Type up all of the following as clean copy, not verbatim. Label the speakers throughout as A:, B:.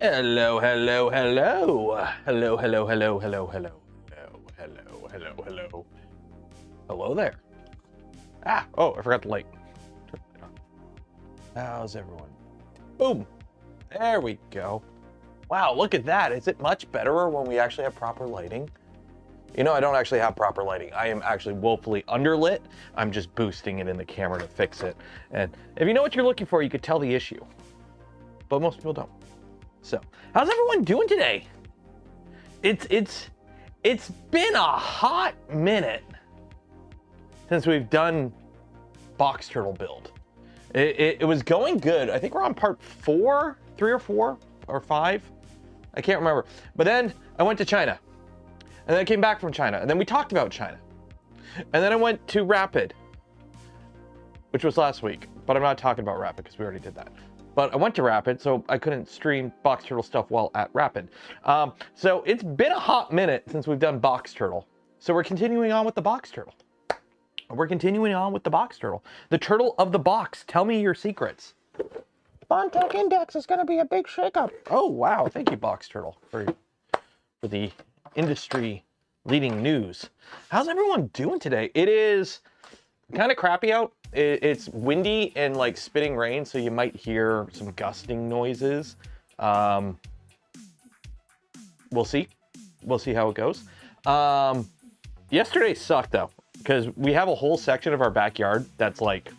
A: Hello, hello, hello. Hello, hello, hello, hello, hello. Hello, hello, hello. Hello there. Oh, I forgot the light. How's everyone? Boom. There we go. Wow, look at that. Is it much better when we actually have proper lighting? You know, I don't actually have proper lighting. I am actually woefully underlit. I'm just boosting it in the camera to fix it. And if you know what you're looking for, you could tell the issue. But most people don't. So, how's everyone doing today? It's been a hot minute since we've done box turtle build. It was going good. I think we're on part 4, 3 or 4 or 5. I can't remember. But then I went to China. And then I came back from China. And then we talked about China. And then I went to Rapid, which was last week. But I'm not talking about Rapid because we already did that. But I went to Rapid, so I couldn't stream box turtle stuff while at Rapid. So it's been a hot minute since we've done box turtle. So we're continuing on with the box turtle. We're continuing on with the box turtle. The turtle of the box. Tell me your secrets. Bontech Index is going to be a big shakeup. Oh, wow. Thank you, box turtle, for the industry leading news. How's everyone doing today? It is kind of crappy out. It's windy and like spitting rain, so you might hear some gusting noises. We'll see. We'll see how it goes. Yesterday sucked though, because we have a whole section of our backyard that's like,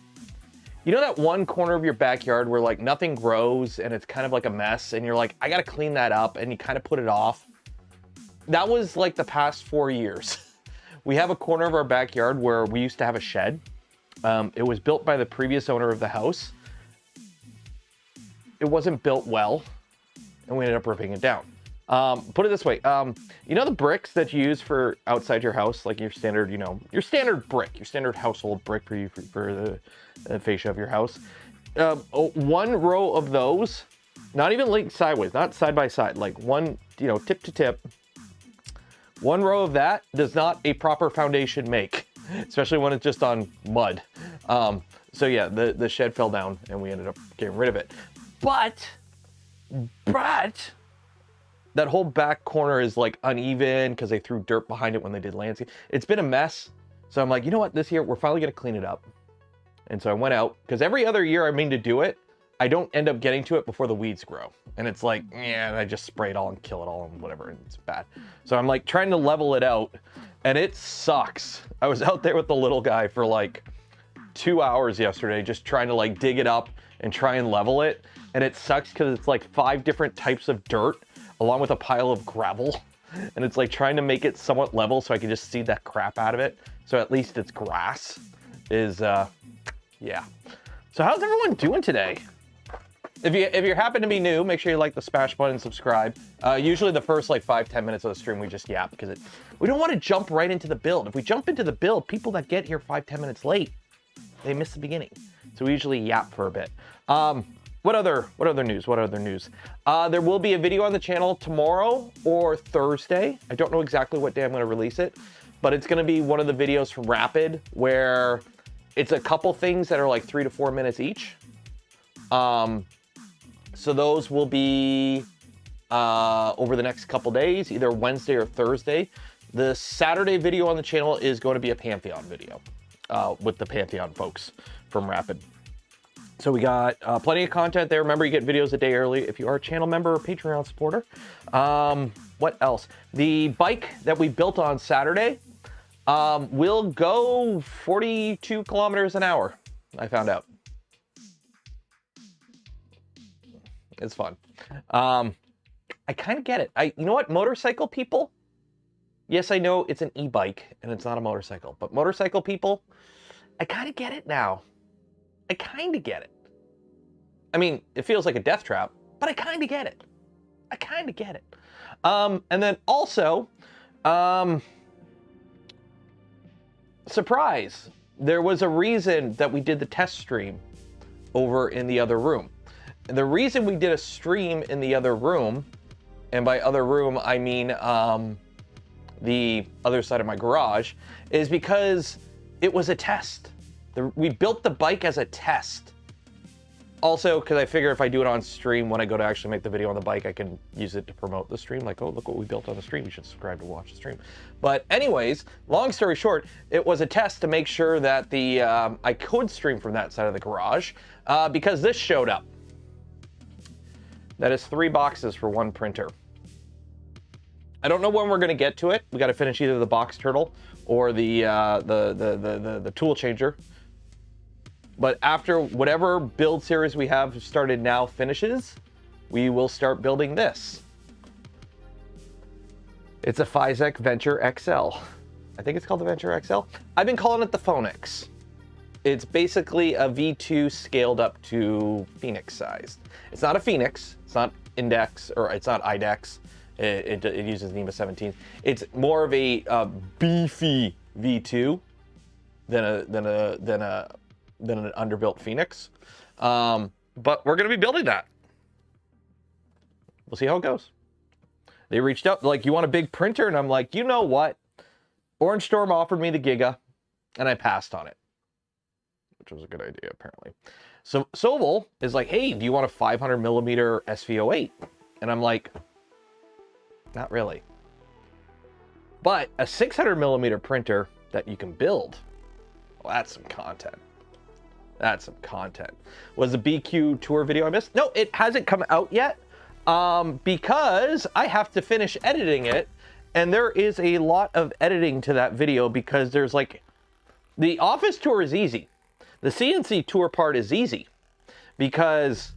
A: you know that one corner of your backyard where like nothing grows and it's kind of like a mess and you're like, I gotta clean that up, and you kind of put it off. That was like the past 4 years. We have a corner of our backyard where we used to have a shed. It was built by the previous owner of the house. It wasn't built well, and we ended up ripping it down. Put it this way, you know the bricks that you use for outside your house, like your standard, you know, your standard brick, your standard household brick for the fascia of your house. One row of those, not even linked sideways, not side by side, like one, you know, tip to tip. One row of that does not a proper foundation make, especially when it's just on mud. So yeah, the shed fell down and we ended up getting rid of it. But that whole back corner is like uneven because they threw dirt behind it when they did landscape. It's been a mess. So I'm like, you know what, this year we're finally gonna clean it up. And so I went out, because every other year I mean to do it, I don't end up getting to it before the weeds grow. And it's like, yeah, and I just spray it all and kill it all and whatever, and it's bad. So I'm like trying to level it out, and it sucks. I was out there with the little guy for like 2 hours yesterday, just trying to like dig it up and try and level it. And it sucks because it's like 5 different types of dirt along with a pile of gravel. And it's like trying to make it somewhat level so I can just see that crap out of it. So at least it's grass is, yeah. So how's everyone doing today? If you happen to be new, make sure you like the smash button and subscribe. Usually the first like 5-10 minutes of the stream we just yap because we don't want to jump right into the build. If we jump into the build, people that get here 5-10 minutes late, they miss the beginning. So we usually yap for a bit. What other news? What other news? There will be a video on the channel tomorrow or Thursday. I don't know exactly what day I'm going to release it, but it's going to be one of the videos from Rapid where it's a couple things that are like 3 to 4 minutes each. So those will be over the next couple days, either Wednesday or Thursday. The Saturday video on the channel is going to be a Pantheon video with the Pantheon folks from Rapid. So we got plenty of content there. Remember, you get videos a day early if you are a channel member or Patreon supporter. What else? The bike that we built on Saturday will go 42 kilometers an hour, I found out. It's fun. I kind of get it. You know what, motorcycle people? Yes, I know it's an e-bike and it's not a motorcycle, but motorcycle people, I kind of get it now. I kind of get it. I mean, it feels like a death trap, but I kind of get it. I kind of get it. And then also, surprise, there was a reason that we did the test stream over in the other room. And the reason we did a stream in the other room, and by other room, I mean the other side of my garage, is because it was a test. We built the bike as a test Also, because I figure if I do it on stream, when I go to actually make the video on the bike, I can use it to promote the stream. Like, oh, look what we built on the stream. You should subscribe to watch the stream. But anyways, long story short, it was a test to make sure that the I could stream from that side of the garage because this showed up. That is 3 boxes for 1 printer. I don't know when we're going to get to it. We got to finish either the box turtle or the tool changer. But after whatever build series we have started now finishes, we will start building this. It's a Physek Venture XL. I think it's called the Venture XL. I've been calling it the Phoenix. It's basically a V2 scaled up to Phoenix sized. It's not a Phoenix. It's not Index, or it's not IDEX. It uses NEMA 17. It's more of a beefy V2 than an underbuilt Phoenix. But we're going to be building that. We'll see how it goes. They reached out, like, you want a big printer? And I'm like, you know what? Orange Storm offered me the Giga, and I passed on it, which was a good idea, apparently. So Sobel is like, hey, do you want a 500 millimeter SV08? And I'm like, not really. But a 600 millimeter printer that you can build, well, that's some content. That's some content. Was the BQ tour video I missed? No, it hasn't come out yet because I have to finish editing it. And there is a lot of editing to that video because there's like, the office tour is easy. The CNC tour part is easy because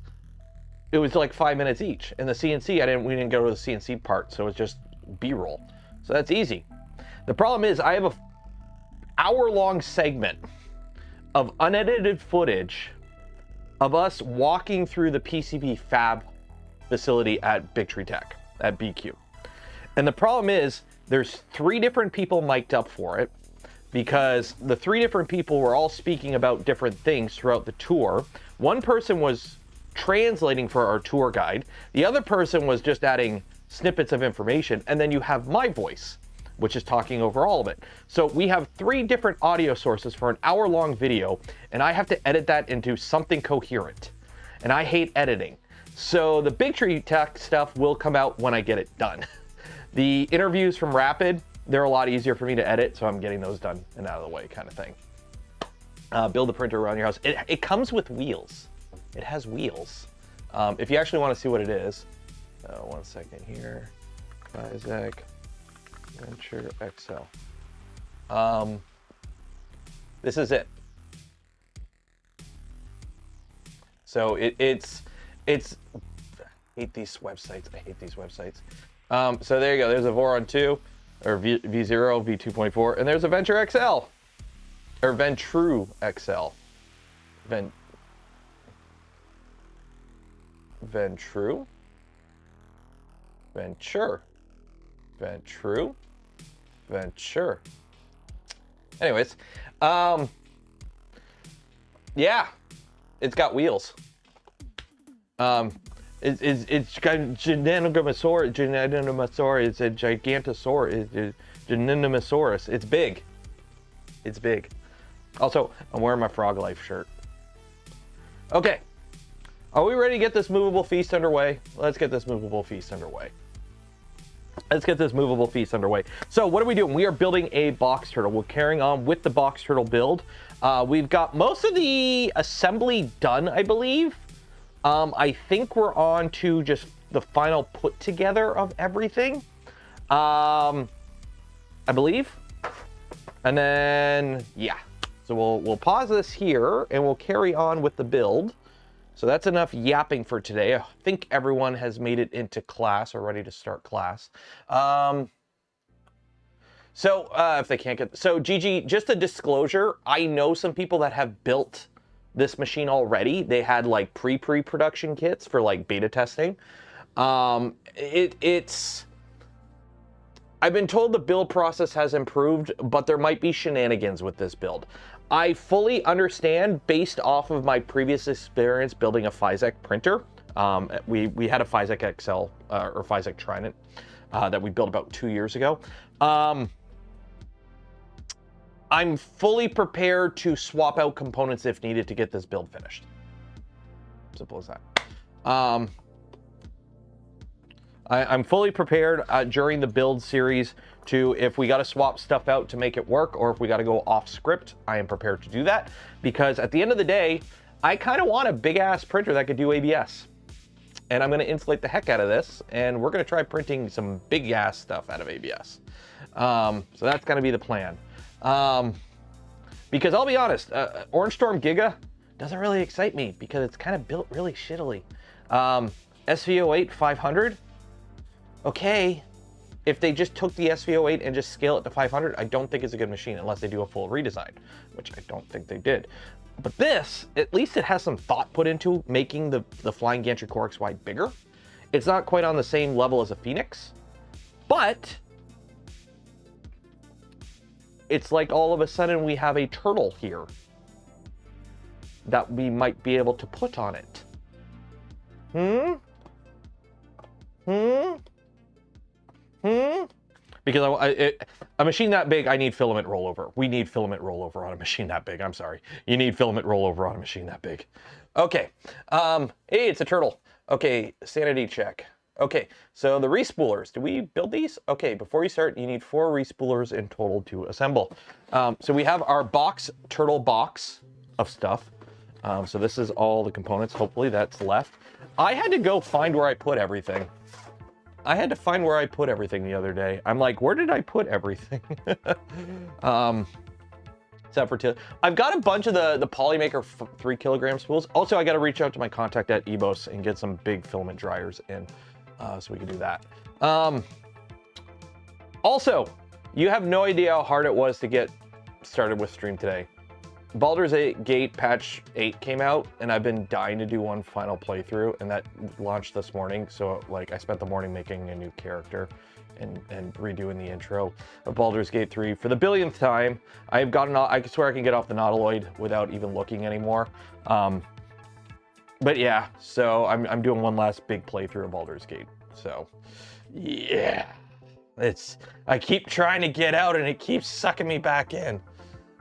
A: it was like 5 minutes each. And the CNC, we didn't go to the CNC part, so it's just B-roll. So that's easy. The problem is I have a hour-long segment of unedited footage of us walking through the PCB fab facility at Big Tree Tech, at BQ. And the problem is there's 3 different people mic'd up for it because the 3 different people were all speaking about different things throughout the tour. One person was translating for our tour guide. The other person was just adding snippets of information. And then you have my voice, which is talking over all of it. So we have 3 different audio sources for an hour-long video, and I have to edit that into something coherent. And I hate editing. So the Big Tree Tech stuff will come out when I get it done. The interviews from Rapid, they're a lot easier for me to edit, so I'm getting those done and out of the way kind of thing. Build a printer around your house. It comes with wheels. It has wheels. If you actually want to see what it is, 1 second here. Physek Venture XL. This is it. So it's I hate these websites. I hate these websites. So there you go. There's a Voron 2 or V0, V2.4, and there's a Venture XL or Ventru XL. Ventru. Venture. Ventru. Venture. Anyways, yeah, it's got wheels. It's got Gigantanosaurus. It's a Gigantosaurus. It's Gigantanosaurus. It's big. It's big. Also, I'm wearing my Frog Life shirt. Okay. Are we ready to get this movable feast underway? Let's get this movable feast underway. Let's get this movable feast underway. So what are we doing? We are building a box turtle. We're carrying on with the box turtle build. We've got most of the assembly done, I believe. I think we're on to just the final put together of everything. I believe. And then, yeah. So we'll pause this here and we'll carry on with the build. So that's enough yapping for today. I think everyone has made it into class or ready to start class. If they can't get... So, Gigi, just a disclosure. I know some people that have built this machine already. They had, like, pre-production kits for, like, beta testing. It's... I've been told the build process has improved, but there might be shenanigans with this build. I fully understand based off of my previous experience building a Physek printer. We had a Physek XL or Physek Trident that we built about 2 years ago. I'm fully prepared to swap out components if needed to get this build finished. Simple as that. I'm fully prepared during the build series to, if we got to swap stuff out to make it work, or if we got to go off script, I am prepared to do that, because at the end of the day, I kind of want a big ass printer that could do ABS. And I'm going to insulate the heck out of this, and we're going to try printing some big ass stuff out of ABS. So that's going to be the plan. Because I'll be honest, Orange Storm Giga doesn't really excite me because it's kind of built really shittily. SV08 500, okay. If they just took the SV08 and just scale it to 500, I don't think it's a good machine unless they do a full redesign, which I don't think they did. But this, at least it has some thought put into making the Flying Gantry Core XY bigger. It's not quite on the same level as a Phoenix, but it's like all of a sudden we have a turtle here that we might be able to put on it. Because a machine that big, I need filament rollover. We need filament rollover on a machine that big. I'm sorry. You need filament rollover on a machine that big. Okay. Hey, it's a turtle. Okay, sanity check. Okay, so the respoolers, do we build these? Okay, before you start, you need 4 respoolers in total to assemble. So we have our turtle box of stuff. So this is all the components, hopefully that's left. I had to go find where I put everything. I had to find where I put everything the other day. I'm like, where did I put everything? Except for I've got a bunch of the Polymaker 3 kilogram spools. Also, I got to reach out to my contact at Ebos and get some big filament dryers in, so we can do that. Also, you have no idea how hard it was to get started with stream today. Baldur's Gate patch 8 came out, and I've been dying to do one final playthrough, and that launched this morning. So like, I spent the morning making a new character and redoing the intro of Baldur's Gate 3 for the billionth time. I've gotten, I swear I can get off the Nautiloid without even looking anymore. But yeah, so I'm doing one last big playthrough of Baldur's Gate. So yeah, I keep trying to get out and it keeps sucking me back in.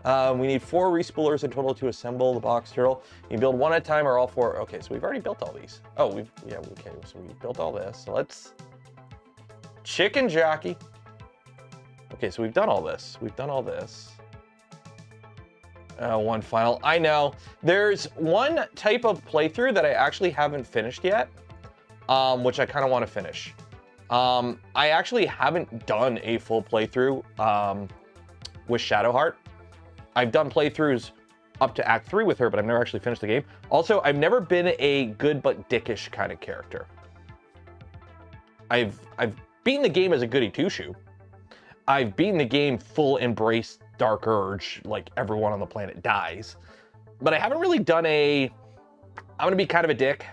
A: We need 4 respoolers in total to assemble the box turtle. You can build one at a time or all 4. Okay, so we've already built all these. Oh, okay, so we built all this. So let's chicken jockey. Okay, so we've done all this. We've done all this. One final. I know there's one type of playthrough that I actually haven't finished yet, which I kind of want to finish. I actually haven't done a full playthrough with Shadowheart. I've done playthroughs up to Act 3 with her, but I've never actually finished the game. Also, I've never been a good but dickish kind of character. I've beaten the game as a goody two-shoe. I've beaten the game full embrace Dark Urge, like everyone on the planet dies. But I haven't really done I'm gonna be kind of a dick,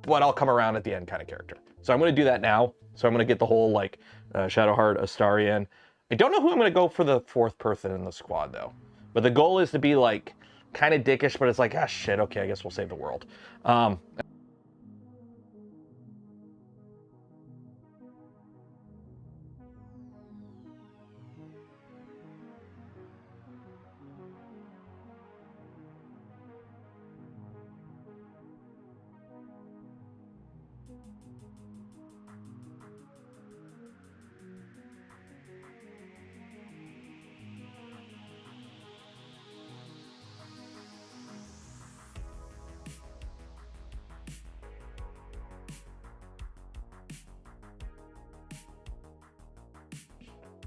A: but I'll come around at the end kind of character. So I'm gonna do that now. So I'm gonna get the whole like Shadowheart, Astarion. I don't know who I'm going to go for the 4th person in the squad, though. But the goal is to be, like, kind of dickish, but it's like, ah, shit, okay, I guess we'll save the world.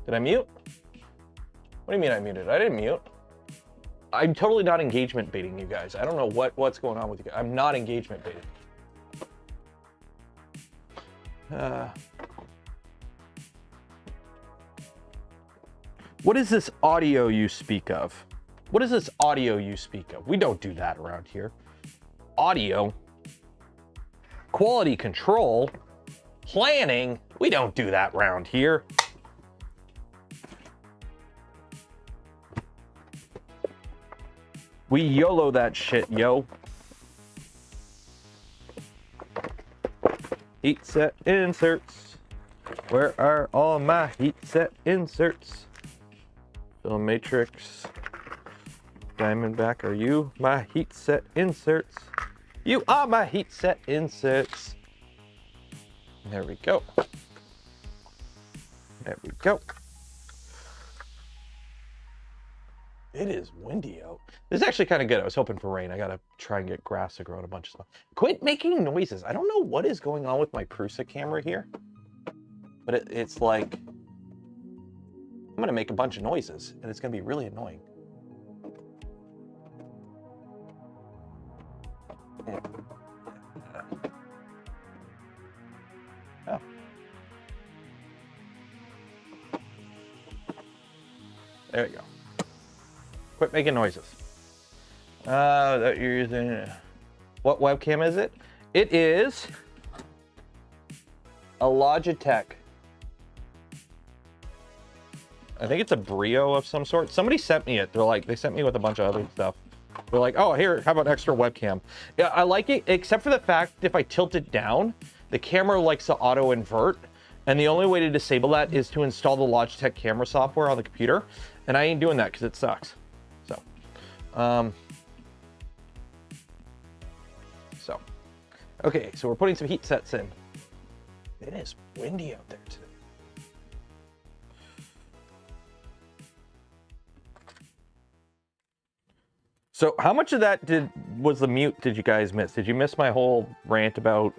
A: Did I mute? What do you mean I muted? I didn't mute. I'm totally not engagement baiting you guys. I don't know what's going on with you guys. I'm not engagement baiting. What is this audio you speak of? What is this audio you speak of? We don't do that around here. Audio, quality control, planning, we don't do that around here. We YOLO that shit, yo. Heat set inserts. Where are all my heat set inserts? Film matrix. Diamondback, are you my heat set inserts? You are my heat set inserts. There we go. There we go. It is windy out. This is actually kind of good. I was hoping for rain. I gotta try and get grass to grow and a bunch of stuff. Quit making noises. I don't know what is going on with my Prusa camera here, but it's like, I'm gonna make a bunch of noises and it's gonna be really annoying. Yeah. Oh. There you go. Quit making noises. That you're using. What webcam is it? It is a Logitech. I think it's a Brio of some sort. Somebody sent me it. They sent me with a bunch of other stuff. They're like, oh, here, how about an extra webcam? Yeah, I like it, except for the fact if I tilt it down, the camera likes to auto invert. And the only way to disable that is to install the Logitech camera software on the computer. And I ain't doing that because it sucks. Okay, so we're putting some heat sets in. It is windy out there today. So how much of that was the mute did you guys miss? Did you miss my whole rant about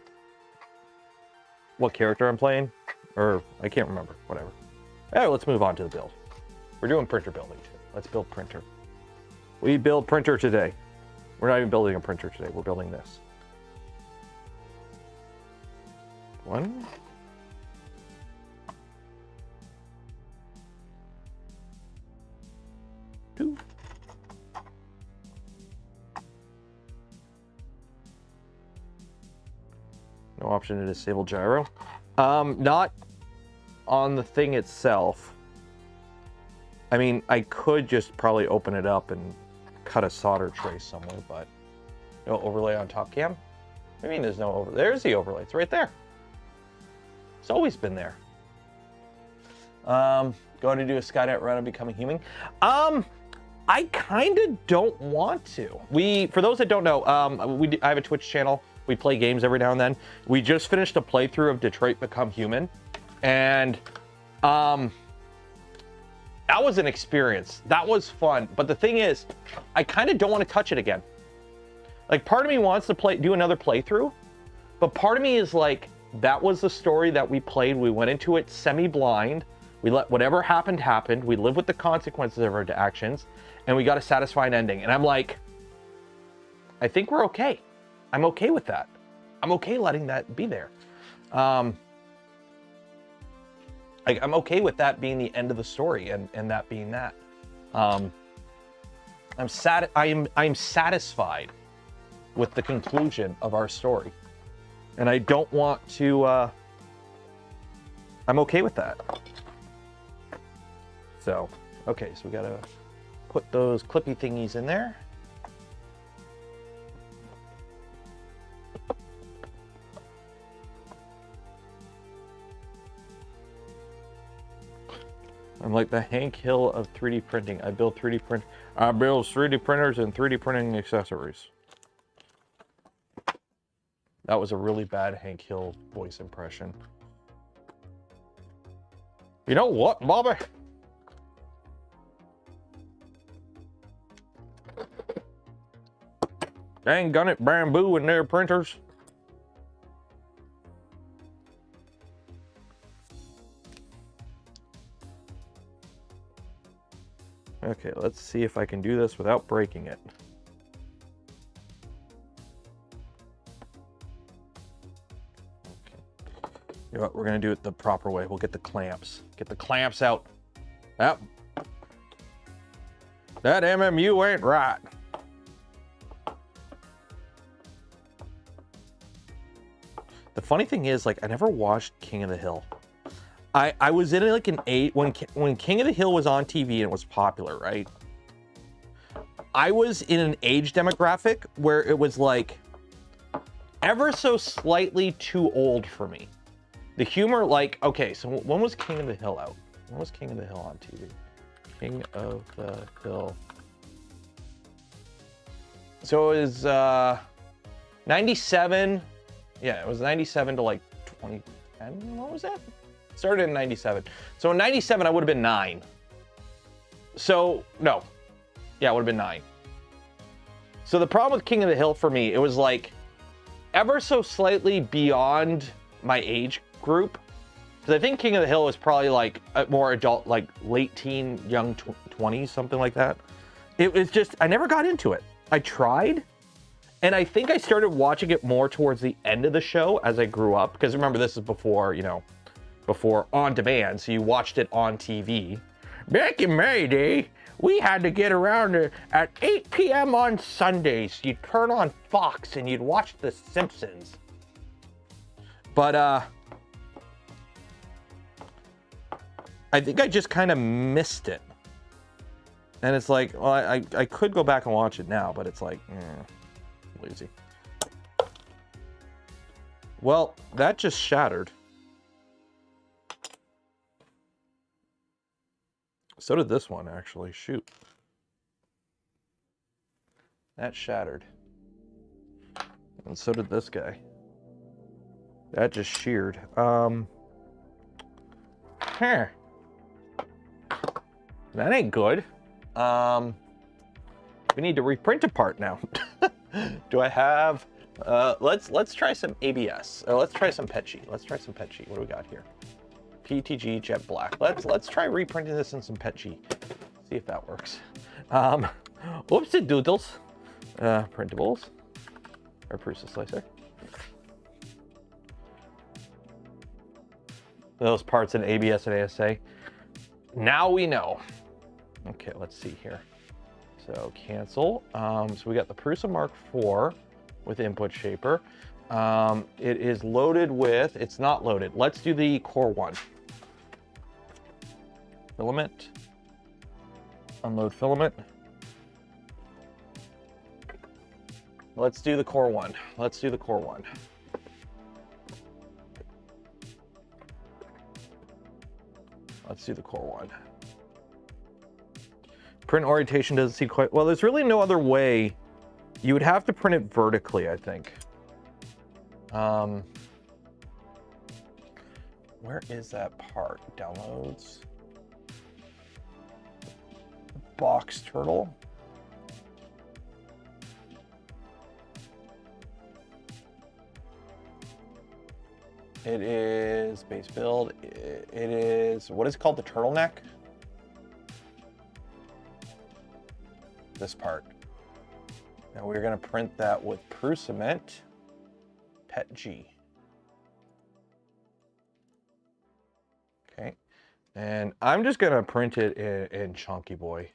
A: what character I'm playing? Or I can't remember, whatever. All right, let's move on to the build. We're doing printer building too. Let's build printer. We build printer today. We're not even building a printer today. We're building this. 1. 2. No option to disable gyro. Not on the thing itself. I mean, I could just probably open it up and cut a solder trace somewhere, but no overlay on top cam. I mean, there's no overlay. There's the overlay. It's right there. It's always been there. Going to do a Skynet run and becoming human. I kind of don't want to. For those that don't know, I have a Twitch channel. We play games every now and then. We just finished a playthrough of Detroit Become Human, and that was an experience. That was fun. But the thing is, I kind of don't want to touch it again. Like, part of me wants to do another playthrough, but part of me is like, that was the story that we played. We went into it semi-blind. We let whatever happened happen. We live with the consequences of our actions, and we got a satisfying ending. And I'm like, I think we're okay. I'm okay with that. I'm okay letting that be there. I'm okay with that being the end of the story and that being that. I'm satisfied with the conclusion of our story. And I don't want to, I'm okay with that. So, okay, so we gotta put those clippy thingies in there. I'm like the Hank Hill of 3D printing. I build 3D printers and 3D printing accessories. That was a really bad Hank Hill voice impression. You know what, Bobby? Dang gun it, bamboo in their printers. Okay, let's see if I can do this without breaking it. Okay. You know what, we're gonna do it the proper way. We'll get the clamps. Get the clamps out. Yep. That MMU ain't right. The funny thing is, like, I never watched King of the Hill. I was in like an age when King of the Hill was on TV and it was popular, right? I was in an age demographic where it was like ever so slightly too old for me. The humor, like, okay, so when was King of the Hill out? When was King of the Hill on TV? King of the Hill So it was 97. Yeah, it was 97 to like 2010. What was that? Started in 97. So in 97, I would have been 9. So, no. Yeah, it would have been 9. So the problem with King of the Hill for me, it was like ever so slightly beyond my age group. Because I think King of the Hill was probably like a more adult, like late teen, young 20s, something like that. It was just, I never got into it. I tried. And I think I started watching it more towards the end of the show as I grew up. Because remember, this is before, you know, before on demand. So you watched it on TV. Back in my day, we had to get around at 8 p.m. on Sundays. You'd turn on Fox and you'd watch The Simpsons. But I think I just kind of missed it. And it's like, well, I could go back and watch it now, but it's like, lazy. Well, that just shattered. So did this one, actually. Shoot. That shattered. And so did this guy. That just sheared. That ain't good. We need to reprint a part now. Do I have... let's try some ABS. Or let's try some Petchy. Let's try some Petchy. What do we got here? PTG Jet Black. Let's try reprinting this in some Petchy. See if that works. Whoopsie doodles. Printables. Or Prusa Slicer. Those parts in ABS and ASA. Now we know. Okay, let's see here. So cancel. So we got the Prusa Mark IV with input shaper. It is loaded with, it's not loaded. Let's do the Core 1. Filament. Unload filament. Let's do the Core 1. Let's do the Core 1. Let's do the Core 1. Print orientation doesn't seem quite well. There's really no other way. You would have to print it vertically, I think. Where is that part? Downloads. Box turtle. It is base build. It is, what is it called? The turtleneck? This part. Now we're going to print that with Prucement Pet G. Okay. And I'm just going to print it in Chunky Boy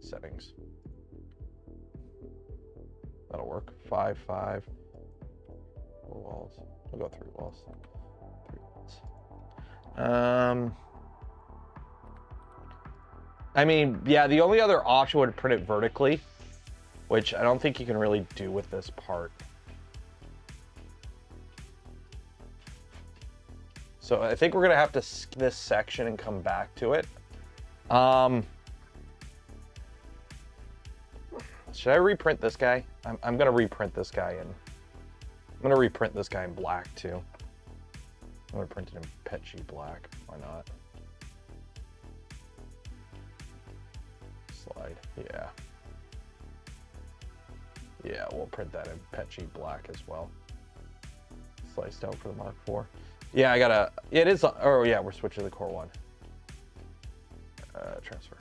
A: settings. That'll work. 5, 5. 4 walls. We'll go 3 walls. 3 walls. I mean, yeah, the only other option would print it vertically, which I don't think you can really do with this part. So I think we're gonna have to skip this section and come back to it. Should I reprint this guy? I'm gonna reprint this guy in. I'm gonna reprint this guy in black too. I'm gonna print it in Petchy black. Why not? Slide. Yeah. Yeah, we'll print that in Petchy black as well. Sliced out for the Mark IV. Yeah, I gotta. It is. Oh yeah, we're switching to the Core 1. Transfer.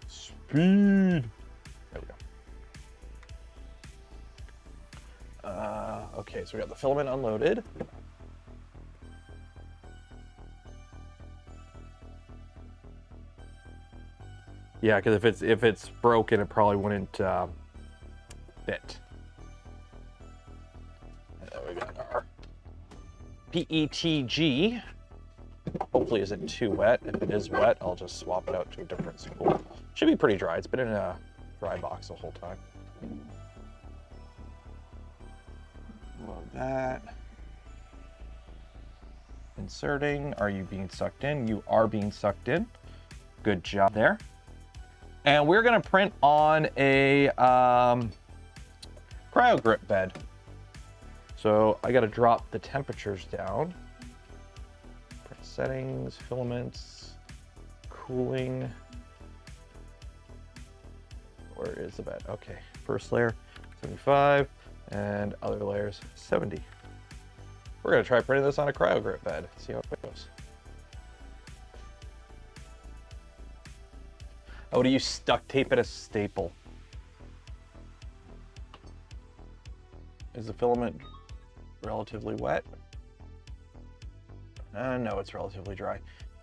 A: Speed. There we go. Okay, so we got the filament unloaded. Yeah, because if it's broken, it probably wouldn't fit. And then we got our PETG. Hopefully, isn't too wet. If it is wet, I'll just swap it out to a different spool. Should be pretty dry. It's been in a dry box the whole time. Load that. Inserting. Are you being sucked in? You are being sucked in. Good job there. And we're gonna print on a cryo grip bed. So I gotta drop the temperatures down. Print settings, filaments, cooling. Where is the bed? Okay, first layer, 75, and other layers, 70. We're gonna try printing this on a cryo grip bed, see how it goes. Oh, do you duct tape it a staple? Is the filament relatively wet? No, it's relatively dry.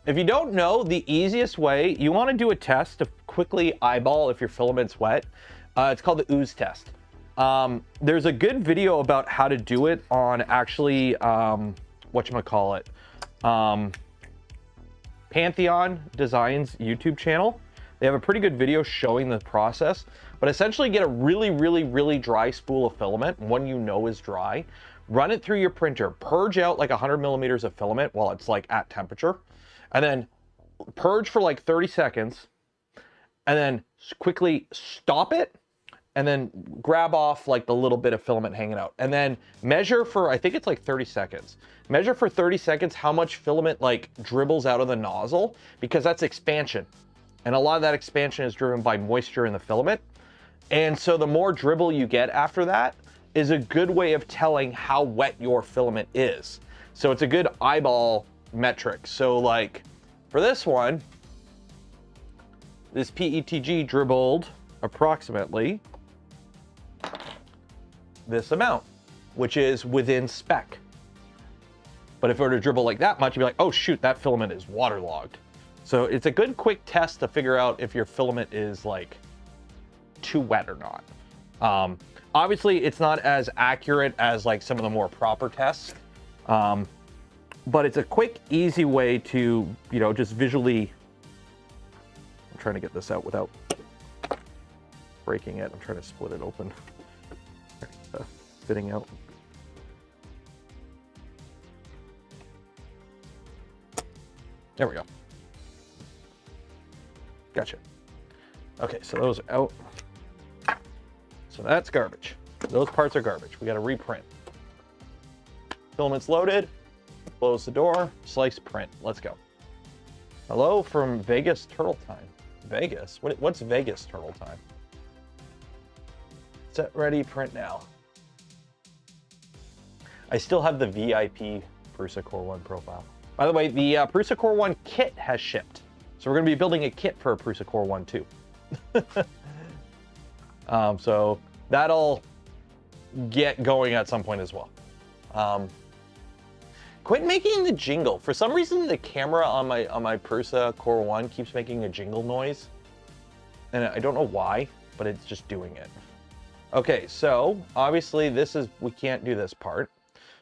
A: If you don't know, the easiest way, you want to do a test to quickly eyeball if your filament's wet. It's called the ooze test. There's a good video about how to do it on actually, whatchamacallit, Pantheon Designs YouTube channel. They have a pretty good video showing the process, but essentially get a really, really, really dry spool of filament, one you know is dry, run it through your printer, purge out like 100 millimeters of filament while it's like at temperature, and then purge for like 30 seconds, and then quickly stop it, and then grab off like the little bit of filament hanging out, and then measure for, I think it's like 30 seconds. Measure for 30 seconds how much filament like dribbles out of the nozzle, because that's expansion. And a lot of that expansion is driven by moisture in the filament. And so the more dribble you get after that is a good way of telling how wet your filament is. So it's a good eyeball metric. So like for this one, this PETG dribbled approximately this amount, which is within spec. But if it were to dribble like that much, you'd be like, oh shoot, that filament is waterlogged. So it's a good quick test to figure out if your filament is like too wet or not. Obviously it's not as accurate as like some of the more proper tests, but it's a quick, easy way to, you know, just visually, I'm trying to get this out without breaking it. I'm trying to split it open, fitting out. There we go. Gotcha. Okay, so those are out. So that's garbage. Those parts are garbage. We got to reprint. Filament's loaded. Close the door. Slice print. Let's go. Hello from Vegas Turtle Time. Vegas? What's Vegas Turtle Time? Set ready, print now. I still have the VIP Prusa Core 1 profile. By the way, the Prusa Core 1 kit has shipped. So we're going to be building a kit for a Prusa Core 1 too. So that'll get going at some point as well. Quit making the jingle. For some reason, the camera on my Prusa Core 1 keeps making a jingle noise. And I don't know why, but it's just doing it. Okay, so obviously we can't do this part.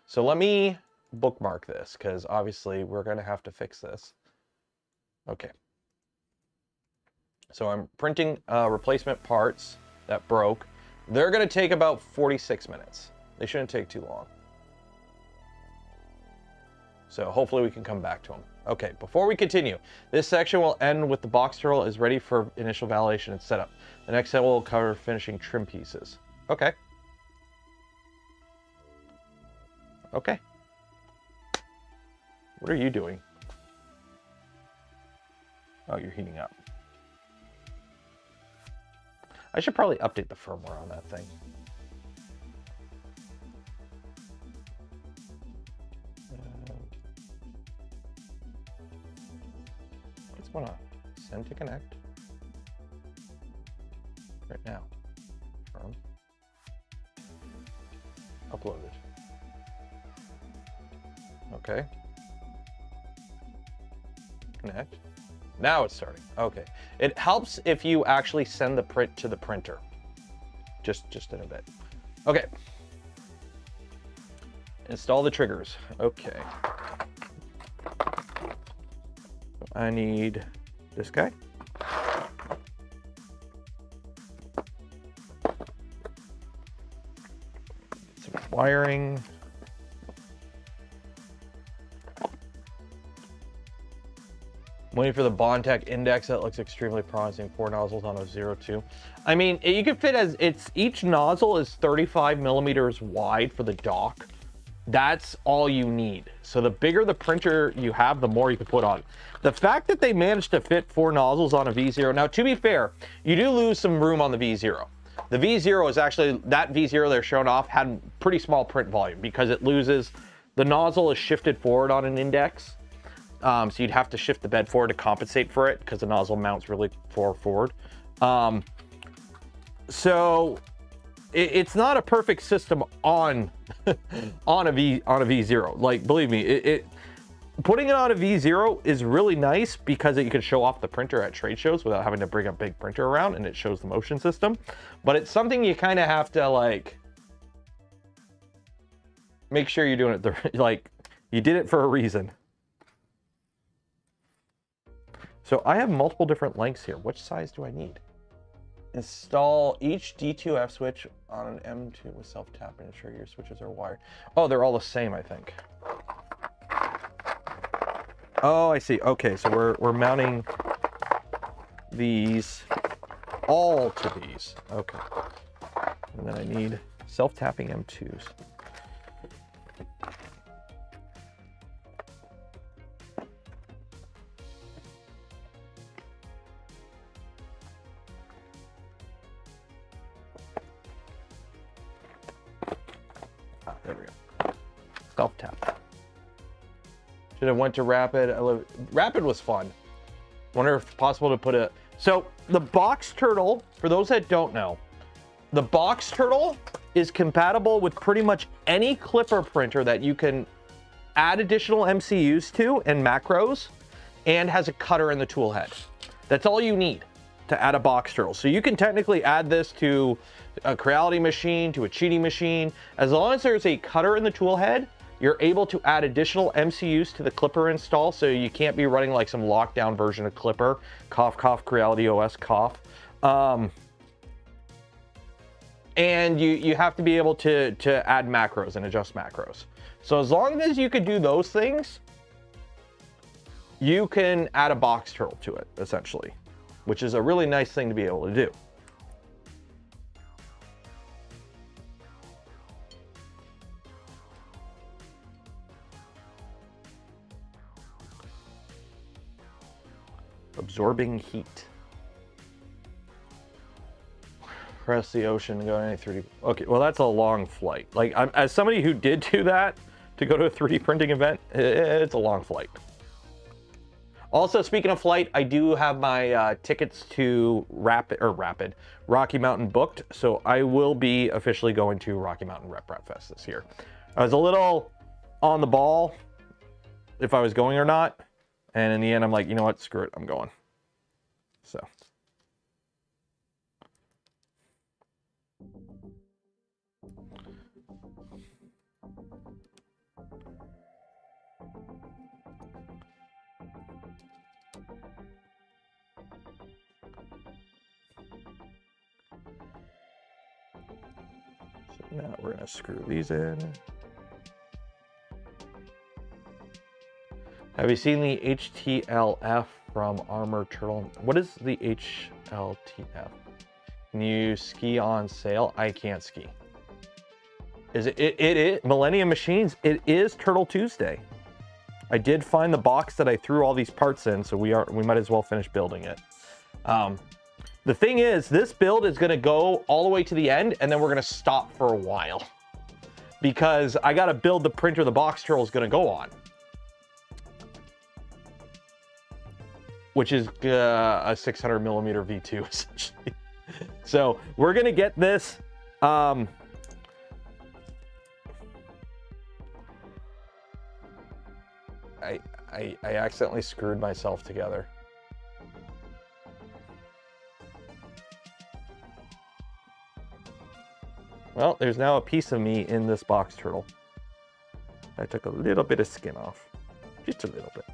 A: So let me bookmark this, because obviously we're going to have to fix this. Okay. So I'm printing replacement parts that broke. They're going to take about 46 minutes. They shouldn't take too long. So hopefully we can come back to them. Okay, before we continue, this section will end with the box turtle is ready for initial validation and setup. The next set will cover finishing trim pieces. Okay. Okay. What are you doing? Oh, you're heating up. I should probably update the firmware on that thing. What's going on? Send to connect. Right now. Firm. Uploaded. Okay. Connect. Now it's starting. Okay. It helps if you actually send the print to the printer. Just in a bit. Okay. Install the triggers. Okay. I need this guy. Some wiring. Waiting for the Bondtech index. That looks extremely promising. 4 nozzles on a 02. I mean, you can fit as each nozzle is 35 millimeters wide for the dock. That's all you need. So the bigger the printer you have, the more you can put on. The fact that they managed to fit 4 nozzles on a V0. Now, to be fair, you do lose some room on the V0. The V0 is actually, that V0 they're showing off had pretty small print volume because it loses, the nozzle is shifted forward on an index. So you'd have to shift the bed forward to compensate for it because the nozzle mounts really far forward. So it's not a perfect system on on a V0. Like, believe me, putting it on a V0 is really nice because you can show off the printer at trade shows without having to bring a big printer around, and it shows the motion system. But it's something you kind of have to like make sure you're doing it like you did it for a reason. So I have multiple different lengths here. Which size do I need? Install each D2F switch on an M2 with self-tap and ensure your switches are wired. Oh, they're all the same, I think. Oh, I see. Okay, so we're mounting these all to these. Okay. And then I need self-tapping M2s. There we go. Self-tap. Should have went to Rapid. Rapid was fun. Wonder if it's possible to put a... So the box turtle, for those that don't know, the box turtle is compatible with pretty much any clipper printer that you can add additional MCUs to and macros, and has a cutter in the tool head. That's all you need to add a box turtle. So you can technically add this to a Creality machine, to a cheating machine. As long as there's a cutter in the tool head, you're able to add additional MCUs to the Clipper install, so you can't be running like some lockdown version of Clipper. Cough, cough, Creality OS, cough. And you have to be able to add macros and adjust macros. So as long as you could do those things, you can add a box turtle to it, essentially, which is a really nice thing to be able to do. Absorbing heat. Press the ocean and go any 3D. Okay, well, that's a long flight. Like, as somebody who did do that to go to a 3D printing event, it's a long flight. Also, speaking of flight, I do have my tickets to Rocky Mountain booked, so I will be officially going to Rocky Mountain Rep Fest this year. I was a little on the ball if I was going or not, and in the end, I'm like, you know what, screw it, I'm going. So. Now we're going to screw these in. Have you seen the HTLF from Armor Turtle? What is the HLTF? Can you ski on sale? I can't ski. Is it Millennium Machines? It is Turtle Tuesday. I did find the box that I threw all these parts in, so we might as well finish building it. The thing is, this build is going to go all the way to the end, and then we're going to stop for a while. Because I got to build the printer the box turtle is going to go on. Which is a 600 millimeter V2, essentially. So we're going to get this. I accidentally screwed myself together. Well, there's now a piece of me in this box turtle. I took a little bit of skin off. Just a little bit.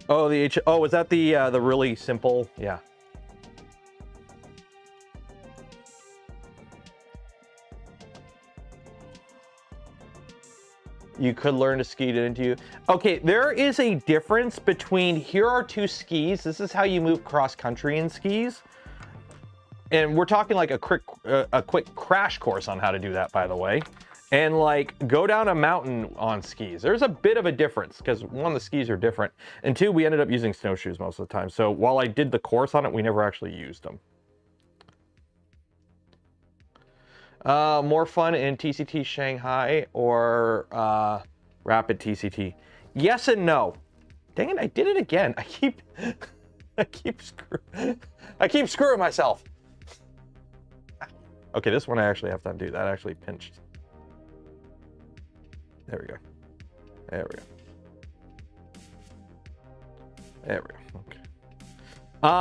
A: Oh, was that the really simple? Yeah. You could learn to ski it into you. Okay, there is a difference between, here are two skis. This is how you move cross country in skis. And we're talking like a quick crash course on how to do that, by the way. And like go down a mountain on skis. There's a bit of a difference because one, the skis are different. And two, we ended up using snowshoes most of the time. So while I did the course on it, we never actually used them. More fun in TCT Shanghai or Rapid TCT? Yes and no. Dang it, I did it again. I keep screwing myself. Okay, this one I actually have to undo. That actually pinched. There we go. There we go. There we go.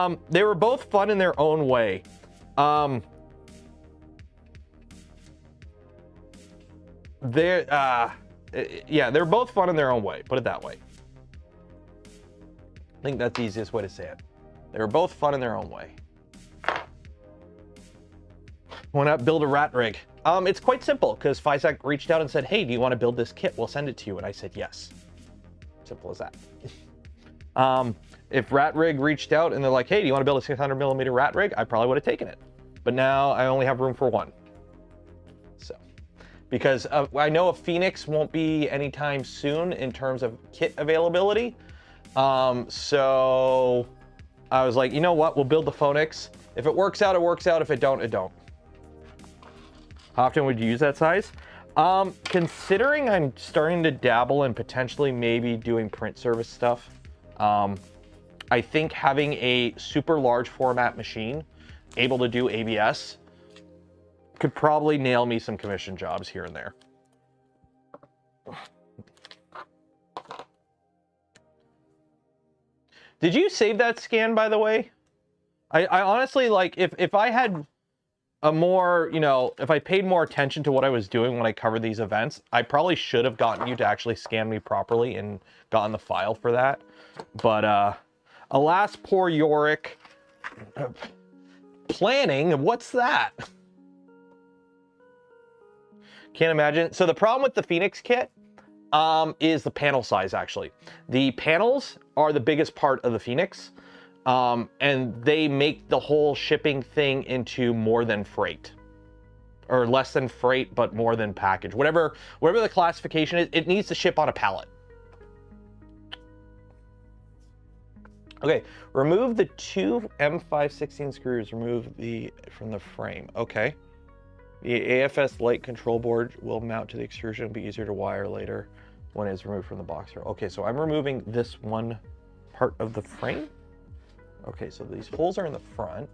A: Okay. They were both fun in their own way. Yeah, they're both fun in their own way. Put it that way. I think that's the easiest way to say it. They were both fun in their own way. Why not build a rat rig? It's quite simple because FISAC reached out and said, hey, do you want to build this kit? We'll send it to you. And I said, yes. Simple as that. If Rat Rig reached out and they're like, hey, do you want to build a 600mm rat rig? I probably would have taken it. But now I only have room for one. So, because I know a Phoenix won't be anytime soon in terms of kit availability. So I was like, you know what? We'll build the Phoenix. If it works out, it works out. If it don't, it don't. How often would you use that size? Considering I'm starting to dabble in potentially maybe doing print service stuff, I think having a super large format machine able to do ABS could probably nail me some commission jobs here and there. Did you save that scan, by the way? I honestly, like, if I had a more, you know, if I paid more attention to what I was doing when I covered these events, I probably should have gotten you to actually scan me properly and gotten the file for that. But alas, poor Yorick. Planning? What's that? Can't imagine. So the problem with the Phoenix kit is the panel size, actually. The panels are the biggest part of the Phoenix. And they make the whole shipping thing into more than freight, or less than freight, but more than package. Whatever the classification is, it needs to ship on a pallet. Okay, remove the two M516 screws. Remove from the frame. Okay. The AFS light control board will mount to the extrusion. It'll be easier to wire later when it's removed from the box. Okay, so I'm removing this one part of the frame. Okay, so these holes are in the front.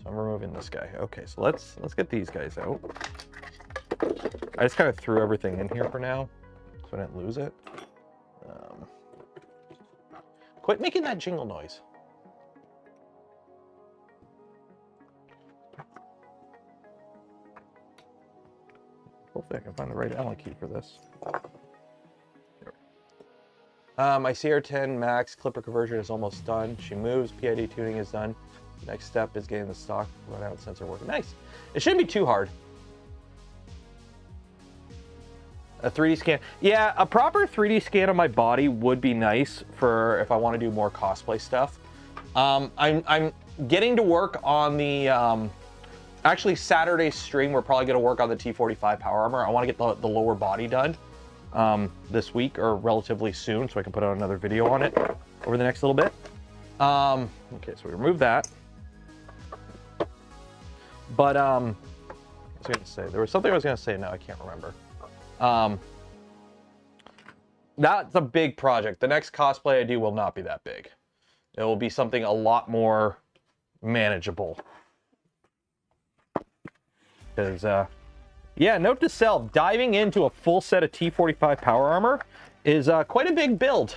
A: So I'm removing this guy. Okay, so let's get these guys out. I just kind of threw everything in here for now, so I didn't lose it. Quit making that jingle noise. Hopefully I can find the right Allen key for this. My CR10 Max clipper conversion is almost done. She moves, PID tuning is done. Next step is getting the stock run out sensor working. Nice. It shouldn't be too hard. A 3D scan. Yeah, a proper 3D scan of my body would be nice for if I want to do more cosplay stuff. I'm getting to work on the, actually Saturday's stream, we're probably going to work on the T45 power armor. I want to get the lower body done. This week or relatively soon, so I can put out another video on it over the next little bit. Okay, so we remove that. But what was I going to say? There was something I was going to say. Now I can't remember. That's a big project. The next cosplay I do will not be that big. It will be something a lot more manageable. Because yeah, note to self, diving into a full set of T45 power armor is quite a big build.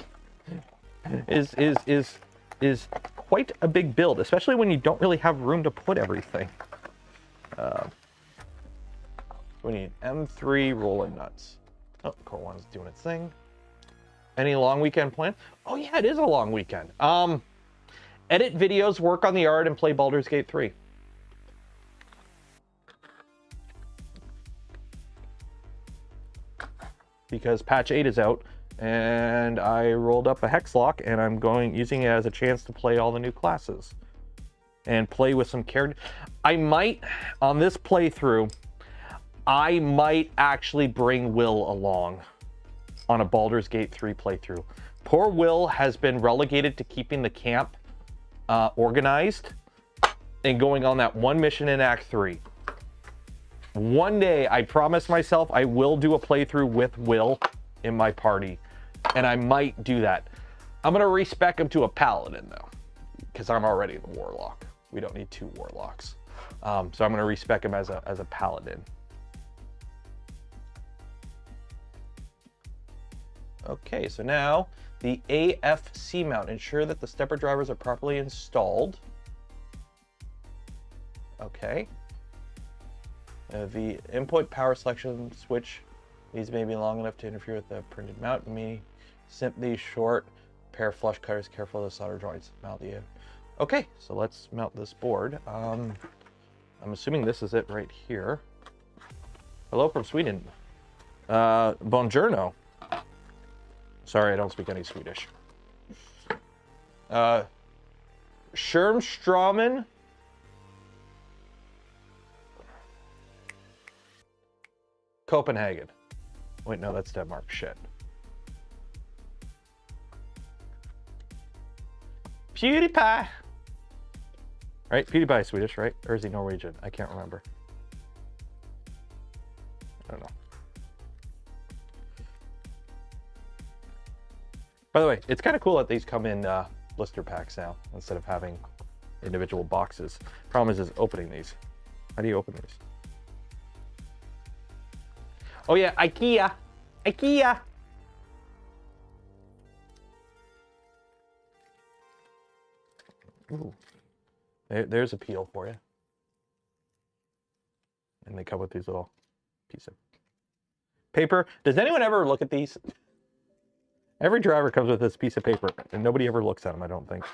A: Is quite a big build, especially when you don't really have room to put everything. We need M3 rolling nuts. Oh, Core 1's doing its thing. Any long weekend plan? Oh yeah, it is a long weekend. Edit videos, work on the art, and play Baldur's Gate 3. because patch 8 is out, and I rolled up a hex lock, and I'm using it as a chance to play all the new classes and play with some characters. I might, on this playthrough, I might actually bring Will along on a Baldur's Gate 3 playthrough. Poor Will has been relegated to keeping the camp organized and going on that one mission in Act 3. One day, I promise myself I will do a playthrough with Will in my party, and I might do that. I'm gonna respec him to a paladin though, because I'm already the warlock. We don't need 2 warlocks, so I'm gonna respec him as a paladin. Okay, so now the AFC mount. Ensure that the stepper drivers are properly installed. Okay. The input power selection switch. These may be long enough to interfere with the printed mount. Snip these short pair flush cutters. Careful of the solder joints. Mount the. Okay, so let's mount this board. I'm assuming this is it right here. Hello from Sweden. Buongiorno. Sorry, I don't speak any Swedish. Schermströmen. Copenhagen. Wait, no, that's Denmark. Shit. PewDiePie. Right? PewDiePie is Swedish, right? Or is he Norwegian? I can't remember. I don't know. By the way, it's kind of cool that these come in blister packs now instead of having individual boxes. Problem is opening these. How do you open these? Oh yeah, IKEA. IKEA. Ooh. There's a peel for you. And they come with these little pieces of paper. Does anyone ever look at these? Every driver comes with this piece of paper, and nobody ever looks at them, I don't think.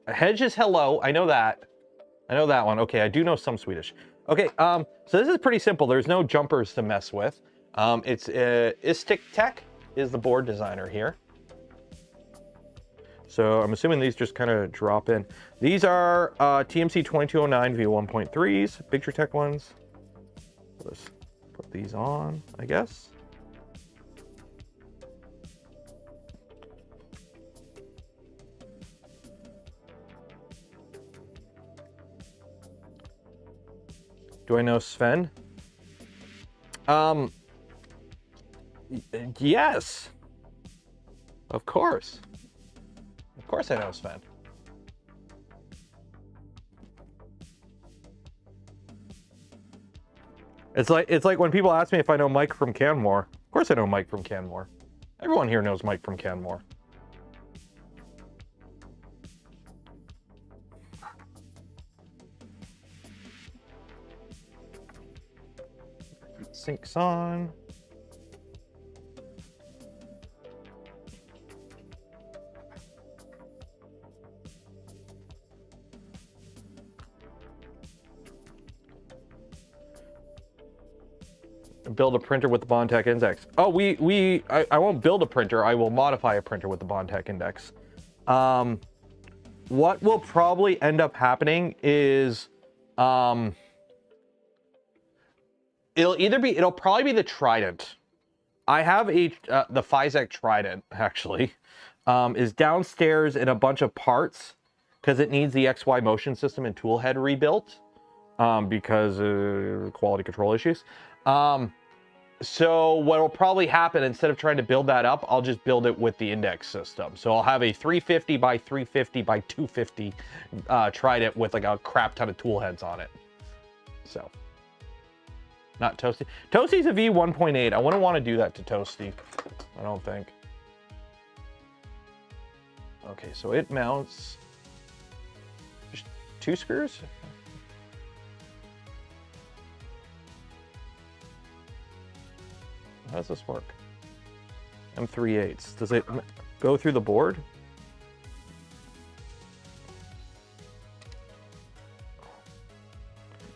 A: Hedge is hello. I know that. I know that one. Okay, I do know some Swedish. Okay, so this is pretty simple. There's no jumpers to mess with. It's Istic Tech is the board designer here. So I'm assuming these just kind of drop in. These are TMC 2209 V1.3s, Picture Tech ones. Let's put these on, I guess. Do I know Sven? Yes. Of course. Of course I know Sven. It's like when people ask me if I know Mike from Canmore. Of course I know Mike from Canmore. Everyone here knows Mike from Canmore. Syncs on. Build a printer with the Bondtech index. Oh, I won't build a printer. I will modify a printer with the Bondtech index. What will probably end up happening is, it'll probably be the Trident. I have the Physec Trident actually, is downstairs in a bunch of parts because it needs the XY motion system and toolhead rebuilt because quality control issues. So what will probably happen, instead of trying to build that up, I'll just build it with the index system. So I'll have a 350 by 350 by 250 Trident with like a crap ton of tool heads on it. So, not Toasty. Toasty's a V1.8. I wouldn't want to do that to Toasty, I don't think. Okay, so it mounts just 2 screws. How does this work? M3/8. Does it go through the board?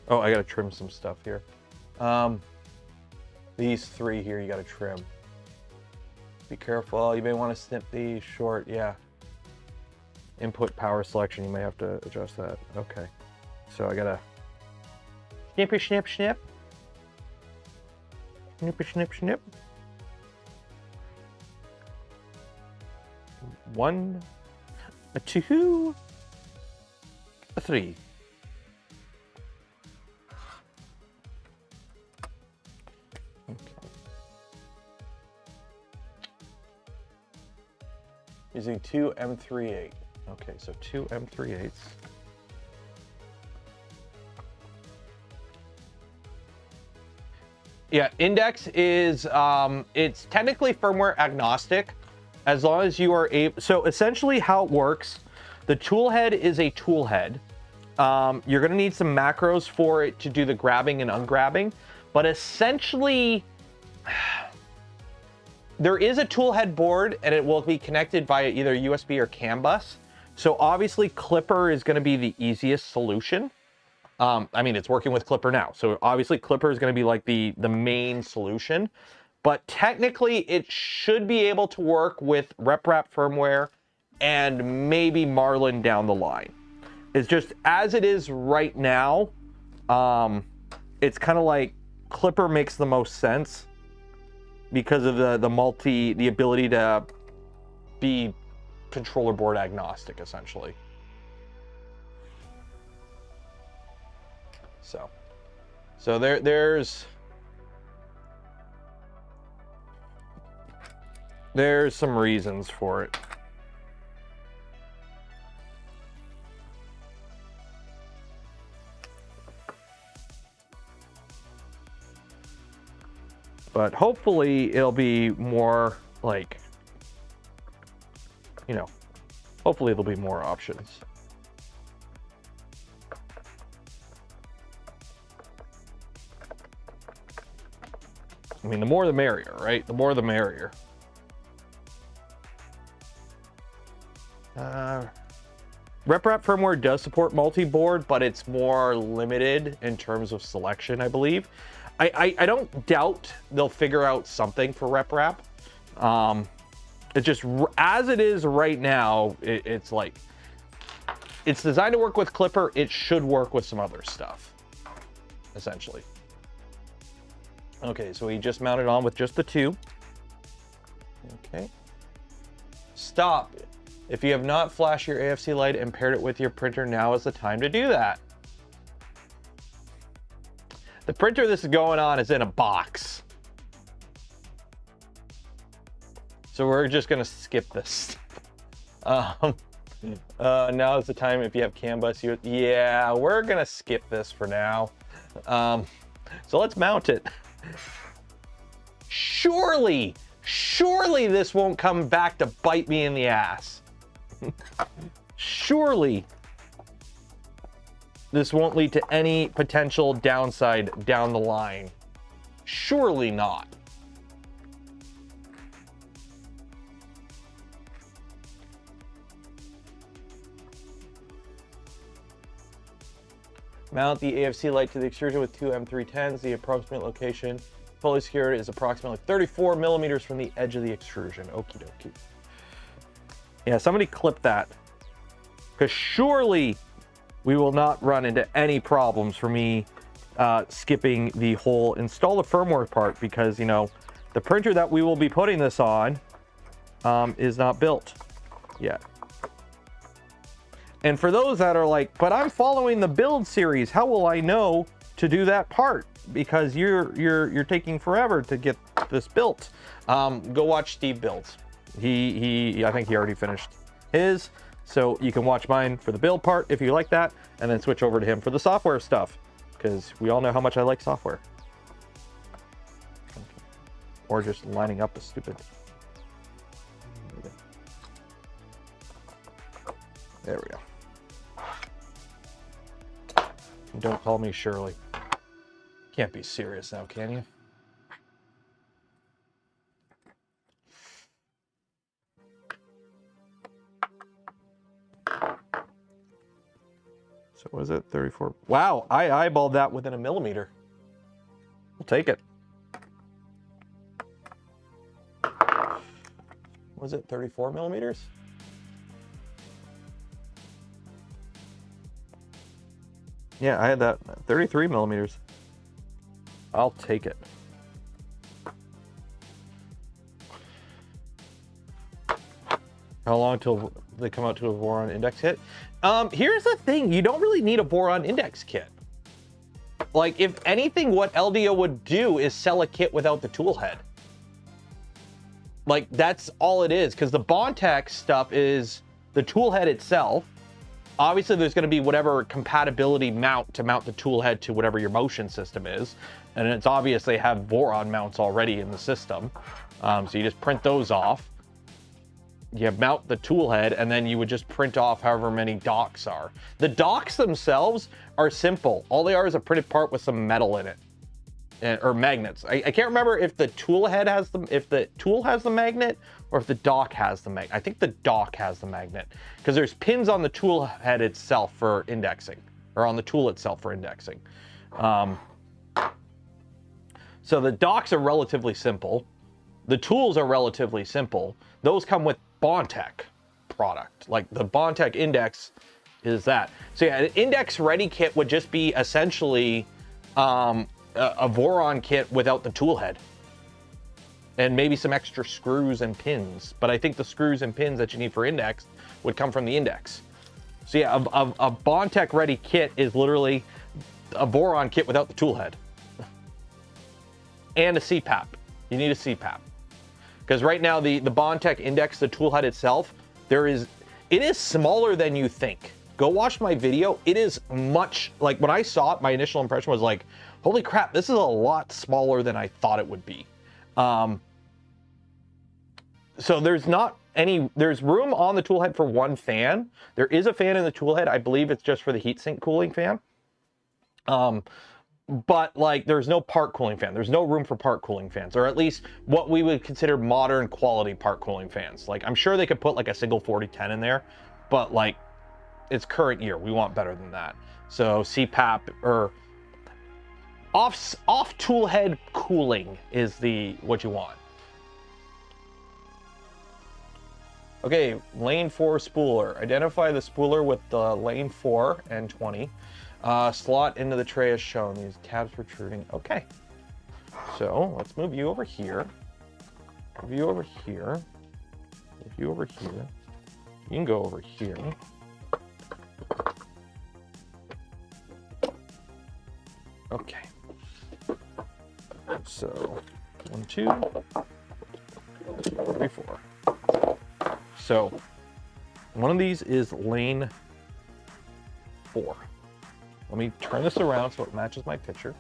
A: Oh, I gotta trim some stuff here. These three here you gotta trim. Be careful, you may want to snip these short, yeah. Input power selection, you may have to adjust that. Okay. So I gotta snippy snip snip. Snippy snip snip. 1, a 2, a 3. Okay. Using 2 M38. Okay, so 2 M38s. Yeah, Index is, it's technically firmware agnostic as long as you are able. So essentially how it works, the tool head is a tool head. You're gonna need some macros for it to do the grabbing and ungrabbing, but essentially, there is a tool head board and it will be connected via either USB or CAN bus. So obviously Clipper is gonna be the easiest solution. I mean, it's working with Clipper now. So obviously Clipper is going to be like the main solution, but technically it should be able to work with RepRap firmware and maybe Marlin down the line. It's just as it is right now, it's kind of like Clipper makes the most sense because of the ability to be controller board agnostic essentially. So there's some reasons for it. But hopefully it'll be more like, you know, hopefully there'll be more options. I mean, the more the merrier, right? The more the merrier. RepRap firmware does support multi-board, but it's more limited in terms of selection, I believe. I don't doubt they'll figure out something for RepRap. It's just, as it is right now, it's like, it's designed to work with Clipper. It should work with some other stuff, essentially. Okay, so we just mounted on with just the 2. Okay. Stop. If you have not flashed your AFC light and paired it with your printer, now is the time to do that. The printer this is going on is in a box. So we're just gonna skip this. Now is the time if you have CAN bus. Yeah, we're gonna skip this for now. So let's mount it. Surely this won't come back to bite me in the ass. Surely this won't lead to any potential downside down the line. Surely not. Mount the AFC light to the extrusion with 2 M310s. The approximate location fully secured is approximately 34 millimeters from the edge of the extrusion. Okie dokie. Yeah, somebody clip that. Because surely we will not run into any problems for me skipping the whole install the firmware part, because, you know, the printer that we will be putting this on is not built yet. And for those that are like, but I'm following the build series, how will I know to do that part? Because you're taking forever to get this built. Go watch Steve builds. I think he already finished his, so you can watch mine for the build part if you like that, and then switch over to him for the software stuff, because we all know how much I like software. Okay. Or just lining up a stupid. There we go. Don't call me Shirley. Can't be serious now, can you? So what is it, 34? Wow, I eyeballed that within a millimeter. We'll take it. Was it 34 millimeters? Yeah, I had that 33 millimeters. I'll take it. How long till they come out to a boron index kit? Here's the thing, you don't really need a boron index kit. Like, if anything, what LDO would do is sell a kit without the tool head. Like, that's all it is, because the Bondtech stuff is the tool head itself. Obviously, there's going to be whatever compatibility mount to mount the tool head to whatever your motion system is. And it's obvious they have boron mounts already in the system. So you just print those off. You mount the tool head, and then you would just print off however many docks are. The docks themselves are simple. All they are is a printed part with some metal in it. Or magnets. I can't remember if the tool head has the, if the tool has the magnet or if the dock has the magnet. I think the dock has the magnet because there's pins on the tool head itself for indexing, or on the tool itself for indexing. So the docks are relatively simple. The tools are relatively simple. Those come with Bondtech product. Like the Bondtech index is that. So yeah, an index ready kit would just be essentially a boron kit without the tool head, and maybe some extra screws and pins. But I think the screws and pins that you need for index would come from the index. So yeah, a Bondtech ready kit is literally a boron kit without the tool head. And a CPAP. You need a CPAP. Because right now the Bondtech index, the tool head itself, it is smaller than you think. Go watch my video. It is much, like when I saw it, my initial impression was like, holy crap, this is a lot smaller than I thought it would be. So there's room on the tool head for one fan. There is a fan in the tool head. I believe it's just for the heatsink cooling fan. But like there's no part cooling fan. There's no room for part cooling fans, or at least what we would consider modern quality part cooling fans. Like I'm sure they could put like a single 4010 in there, but like it's current year. We want better than that. So CPAP or off tool head cooling is what you want. Okay, lane 4 spooler. Identify the spooler with the lane 4 and 20. Slot into the tray as shown. These tabs protruding. Okay. So let's move you over here. Move you over here. Move you over here. You can go over here. Okay. So 1, 2, 3, 4. So one of these is lane 4. Let me turn this around so it matches my picture.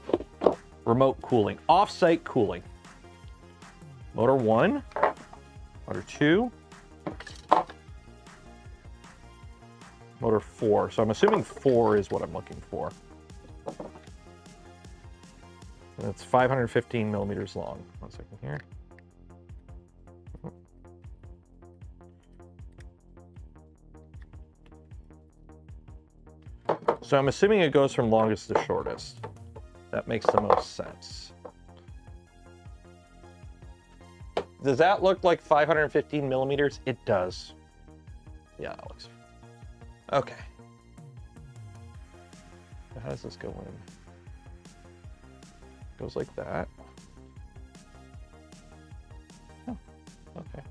A: Remote cooling, off-site cooling. Motor 1, motor 2, motor 4. So I'm assuming 4 is what I'm looking for. That's 515 millimeters long. 1 second here. So I'm assuming it goes from longest to shortest. That makes the most sense. Does that look like 515 millimeters? It does. Yeah, that looks. Okay. So how does this go in? Goes like that. Oh, okay.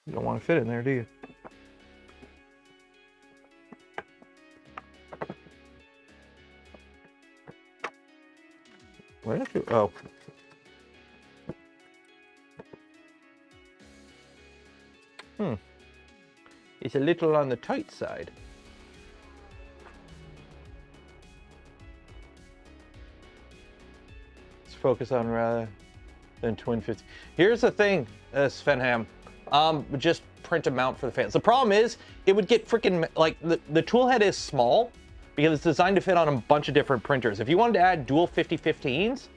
A: You don't want to fit in there, do you? Where did you? Oh. It's a little on the tight side. Let's focus on rather. Then twin 50. Here's the thing, Svenham. Just print a mount for the fans. The problem is, it would get freaking, like, the tool head is small because it's designed to fit on a bunch of different printers. If you wanted to add dual 5015s,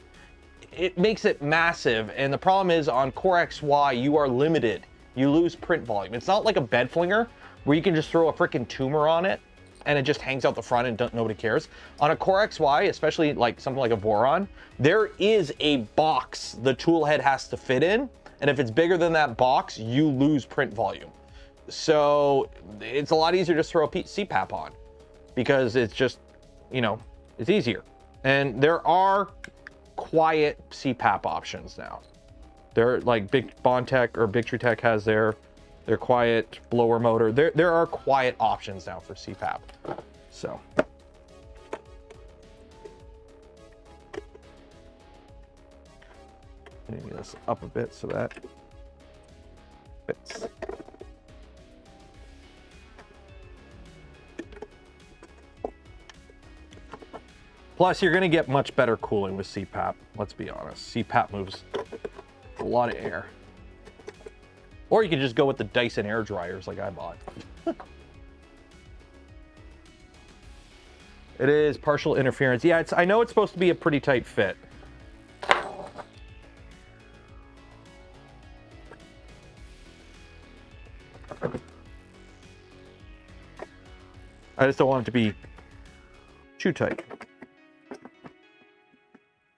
A: it makes it massive. And the problem is, on Core XY, you are limited. You lose print volume. It's not like a bed flinger where you can just throw a freaking tumor on it and it just hangs out the front and nobody cares. On a Core XY, especially like something like a Voron, there is a box the tool head has to fit in. And if it's bigger than that box, you lose print volume. So it's a lot easier to just throw a CPAP on because it's just, you know, it's easier. And there are quiet CPAP options now. They're like Big Bondtech or Big Tree Tech has their quiet blower motor. There are quiet options now for CPAP. So. Maybe this up a bit so that fits. Plus, you're going to get much better cooling with CPAP. Let's be honest. CPAP moves a lot of air. Or you can just go with the Dyson air dryers like I bought. It is partial interference. Yeah, I know it's supposed to be a pretty tight fit. I just don't want it to be too tight.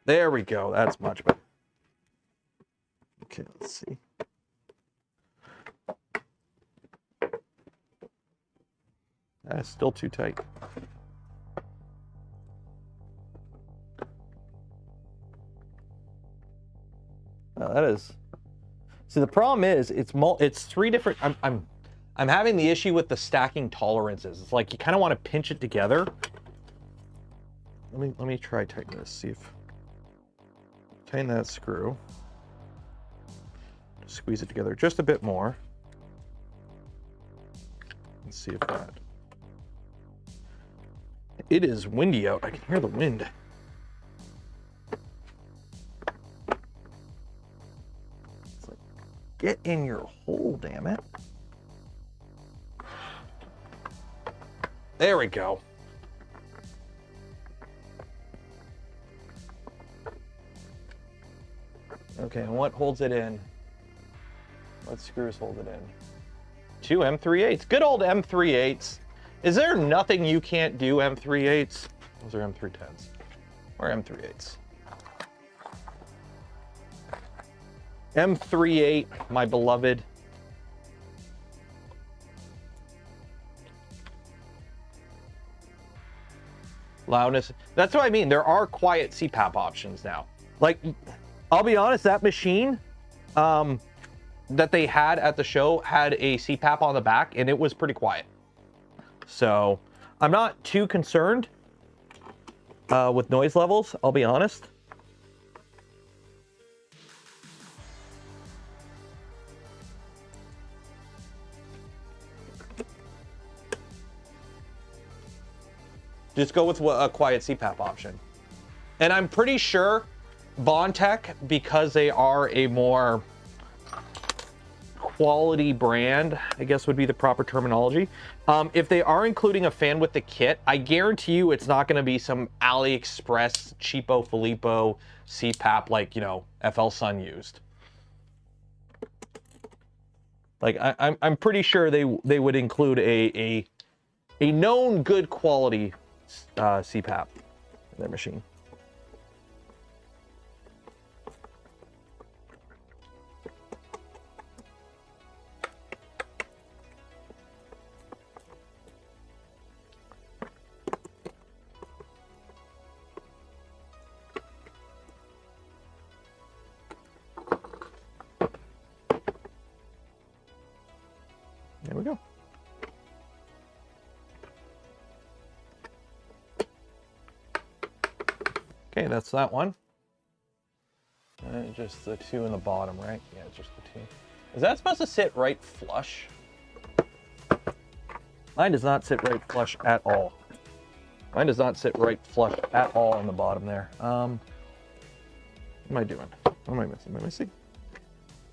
A: There we go. That's much better. Okay, let's see. That's still too tight. Well, that is. See, the problem is it's three different. I'm having the issue with the stacking tolerances. It's like you kind of want to pinch it together. Let me try tighten this. See if tighten that screw. Squeeze it together just a bit more. Let's see if that. It is windy out. I can hear the wind. It's like, get in your hole, damn it. There we go. Okay, and what holds it in? What screws hold it in? Two M38s. Good old M38s. Is there nothing you can't do, M38s? Those are M310s. Or M38s. M38, my beloved. Loudness. That's what I mean. There are quiet CPAP options now. Like, I'll be honest, that machine that they had at the show had a CPAP on the back, and it was pretty quiet. So I'm not too concerned with noise levels, I'll be honest. Just go with a quiet CPAP option. And I'm pretty sure Bondtech, because they are a more quality brand, I guess would be the proper terminology. If they are including a fan with the kit, I guarantee you it's not going to be some AliExpress cheapo Filippo CPAP like, you know, FL Sun used. Like I'm pretty sure they would include a known good quality CPAP in their machine. There we go. Okay, that's that one. And just the two in the bottom, right? Yeah, just the two. Is that supposed to sit right flush? Mine does not sit right flush at all. Mine does not sit right flush at all on the bottom there. What am I doing? What am I missing? Am I missing?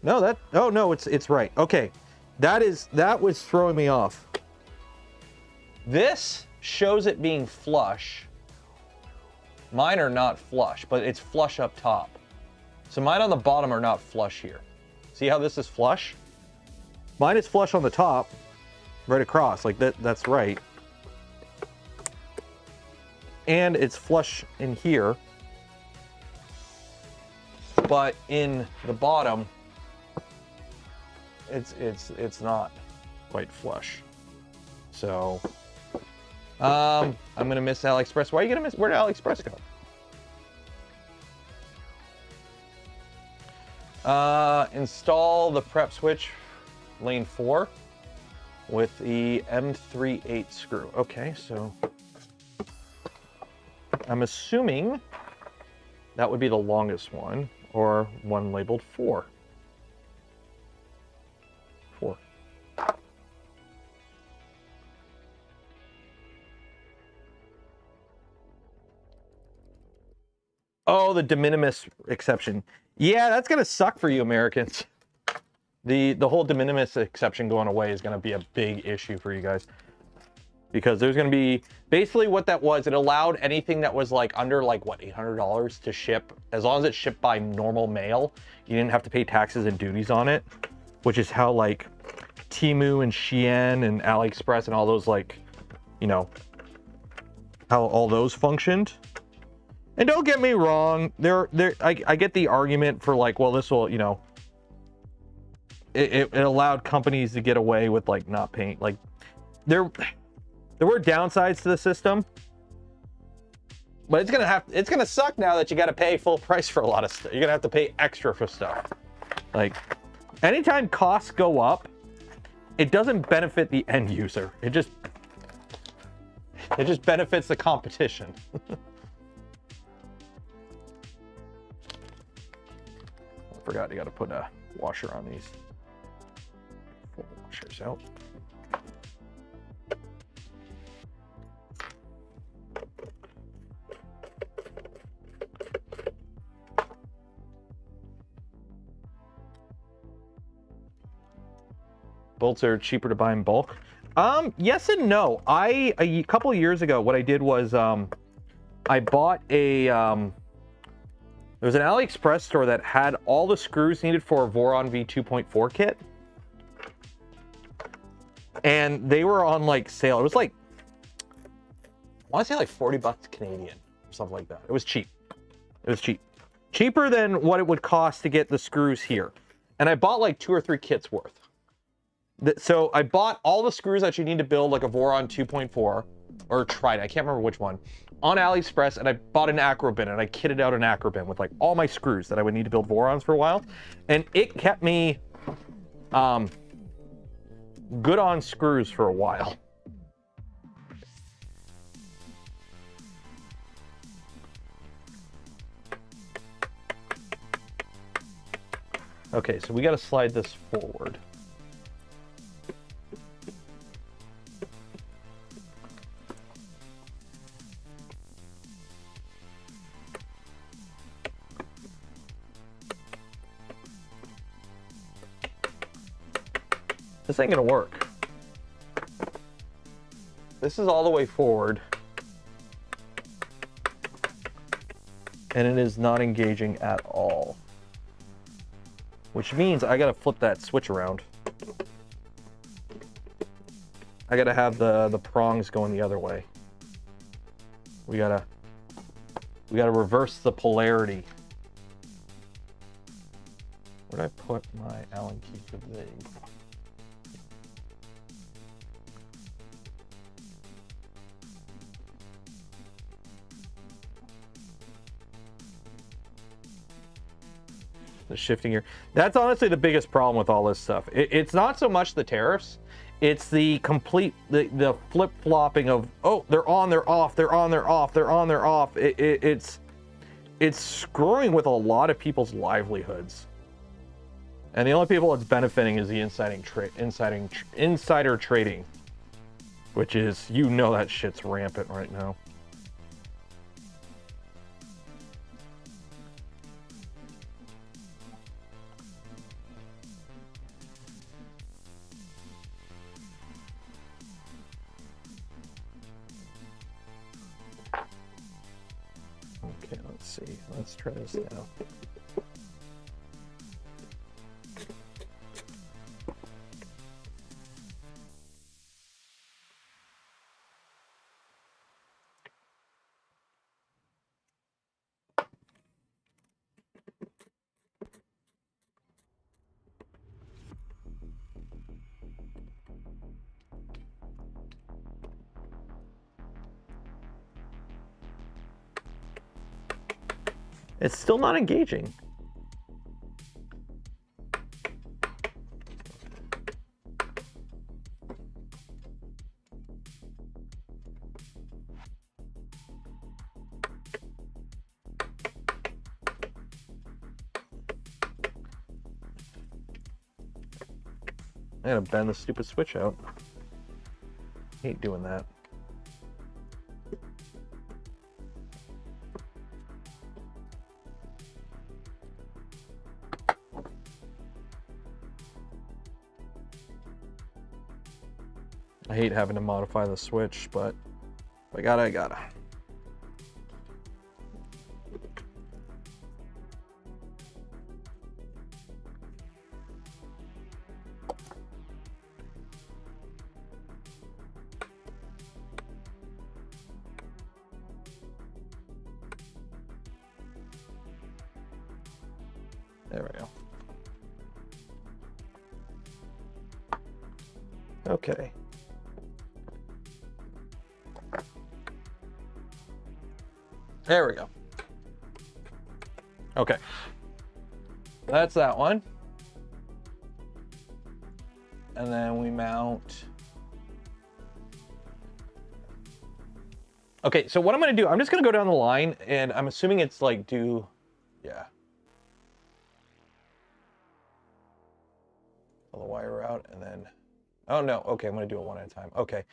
A: No, that, oh no, it's right. Okay, that was throwing me off. This shows it being flush. Mine are not flush, but it's flush up top. So mine on the bottom are not flush here. See how this is flush? Mine is flush on the top, right across, like that's right. And it's flush in here. But in the bottom, it's not quite flush. So I'm gonna miss AliExpress. Why are you gonna miss? Where did AliExpress go? Install the prep switch lane 4 with the M38 screw. Okay, so I'm assuming that would be the longest one, or one labeled 4. 4. Oh, the de minimis exception. Yeah, that's gonna suck for you Americans. The whole de minimis exception going away is gonna be a big issue for you guys. Because there's gonna be, basically what that was, it allowed anything that was like under like what, $800 to ship, as long as it's shipped by normal mail, you didn't have to pay taxes and duties on it, which is how like Temu and Shein and AliExpress and all those, like, you know, how all those functioned. And don't get me wrong, I get the argument for like, well, this will, you know, it allowed companies to get away with like not paying, like there were downsides to the system, but it's gonna suck now that you got to pay full price for a lot of stuff. You're gonna have to pay extra for stuff. Like, anytime costs go up, it doesn't benefit the end user. It just benefits the competition. I forgot you got to put a washer on these. Pull the washers out. Bolts are cheaper to buy in bulk. Yes and no. A couple of years ago, what I did was I bought a there was an AliExpress store that had all the screws needed for a Voron V2.4 kit, and they were on like sale. It was like, I want to say like 40 bucks Canadian or something like that. It was cheap. It was cheap, cheaper than what it would cost to get the screws here. And I bought like 2 or 3 kits worth. So I bought all the screws that you need to build like a Voron 2.4 or Trident, I can't remember which one, on AliExpress, and I bought an Acrobin and I kitted out an Acrobin with like all my screws that I would need to build Vorons for a while, and it kept me good on screws for a while. Okay, so we got to slide this forward. This ain't gonna work. This is all the way forward, and it is not engaging at all. Which means I gotta flip that switch around. I gotta have the prongs going the other way. We gotta reverse the polarity. Where did I put my Allen key for the? The shifting here. That's honestly the biggest problem with all this stuff. It's not so much the tariffs, it's the complete, the flip-flopping of, oh, they're on, they're off, they're on, they're off, they're on, they're off. It's screwing with a lot of people's livelihoods. And the only people it's benefiting is the insider trading, which is, you know, that shit's rampant right now. Okay, let's see. Let's try this now. It's still not engaging. I gotta bend the stupid switch out. Hate doing that. I hate having to modify the switch, but if I gotta, I gotta. There we go. Okay. There we go. Okay. That's that one. And then we mount. Okay, so what I'm going to do, I'm just going to go down the line, and I'm assuming it's like yeah. Pull the wire out, and then, oh no, okay, I'm going to do it one at a time. Okay, I'm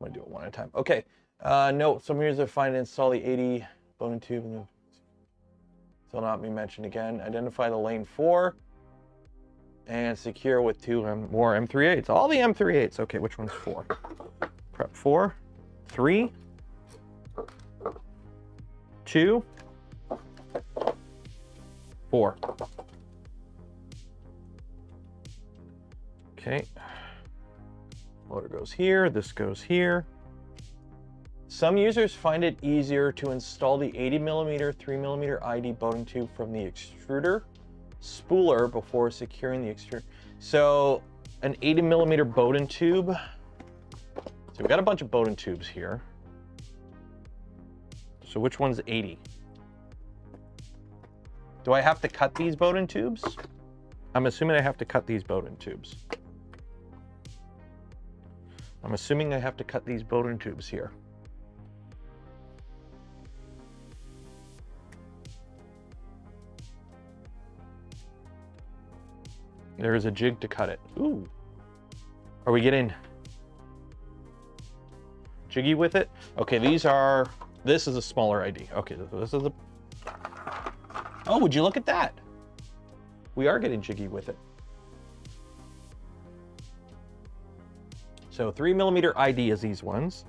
A: going to do it one at a time. Okay, no, some users are fine to install the 80 bone tube, and still not be mentioned again. Identify the lane 4, and secure with 2 more M38s. All the M38s. Okay, which one's 4? Prep 4, 3, 2, 4. Okay. Motor goes here, this goes here. Some users find it easier to install the 80mm 3mm ID Bowden tube from the extruder spooler before securing the extruder. So an 80mm Bowden tube. So we got a bunch of Bowden tubes here. So which one's 80? Do I have to cut these Bowden tubes? I'm assuming I have to cut these Bowden tubes. I'm assuming I have to cut these Bowden tubes here. There is a jig to cut it. Ooh. Are we getting jiggy with it? Okay, this is a smaller ID. Okay, this is a, oh, would you look at that? We are getting jiggy with it. So 3mm ID is these ones.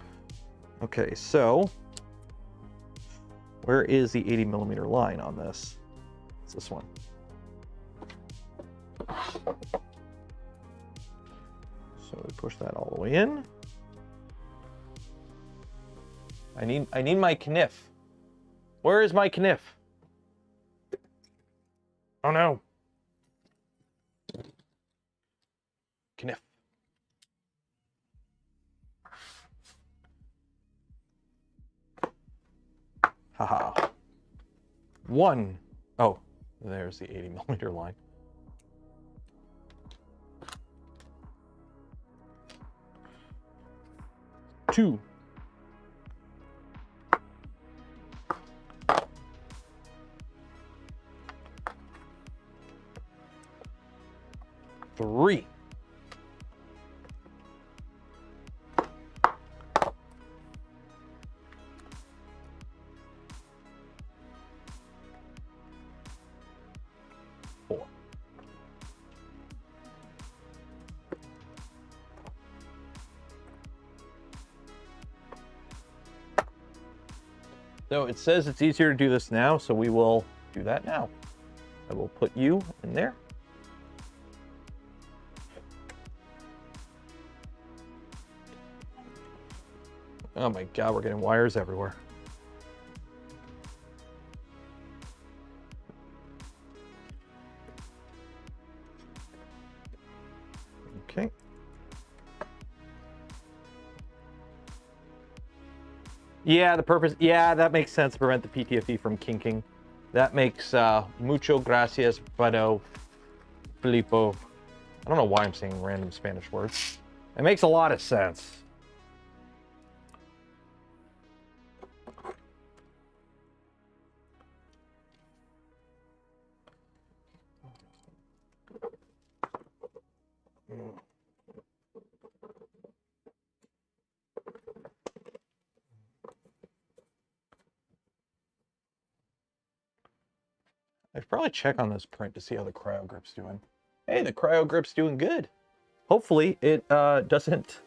A: Okay, so where is the 80mm line on this? It's this one. So we push that all the way in. I need my Canuck. Where is my Canuck? Oh no. Canuck. Haha. 1. Oh, there's the 80mm line. 2. 3. 4. So it says it's easier to do this now, so we will do that now. I will put you in there. Oh my God, we're getting wires everywhere. Okay. Yeah, the purpose, yeah, that makes sense to prevent the PTFE from kinking. That makes mucho gracias, Vado Filippo. I don't know why I'm saying random Spanish words. It makes a lot of sense. I should probably check on this print to see how the cryo grip's doing. Hey, the cryo grip's doing good. Hopefully it doesn't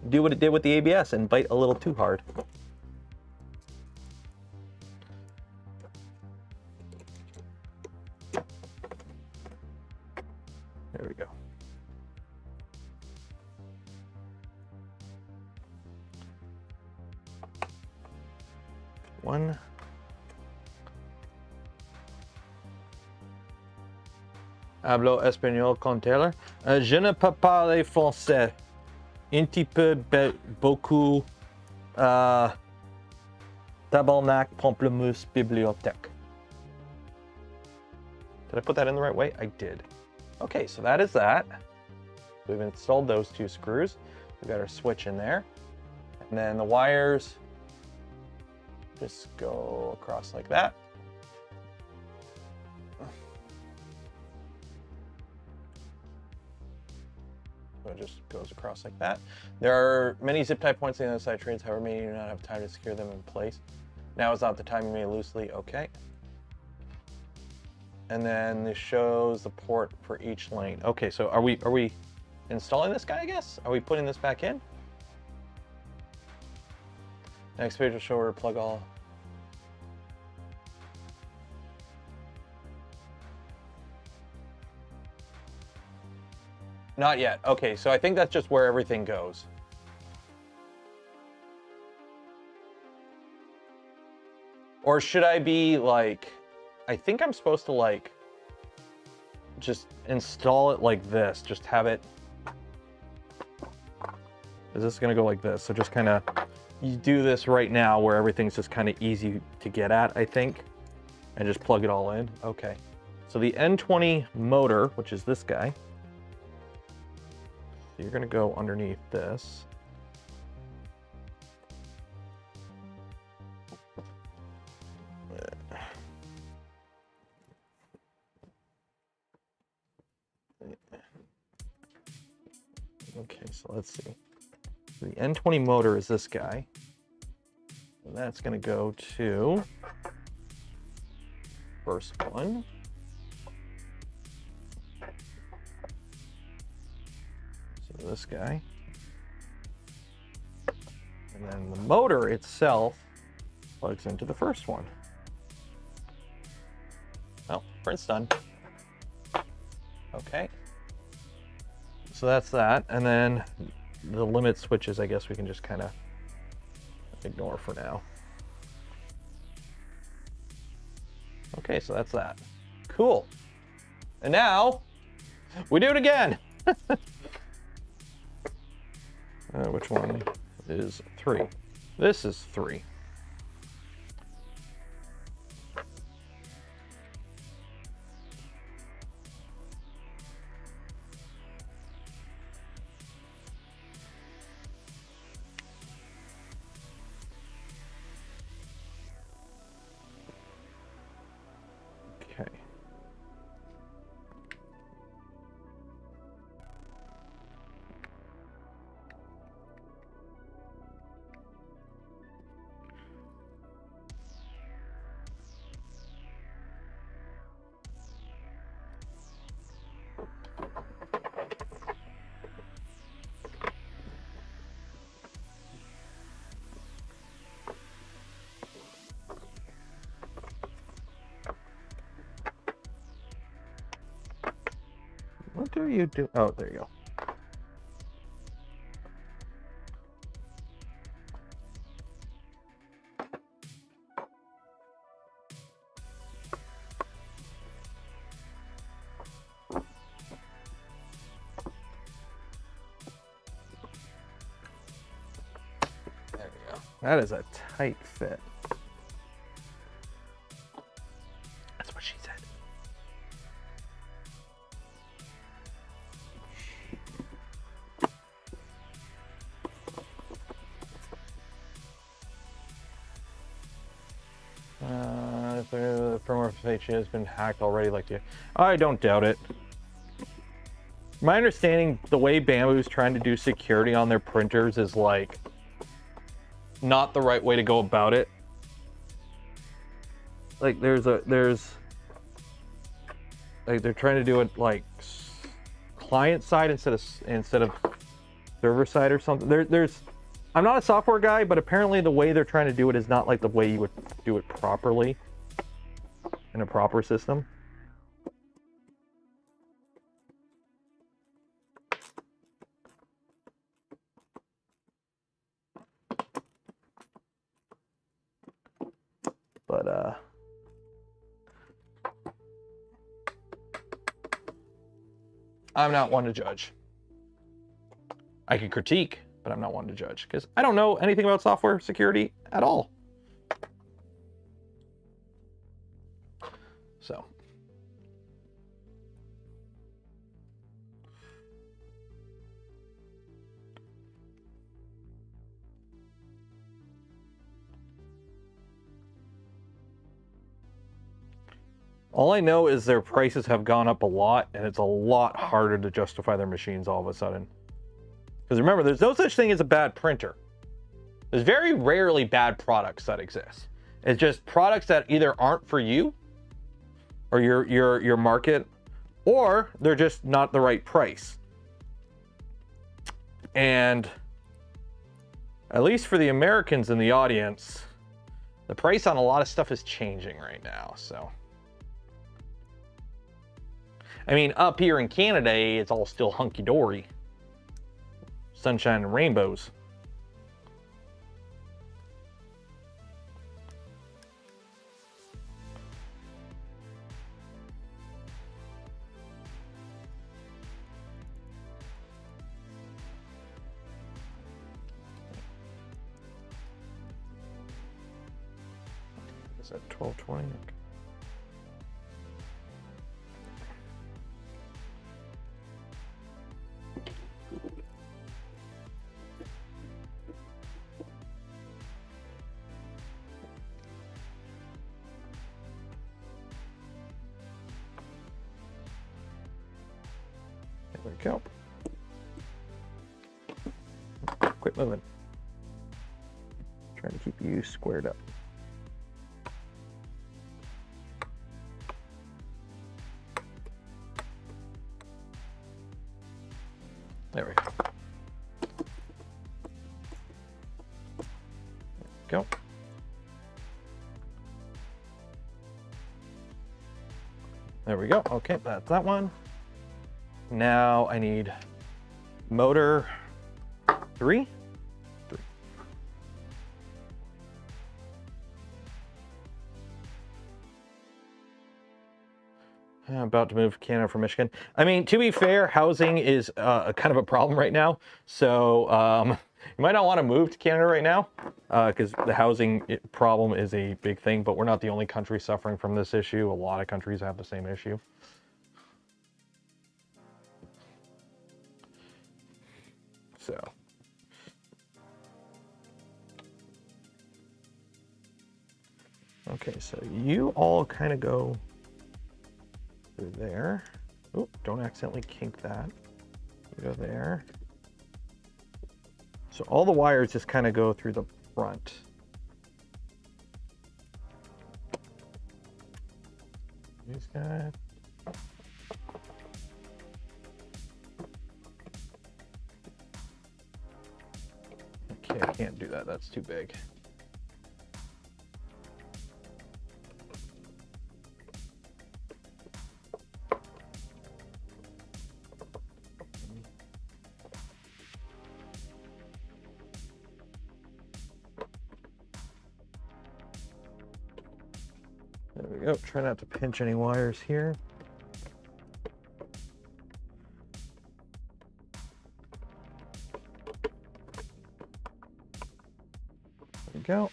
A: do what it did with the ABS and bite a little too hard. There we go. One. Hablo español con Taylor. Je ne peux parler français. Un petit peu, beaucoup. Tabarnak, pamplemousse, bibliothèque. Did I put that in the right way? I did. Okay, so that is that. We've installed those two screws. We've got our switch in there. And then the wires just go across like that. So it just goes across like that. There are many zip tie points on the other side of trains, however, many do not have time to secure them in place. Now is not the time, you may loosely, okay. And then this shows the port for each lane. Okay, so are we installing this guy, I guess? Are we putting this back in? Next page will show where to plug all. Not yet. Okay, so I think that's just where everything goes. Or should I be like, I think I'm supposed to like, just install it like this. Just have it, is this gonna go like this? So just kind of, you do this right now where everything's just kind of easy to get at, I think. And just plug it all in, okay. So the N20 motor, which is this guy, so you're gonna go underneath this. Okay, so let's see. The N20 motor is this guy. And that's gonna go to first one. So this guy. And then the motor itself plugs into the first one. Oh, print's done. Okay. So that's that. And then the limit switches, I guess we can just kind of ignore for now. Okay, so that's that. Cool. And now we do it again. Which one is 3? This is 3. Okay. are you doing? Oh, there you go. There we go. That is a tight fit. That's what she said. If the firmware page has been hacked already, like you, I don't doubt it. My understanding, the way Bamboo's trying to do security on their printers is like not the right way to go about it. Like there's like they're trying to do it like client side instead of server side or something. There's I'm not a software guy, but apparently the way they're trying to do it is not like the way you would do it properly in a proper system. But I'm not one to judge. I can critique, but I'm not one to judge because I don't know anything about software security at all. So. All I know is their prices have gone up a lot, and it's a lot harder to justify their machines all of a sudden. Because remember, there's no such thing as a bad printer. There's very rarely bad products that exist. It's just products that either aren't for you, or your market, or they're just not the right price. And at least for the Americans in the audience, the price on a lot of stuff is changing right now, so. I mean, up here in Canada, it's all still hunky-dory. Sunshine and rainbows. Is that 1220? Okay. There we go. Quit moving. Trying to keep you squared up. There we go. There we go. Okay, that's that one. Now I need motor 3. I'm about to move to Canada from Michigan. I mean, to be fair, housing is kind of a problem right now. So you might not want to move to Canada right now because the housing problem is a big thing, but we're not the only country suffering from this issue. A lot of countries have the same issue. So. Okay, so you all kind of go through there. Oh, don't accidentally kink that. You go there. So all the wires just kind of go through the front. These guys. Okay, I can't do that. That's too big. There we go. Try not to pinch any wires here. There we go.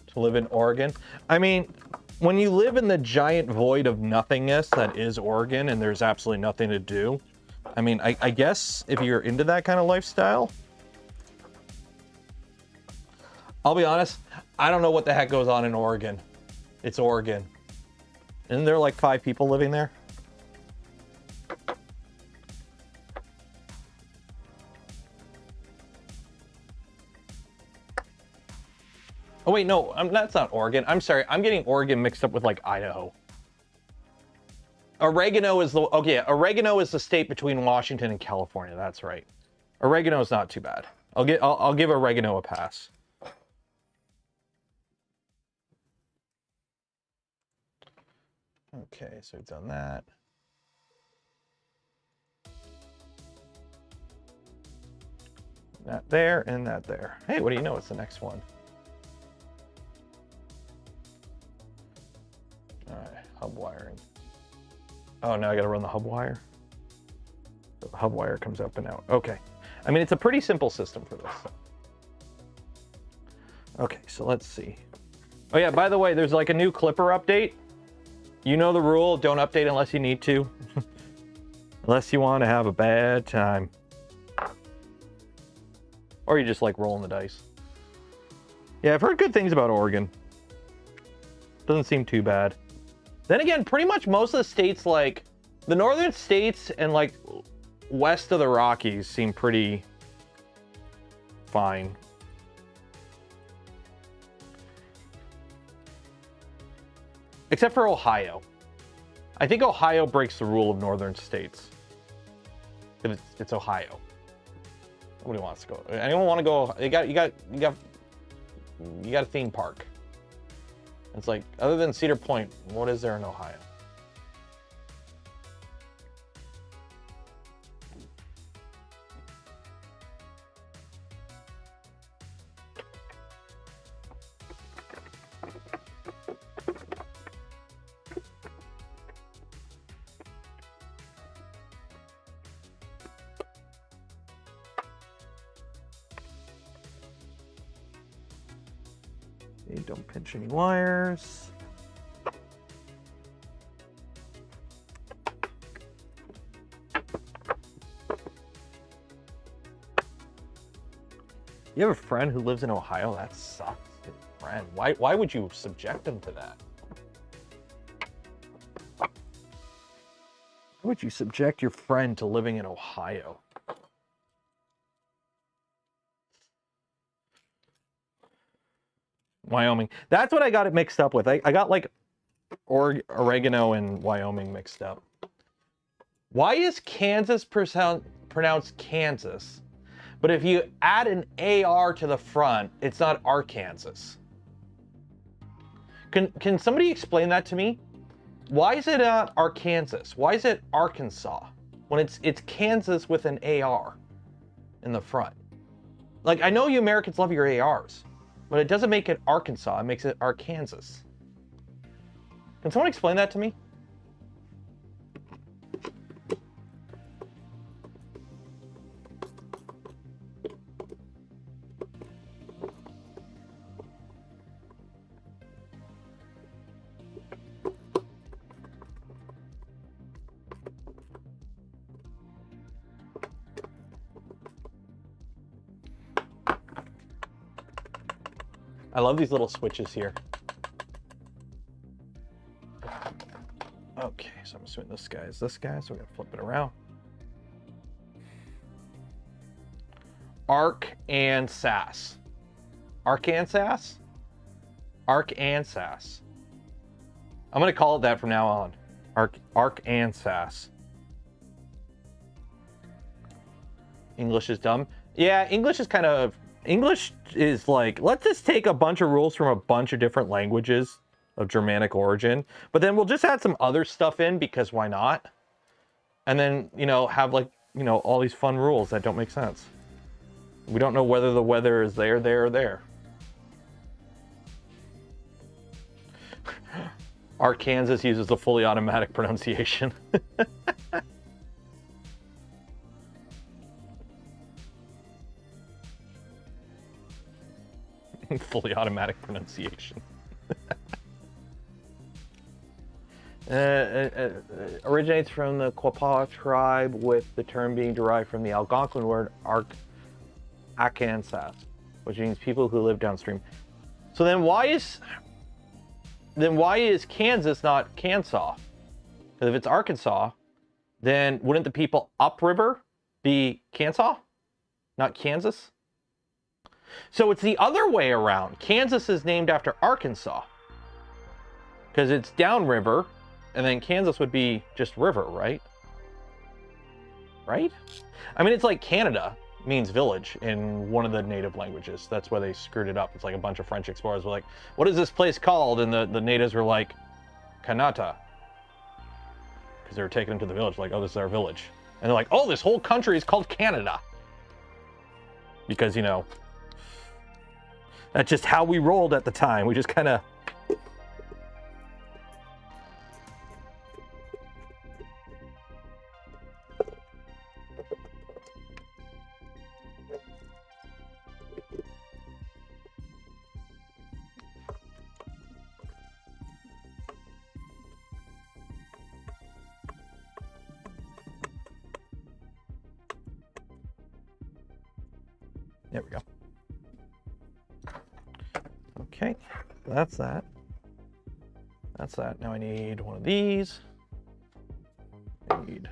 A: To live in Oregon. I mean, when you live in the giant void of nothingness that is Oregon and there's absolutely nothing to do, I mean, I guess if you're into that kind of lifestyle, I'll be honest, I don't know what the heck goes on in Oregon. It's Oregon. Isn't there like 5 people living there? Oh wait, no, that's not Oregon. I'm sorry, I'm getting Oregon mixed up with like Idaho. Oregano is the, okay, oregano is the state between Washington and California. That's right. Oregano is not too bad. I'll give oregano a pass. Okay, so we've done that. That there and that there. Hey, what do you know? It's the next one. All right, hub wiring. Oh, now I gotta run the hub wire. So the hub wire comes up and out. Okay. I mean, it's a pretty simple system for this. Okay, so let's see. Oh yeah, by the way, there's like a new Clipper update. You know the rule, don't update unless you need to. Unless you want to have a bad time. Or you just like rolling the dice. Yeah, I've heard good things about Oregon. Doesn't seem too bad. Then again, pretty much most of the states, like the northern states and like west of the Rockies seem pretty fine. Except for Ohio. I think Ohio breaks the rule of northern states. If it's Ohio. Nobody wants to go. Anyone want to go? You got a theme park. It's like, other than Cedar Point, what is there in Ohio? Don't pinch any wires. You have a friend who lives in Ohio? That sucks. Friend. Why would you subject them to that? Why would you subject your friend to living in Ohio? Wyoming. That's what I got it mixed up with. I got like oregano and Wyoming mixed up. Why is Kansas pronounced Kansas? But if you add an AR to the front, it's not Arkansas. Can somebody explain that to me? Why is it Arkansas? Why is it Arkansas when it's Kansas with an AR in the front? Like, I know you Americans love your ARs, but it doesn't make it Arkansas, it makes it Arkansas. Can someone explain that to me? I love these little switches here. Okay, so I'm assuming this guy is this guy, so we're gonna flip it around. Arkansas. Arkansas? Arkansas. I'm gonna call it that from now on. Arkansas. English is dumb. Yeah, English is like, let's just take a bunch of rules from a bunch of different languages of Germanic origin, but then we'll just add some other stuff in because why not? And then, you know, have like you know, all these fun rules that don't make sense. We don't know whether the weather is there, or there. Arkansas uses the fully automatic pronunciation. Fully automatic pronunciation. Originates from the Quapaw tribe, with the term being derived from the Algonquin word Arkansas, which means people who live downstream. So then why is Kansas not Kansas? Because if it's Arkansas, then wouldn't the people upriver be Kansas, not Kansas? So it's the other way around. Kansas is named after Arkansas because it's downriver, and then Kansas would be just river, right? Right? I mean, it's like Canada means village in one of the native languages. That's why they screwed it up. It's like a bunch of French explorers were like, what is this place called? And the natives were like, Canada. Because they were taken into the village, like, oh, this is our village. And they're like, oh, this whole country is called Canada. Because, you know, that's just how we rolled at the time. We just kind of... There we go. Okay, that's that. That's that. Now I need one of these. I need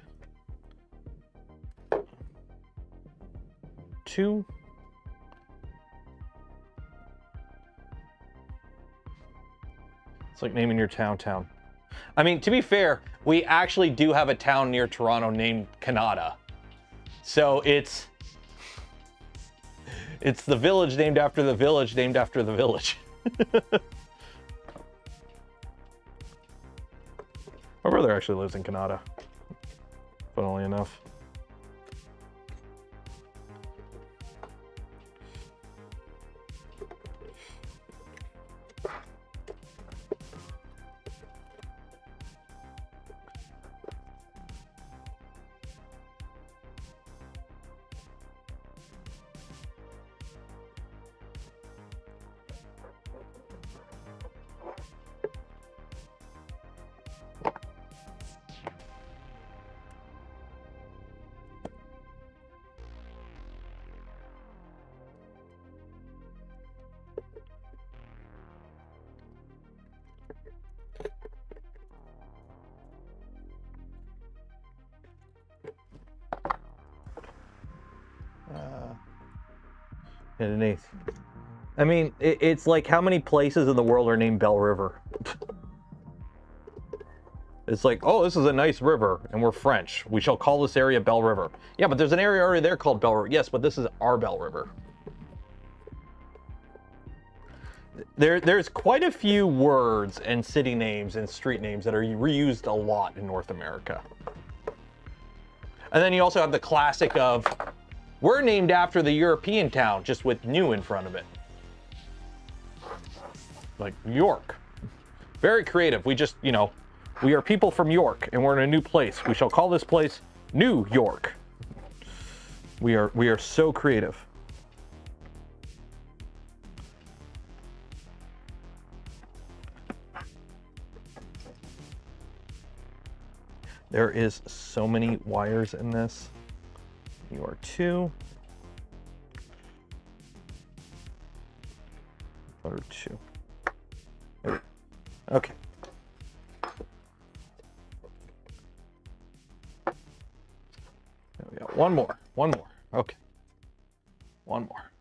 A: 2. It's like naming your town. I mean, to be fair, we actually do have a town near Toronto named Canada. So it's the village named after the village named after the village. My brother actually lives in Canada, funnily enough. Underneath. I mean, it's like how many places in the world are named Bell River? It's like, oh, this is a nice river, and we're French. We shall call this area Bell River. Yeah, but there's an area already there called Bell River. Yes, but this is our Bell River. There's quite a few words and city names and street names that are reused a lot in North America. And then you also have the classic of, we're named after the European town, just with new in front of it. Like York. Very creative. We just, you know, we are people from York, and we're in a new place. We shall call this place New York. We are so creative. There is so many wires in this. You are 2. Or 2. Okay. There we go. One more. Okay. One more.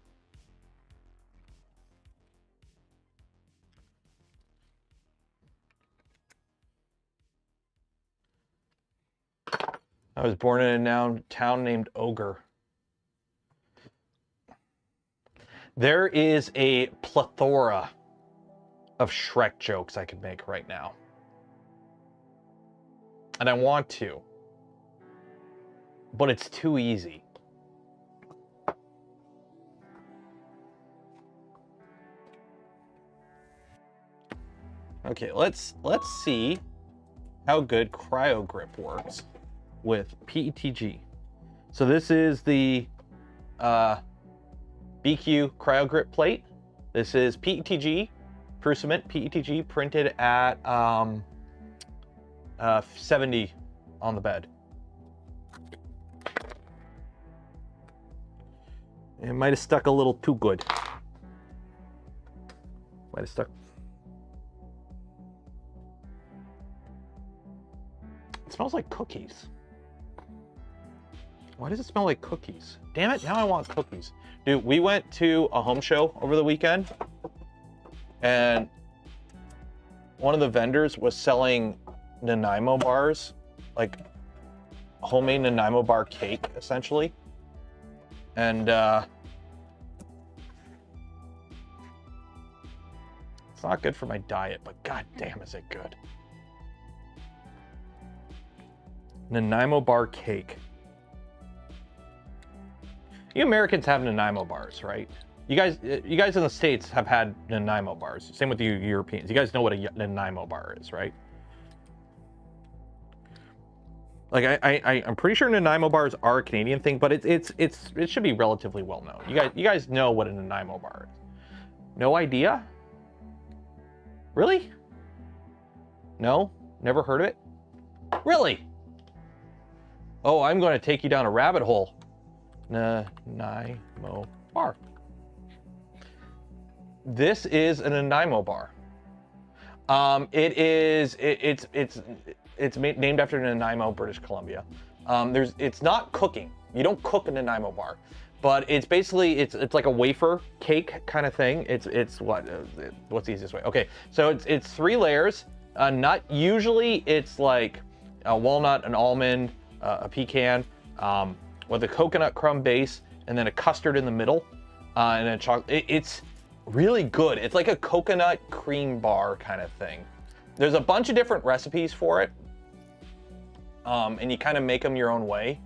A: I was born in a town named Ogre. There is a plethora of Shrek jokes I could make right now. And I want to. but it's too easy. Okay, let's see how good cryo grip works with PETG. So this is the BQ cryo grip plate. This is PETG, Prusament PETG, printed at 70 on the bed. It might have stuck a little too good. Might have stuck. It smells like cookies. Why does it smell like cookies? Damn it, now I want cookies. Dude, we went to a home show over the weekend, and one of the vendors was selling Nanaimo bars, like homemade Nanaimo bar cake, essentially. And it's not good for my diet, but god damn is it good. Nanaimo bar cake. You Americans have Nanaimo bars, right? You guys in the States have had Nanaimo bars. Same with you Europeans. You guys know what a Nanaimo bar is, right? Like I'm pretty sure Nanaimo bars are a Canadian thing, but it should be relatively well known. You guys know what a Nanaimo bar is. No idea? Really? No? Never heard of it? Really? Oh, I'm going to take you down a rabbit hole. Nanaimo bar. This is a Nanaimo bar. It's named after Nanaimo, British Columbia. It's not cooking. You don't cook a Nanaimo bar, but it's basically it's like a wafer cake kind of thing. What's the easiest way? Okay, so it's 3 layers. Nut. Usually it's like a walnut, an almond, a pecan, with a coconut crumb base, and then a custard in the middle, and then chocolate. It's really good. It's like a coconut cream bar kind of thing. There's a bunch of different recipes for it, and you kind of make them your own way,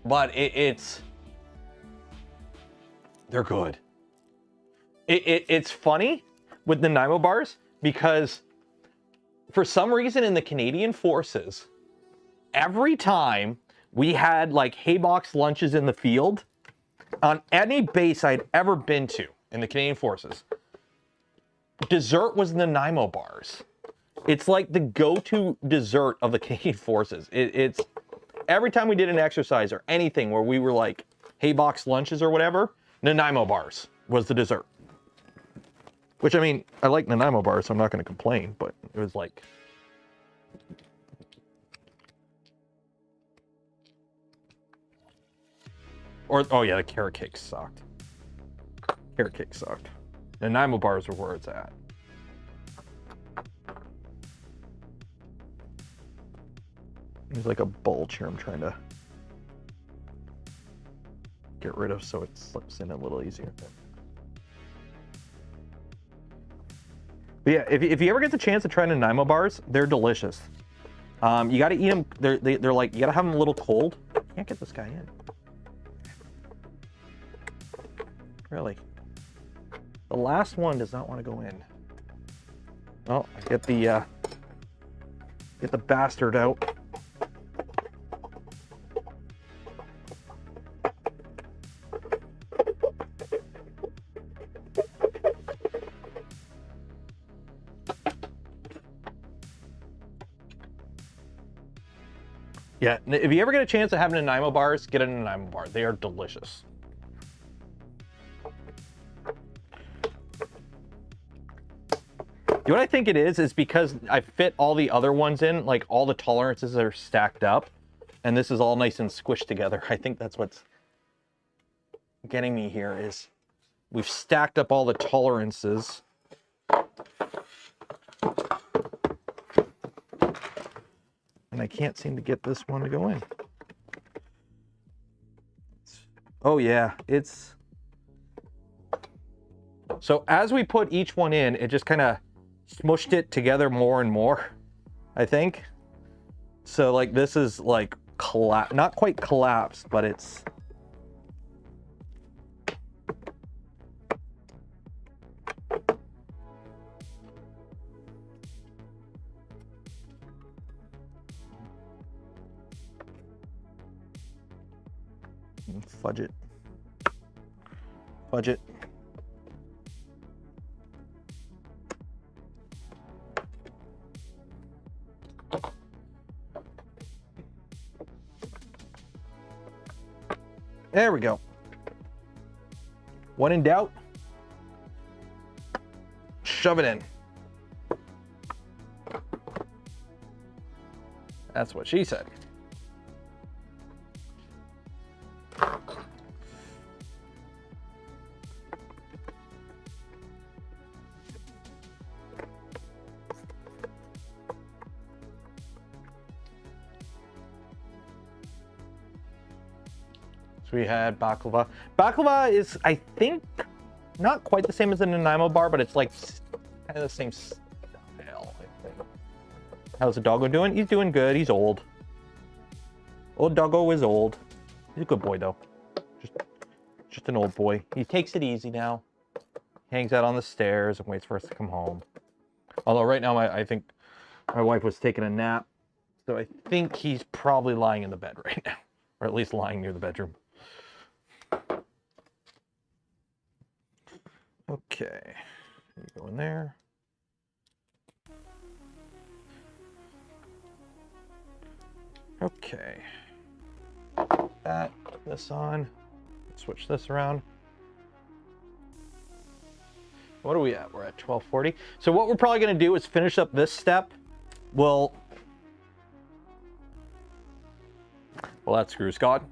A: but they're good. It's funny with the Nanaimo bars because for some reason in the Canadian Forces, every time we had like haybox lunches in the field, on any base I'd ever been to in the Canadian Forces, dessert was Nanaimo bars. It's like the go-to dessert of the Canadian Forces. It's every time we did an exercise or anything where we were like haybox lunches or whatever, Nanaimo bars was the dessert. Which, I mean, I like Nanaimo bars, so I'm not going to complain, but it was like... oh yeah, the carrot cake sucked. Carrot cake sucked. Nanaimo bars are where it's at. There's like a bulge here I'm trying to get rid of so it slips in a little easier. But yeah, if you ever get the chance to try Nanaimo bars, they're delicious. You got to eat them. They're like, you got to have them a little cold. Can't get this guy in. Really? The last one does not want to go in. Oh, get the bastard out. Yeah, if you ever get a chance to have Nanaimo bars, get a Nanaimo bar. They are delicious. You know what I think it is because I fit all the other ones in, like all the tolerances are stacked up, and this is all nice and squished together. I think that's what's getting me here is we've stacked up all the tolerances. And I can't seem to get this one to go in. Oh yeah, it's... So as we put each one in, it just kind of smushed it together more and more, I think. So like this is like not quite collapsed, but it's... Fudge it. Fudge it. There we go. When in doubt, shove it in. That's what she said. We had baklava. Baklava is, I think, not quite the same as a Nanaimo bar, but it's like kind of the same style, I think. How's the doggo doing? He's doing good. He's old. Old doggo is old. He's a good boy, though. Just an old boy. He takes it easy now. Hangs out on the stairs and waits for us to come home. Although right now, I think my wife was taking a nap. So I think he's probably lying in the bed right now. Or at least lying near the bedroom. Okay, you go in there. Okay, that, put this on, switch this around. What are we at? We're at 1240. So what we're probably going to do is finish up this step. Well, that screws God.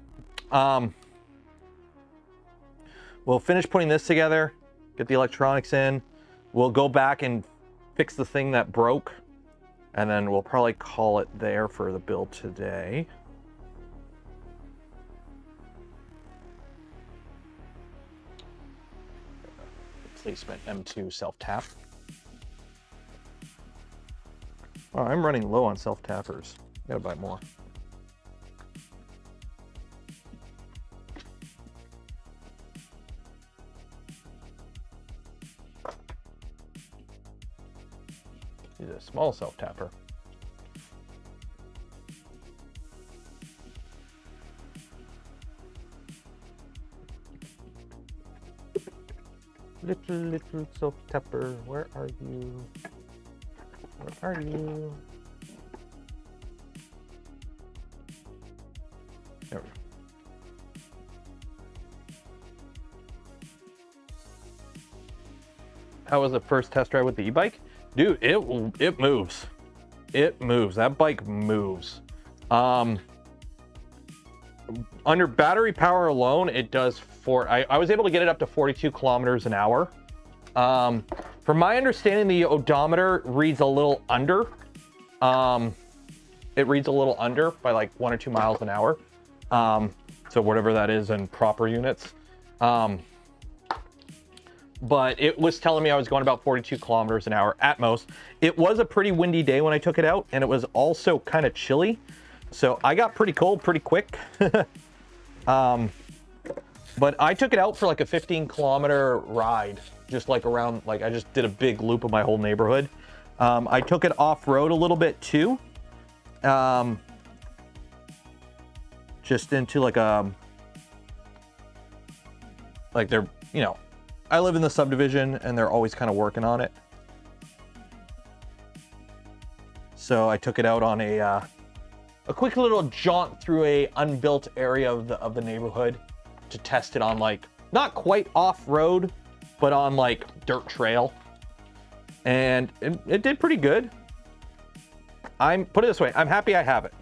A: We'll finish putting this together, get the electronics in. We'll go back and fix the thing that broke, and then we'll probably call it there for the build today. Replacement M2 self-tap. Oh, I'm running low on self-tappers. Gotta buy more. He's a small self-tapper. Little self-tapper, where are you? Where are you? There we go. How was the first test ride with the e-bike? Dude, it moves. It moves. That bike moves. Under battery power alone, it does I was able to get it up to 42 kilometers an hour. From my understanding, the odometer reads a little under. It reads a little under by like 1 or 2 miles an hour. So whatever that is in proper units. But it was telling me I was going about 42 kilometers an hour at most. It was a pretty windy day when I took it out, and it was also kind of chilly. So I got pretty cold pretty quick. But I took it out for like a 15-kilometer ride, just like around, like I just did a big loop of my whole neighborhood. I took it off-road a little bit too. Just into like they're, you know, I live in the subdivision and they're always kind of working on it. So I took it out on a quick little jaunt through a unbuilt area of the neighborhood to test it on, like, not quite off-road, but on like dirt trail. And it did pretty good. Put it this way, I'm happy I have it.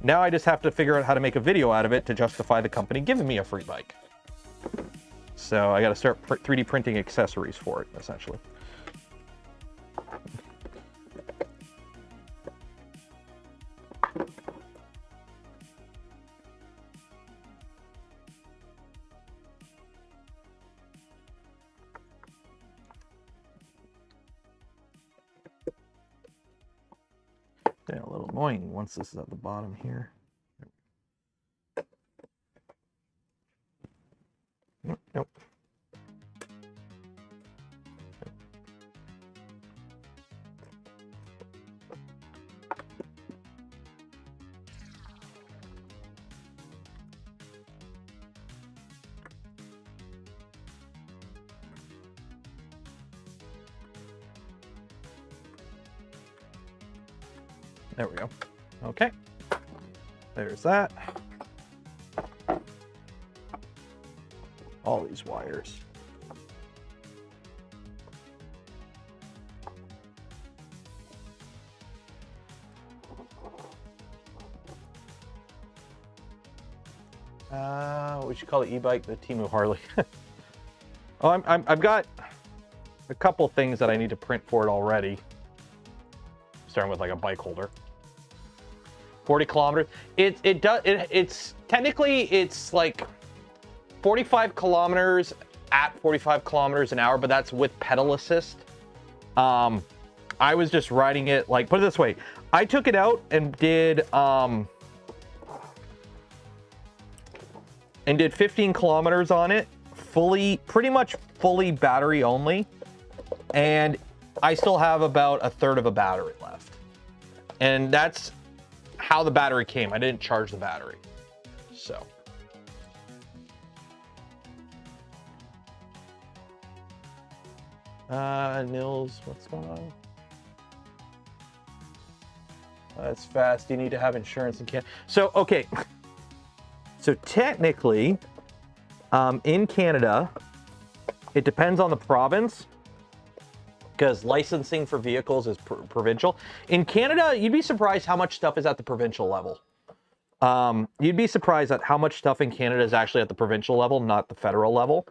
A: Now I just have to figure out how to make a video out of it to justify the company giving me a free bike. So I got to start 3D printing accessories for it, essentially. Getting a little annoying once this is at the bottom here. There we go. Okay. There's that. All these wires. We should call the e-bike the Temu Harley. Oh, I've got a couple things that I need to print for it already. Starting with like a bike holder. 40 kilometers. It's technically it's like 45 kilometers at 45 kilometers an hour, but that's with pedal assist. I was just riding it like, put it this way, I took it out and did 15 kilometers on it, pretty much fully battery only, and I still have about a third of a battery left. And that's how the battery came. I didn't charge the battery. So. Nils, what's going on? That's fast. You need to have insurance in Canada. So, okay. So technically, in Canada, it depends on the province, because licensing for vehicles is provincial. In Canada, you'd be surprised how much stuff is at the provincial level. You'd be surprised at how much stuff in Canada is actually at the provincial level, not the federal level.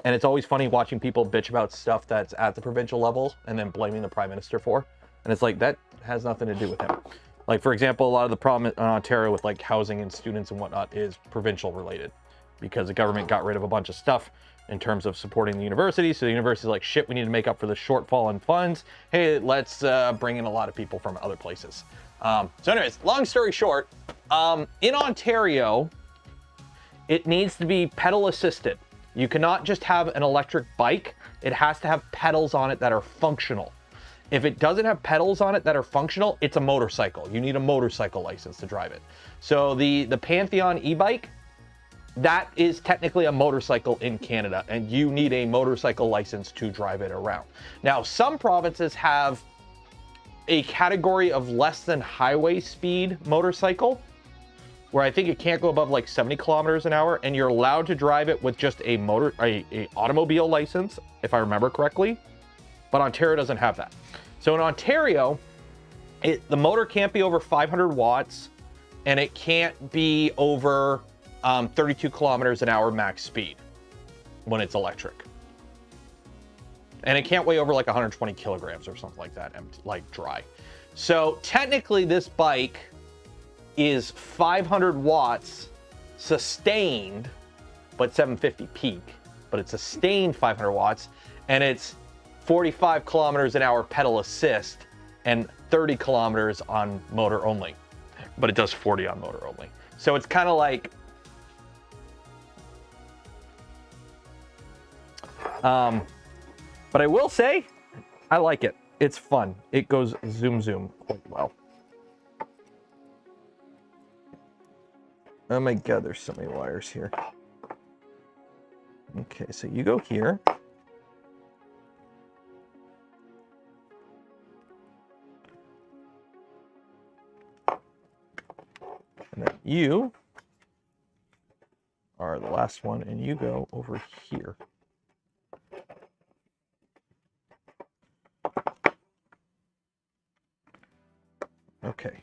A: And it's always funny watching people bitch about stuff that's at the provincial level and then blaming the Prime Minister for. And it's like, that has nothing to do with him. Like, for example, a lot of the problem in Ontario with like housing and students and whatnot is provincial related, because the government got rid of a bunch of stuff in terms of supporting the university. So the university's like, shit, we need to make up for the shortfall in funds. Hey, let's bring in a lot of people from other places. So anyways, long story short, in Ontario, it needs to be pedal assisted. You cannot just have an electric bike. It has to have pedals on it that are functional. If it doesn't have pedals on it that are functional, it's a motorcycle. You need a motorcycle license to drive it. So the Pantheon e-bike, that is technically a motorcycle in Canada, and you need a motorcycle license to drive it around. Now, some provinces have a category of less than highway speed motorcycle, where I think it can't go above like 70 kilometers an hour, and you're allowed to drive it with just a automobile license, if I remember correctly. But Ontario doesn't have that. So in Ontario, the motor can't be over 500 watts, and it can't be over 32 kilometers an hour max speed when it's electric. And it can't weigh over like 120 kilograms or something like that, like dry. So technically this bike is 500 watts sustained, but 750 peak, but it's sustained 500 watts, and it's 45 kilometers an hour pedal assist and 30 kilometers on motor only, but it does 40 on motor only. So it's kind of like, but I will say, I like it. It's fun. It goes zoom zoom quite well. Oh my God, there's so many wires here. Okay, so you go here. And then you are the last one, and you go over here. Okay.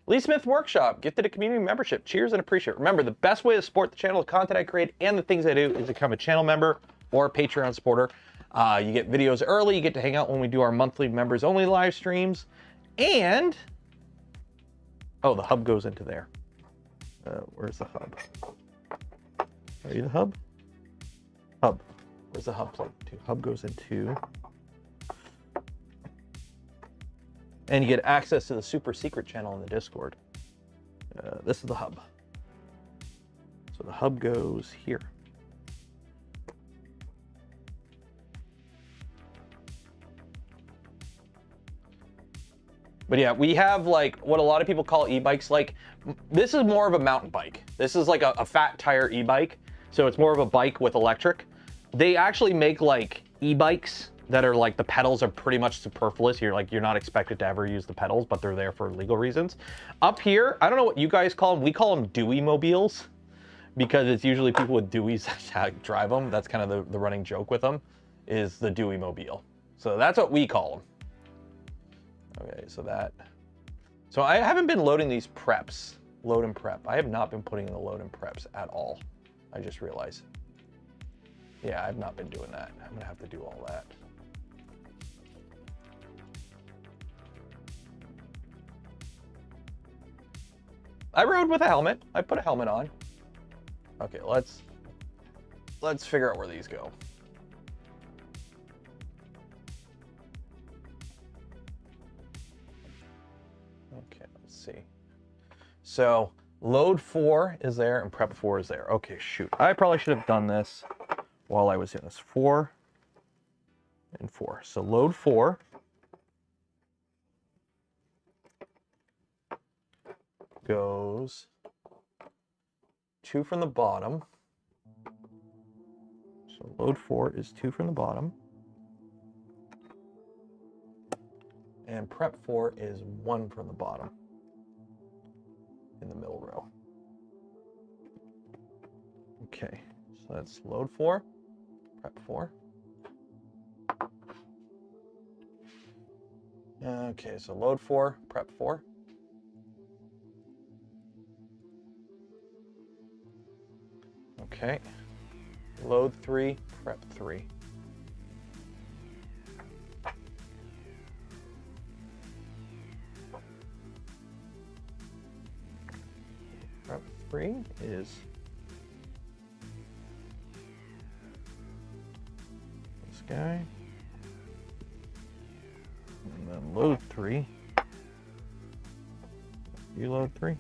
A: Lee Smith Workshop, gifted a community membership. Cheers and appreciate it. Remember, the best way to support the channel, the content I create, and the things I do is to become a channel member or a Patreon supporter. You get videos early, you get to hang out when we do our monthly members only live streams, and oh, the hub goes into there. Where's the hub? Are you the hub? Hub. Where's the hub plug to? Hub goes into. And you get access to the super secret channel in the Discord. This is the hub. So the hub goes here. But yeah, we have like what a lot of people call e-bikes. Like, this is more of a mountain bike. This is like a fat tire e-bike. So it's more of a bike with electric. They actually make like e-bikes that are like the pedals are pretty much superfluous. You're not expected to ever use the pedals, but they're there for legal reasons. Up here, I don't know what you guys call them. We call them Dewey mobiles because it's usually people with Deweys that drive them. That's kind of the running joke with them, is the Dewey mobile. So that's what we call them. Okay, so I haven't been loading these preps, load and prep. I have not been putting in the load and preps at all. I just realized. Yeah, I've not been doing that. I'm gonna have to do all that. I rode with a helmet. I put a helmet on. Okay, let's figure out where these go. Okay, let's see. So load 4 is there and prep 4 is there. Okay, shoot. I probably should have done this while I was in this. 4 and 4. So load 4. Goes 2 from the bottom. So load 4 is 2 from the bottom. And prep 4 is 1 from the bottom in the middle row. Okay, so that's load 4, prep 4. Okay, so load 4, prep 4. Okay, load 3, prep 3. Prep 3 is this guy. And then load 3. You load 3.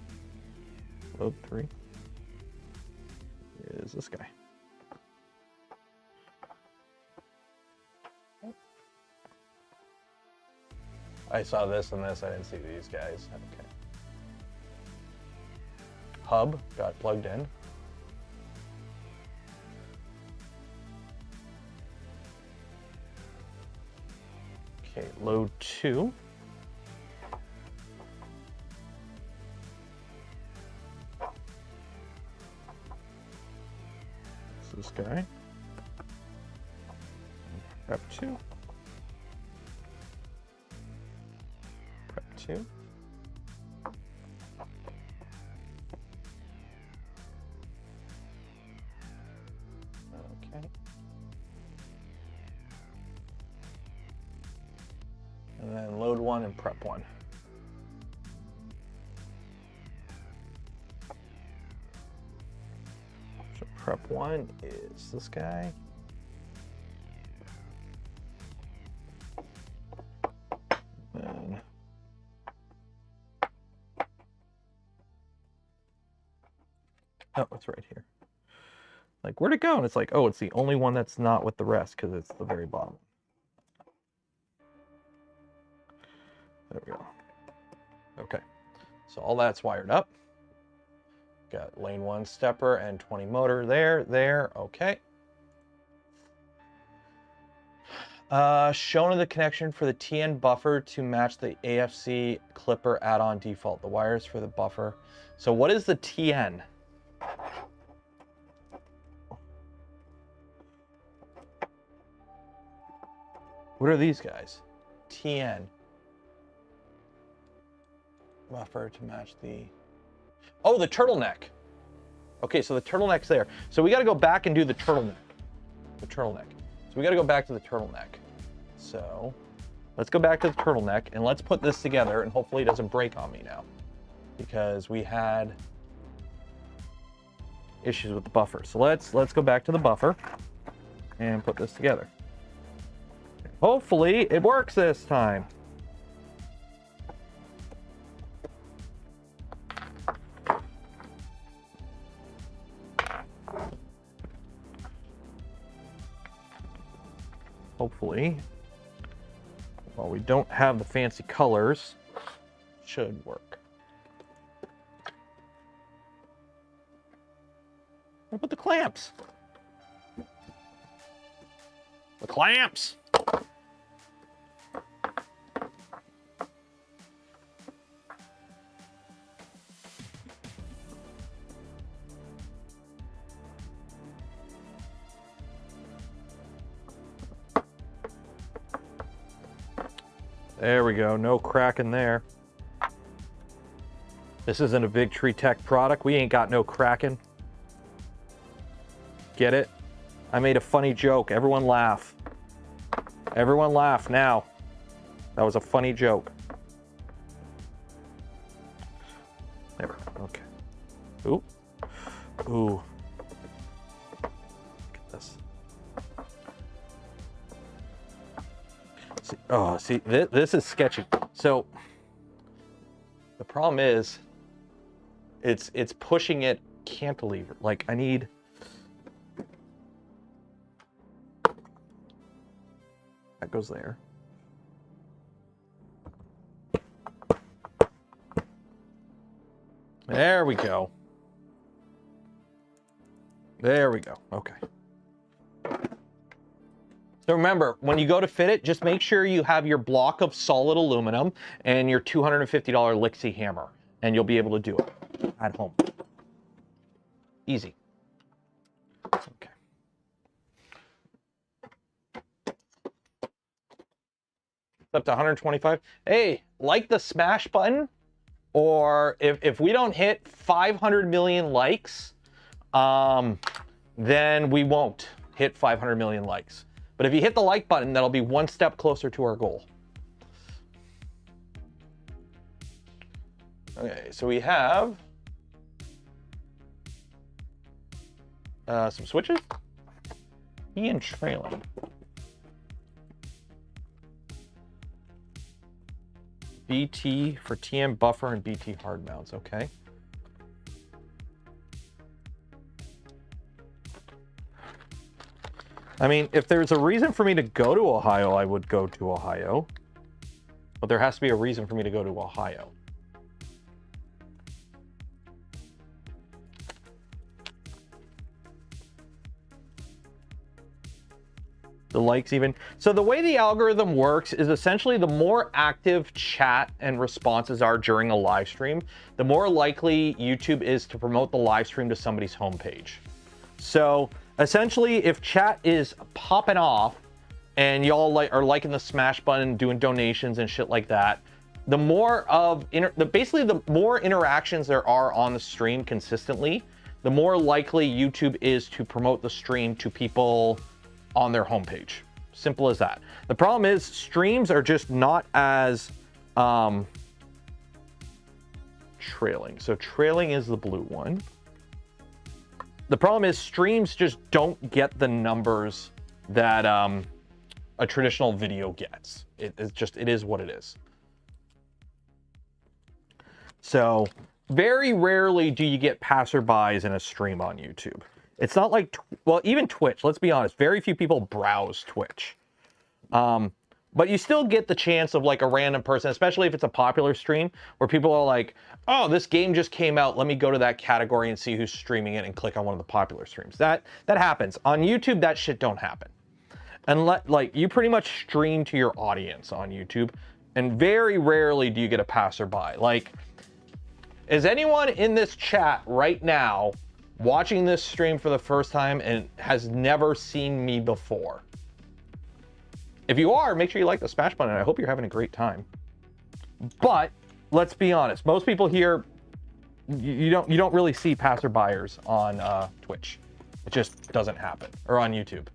A: Load 3 is this guy. I saw this and this. I didn't see these guys. Okay. Hub got plugged in. Okay, load 2. This guy. Prep 2. Prep 2. Okay. And then load 1 and prep 1. So prep 1 is this guy. And oh, it's right here. Like, where'd it go? And it's like, oh, it's the only one that's not with the rest because it's the very bottom. There we go. Okay, so all that's wired up. Got lane 1 stepper and 20 motor there, okay. Shown in the connection for the TN buffer to match the AFC clipper add-on default. The wires for the buffer. So what is the TN? What are these guys? TN. Buffer to match the... Oh, the turtleneck. Okay, so the turtleneck's there. So we got to go back and do the turtleneck. The turtleneck. So we got to go back to the turtleneck. So let's go back to the turtleneck and let's put this together and hopefully it doesn't break on me now because we had issues with the buffer. So let's go back to the buffer and put this together. Hopefully it works this time. Hopefully, while we don't have the fancy colors, it should work. What about the clamps? The clamps! There we go, no cracking there. This isn't a Victory Tech product. We ain't got no cracking. Get it? I made a funny joke. Everyone laugh. Everyone laugh now. That was a funny joke. There, okay. Ooh. Ooh. Look at this. See, oh, see, this is sketchy. So, the problem is, it's pushing it cantilever. Like, I need... That goes there. There we go. There we go. Okay. So remember, when you go to fit it, just make sure you have your block of solid aluminum and your $250 Lixie hammer, and you'll be able to do it at home. Easy. Okay. Up to 125. Hey, like the smash button, or if we don't hit 500 million likes, then we won't hit 500 million likes. But if you hit the like button, that'll be one step closer to our goal. Okay, so we have some switches. Ian trailing. BT for TM buffer and BT hard mounts, okay. I mean, if there's a reason for me to go to Ohio, I would go to Ohio. But there has to be a reason for me to go to Ohio. The likes even. So the way the algorithm works is essentially the more active chat and responses are during a live stream, the more likely YouTube is to promote the live stream to somebody's homepage. So essentially, if chat is popping off and y'all are liking the smash button, doing donations and shit like that, the more of basically the more interactions there are on the stream consistently, the more likely YouTube is to promote the stream to people on their homepage. Simple as that. The problem is streams are just not as trailing. So trailing is the blue one. The problem is streams just don't get the numbers that a traditional video gets. It is what it is. So very rarely do you get passerbys in a stream on YouTube. It's not like, well, even Twitch, let's be honest, very few people browse Twitch. But you still get the chance of like a random person, especially if it's a popular stream, where people are like, oh, this game just came out, let me go to that category and see who's streaming it and click on one of the popular streams. That happens. On YouTube, that shit don't happen. And like, you pretty much stream to your audience on YouTube, and very rarely do you get a passerby. Like, is anyone in this chat right now watching this stream for the first time and has never seen me before? If you are, make sure you like the smash button. I hope you're having a great time. But let's be honest, most people here, you don't really see passerbyers on Twitch. It just doesn't happen, or on YouTube.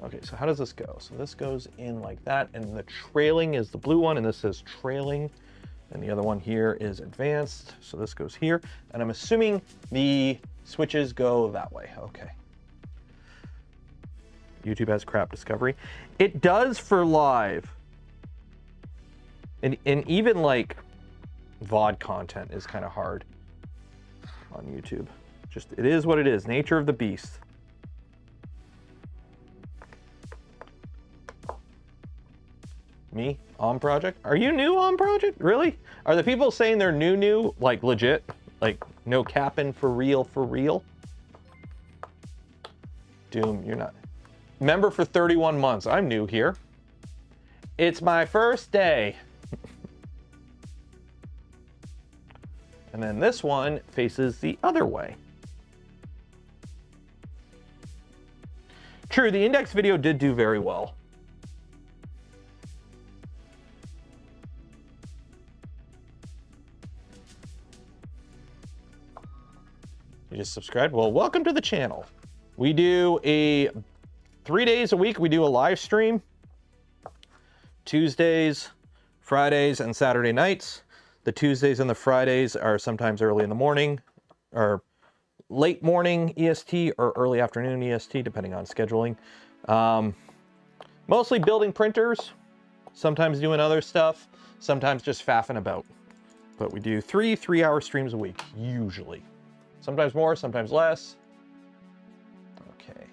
A: Okay, so how does this go? So this goes in like that, and the trailing is the blue one, and this says trailing, and the other one here is advanced. So this goes here, and I'm assuming the switches go that way. Okay. YouTube has crap discovery. It does for live. And even like VOD content is kind of hard on YouTube. Just, it is what it is. Nature of the beast. Me? On project? Are you new on project? Really? Are the people saying they're new, like legit? Like no capping for real, for real? Doom, you're not. Member for 31 months. I'm new here. It's my first day. And then this one faces the other way. True, the index video did do very well. You just subscribed? Well, welcome to the channel. We do 3 days a week. We do a live stream. Tuesdays, Fridays, and Saturday nights. The Tuesdays and the Fridays are sometimes early in the morning, or late morning EST, or early afternoon EST, depending on scheduling. Mostly building printers, sometimes doing other stuff, sometimes just faffing about. But we do 3 3-hour streams a week, usually. Sometimes more, sometimes less. Okay.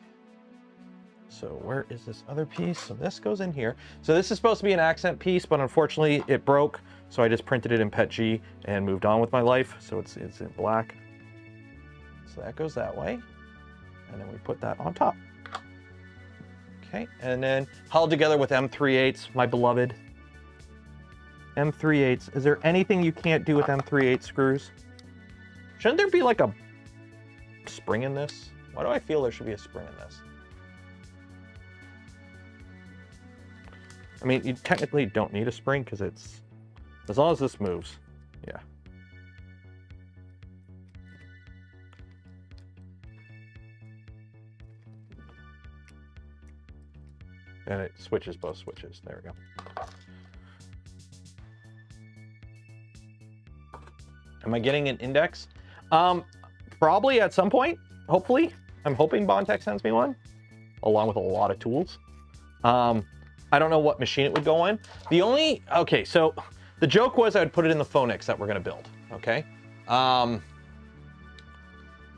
A: So where is this other piece? So this goes in here. So this is supposed to be an accent piece, but unfortunately it broke. So I just printed it in PETG and moved on with my life. So it's in black. So that goes that way. And then we put that on top. Okay, and then held together with M3/8, my beloved. M3/8. Is there anything you can't do with M3/8 screws? Shouldn't there be like a spring in this? Why do I feel there should be a spring in this? I mean, you technically don't need a spring because it's, as long as this moves, yeah. And it switches both switches. There we go. Am I getting an index? Probably at some point, hopefully. I'm hoping Bondtech sends me one, along with a lot of tools. I don't know what machine it would go on. Okay, so the joke was I would put it in the Phoenix that we're gonna build, okay?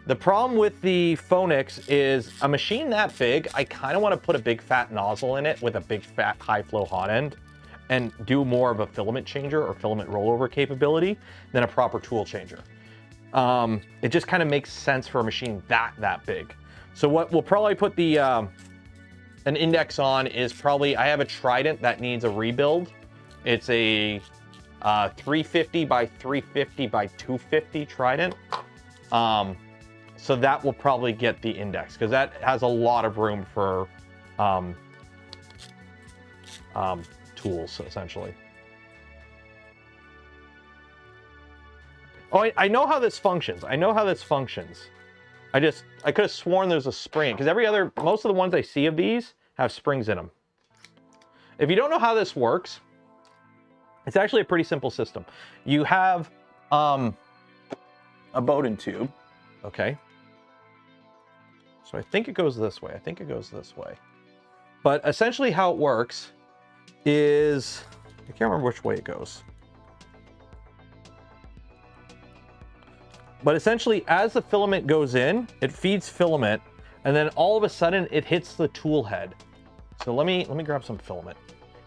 A: The problem with the Phoenix is a machine that big, I kind of want to put a big fat nozzle in it with a big fat high flow hot end and do more of a filament changer or filament rollover capability than a proper tool changer. It just kind of makes sense for a machine that big. So what we'll probably put the an index on is probably, I have a Trident that needs a rebuild. It's a 350 by 350 by 250 Trident. So that will probably get the index because that has a lot of room for tools, essentially. Oh, I know how this functions. I know how this functions. I could have sworn there's a spring because most of the ones I see of these have springs in them. If you don't know how this works, it's actually a pretty simple system. You have a Bowden tube, okay? So I think it goes this way. But essentially how it works is, I can't remember which way it goes. But essentially, as the filament goes in, it feeds filament, and then all of a sudden it hits the tool head. So let me grab some filament.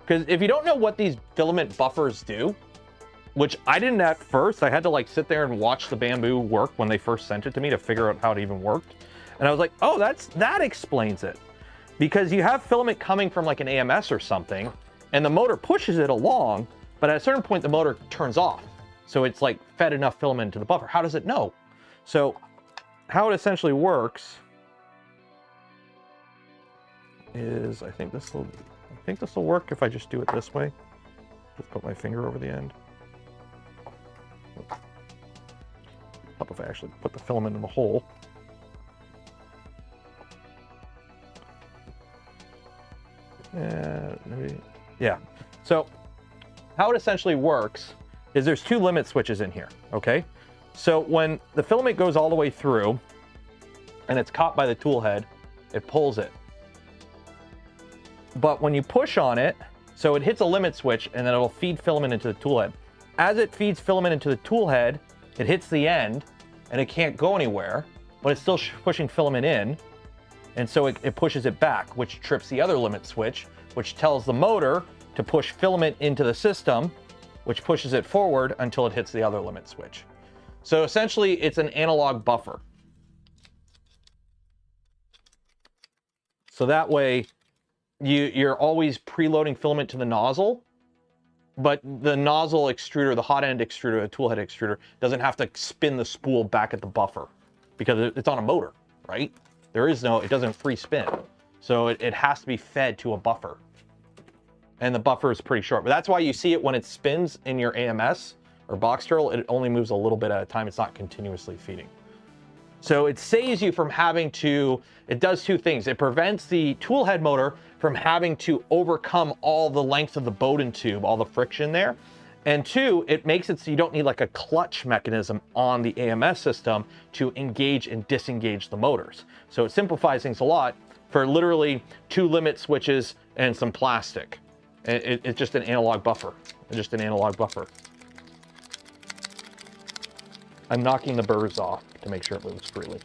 A: Because if you don't know what these filament buffers do, which I didn't at first, I had to like sit there and watch the Bamboo work when they first sent it to me to figure out how it even worked. And I was like, oh, that explains it. Because you have filament coming from like an AMS or something, and the motor pushes it along, but at a certain point the motor turns off. So it's like fed enough filament into the buffer. How does it know? So how it essentially works is, I think this will work if I just do it this way. Just put my finger over the end. Up if I actually put the filament in the hole. Maybe, yeah. So how it essentially works is there's 2 limit switches in here, okay? So when the filament goes all the way through and it's caught by the tool head, it pulls it. But when you push on it, so it hits a limit switch and then it'll feed filament into the tool head. As it feeds filament into the tool head, it hits the end and it can't go anywhere, but it's still pushing filament in. And so it pushes it back, which trips the other limit switch, which tells the motor to push filament into the system, which pushes it forward until it hits the other limit switch. So essentially, it's an analog buffer. So that way, you're always preloading filament to the nozzle, but the nozzle extruder, the hot end extruder, the tool head extruder, doesn't have to spin the spool back at the buffer because it's on a motor, right? It doesn't free spin. So it has to be fed to a buffer. And the buffer is pretty short. But that's why you see it when it spins in your AMS or box turtle, it only moves a little bit at a time. It's not continuously feeding. So it saves you from having to, it does two things. It prevents the tool head motor from having to overcome all the length of the Bowden tube, all the friction there. And two, it makes it so you don't need like a clutch mechanism on the AMS system to engage and disengage the motors. So it simplifies things a lot for literally 2 limit switches and some plastic. It's just an analog buffer. Just an analog buffer. I'm knocking the burrs off to make sure it moves freely.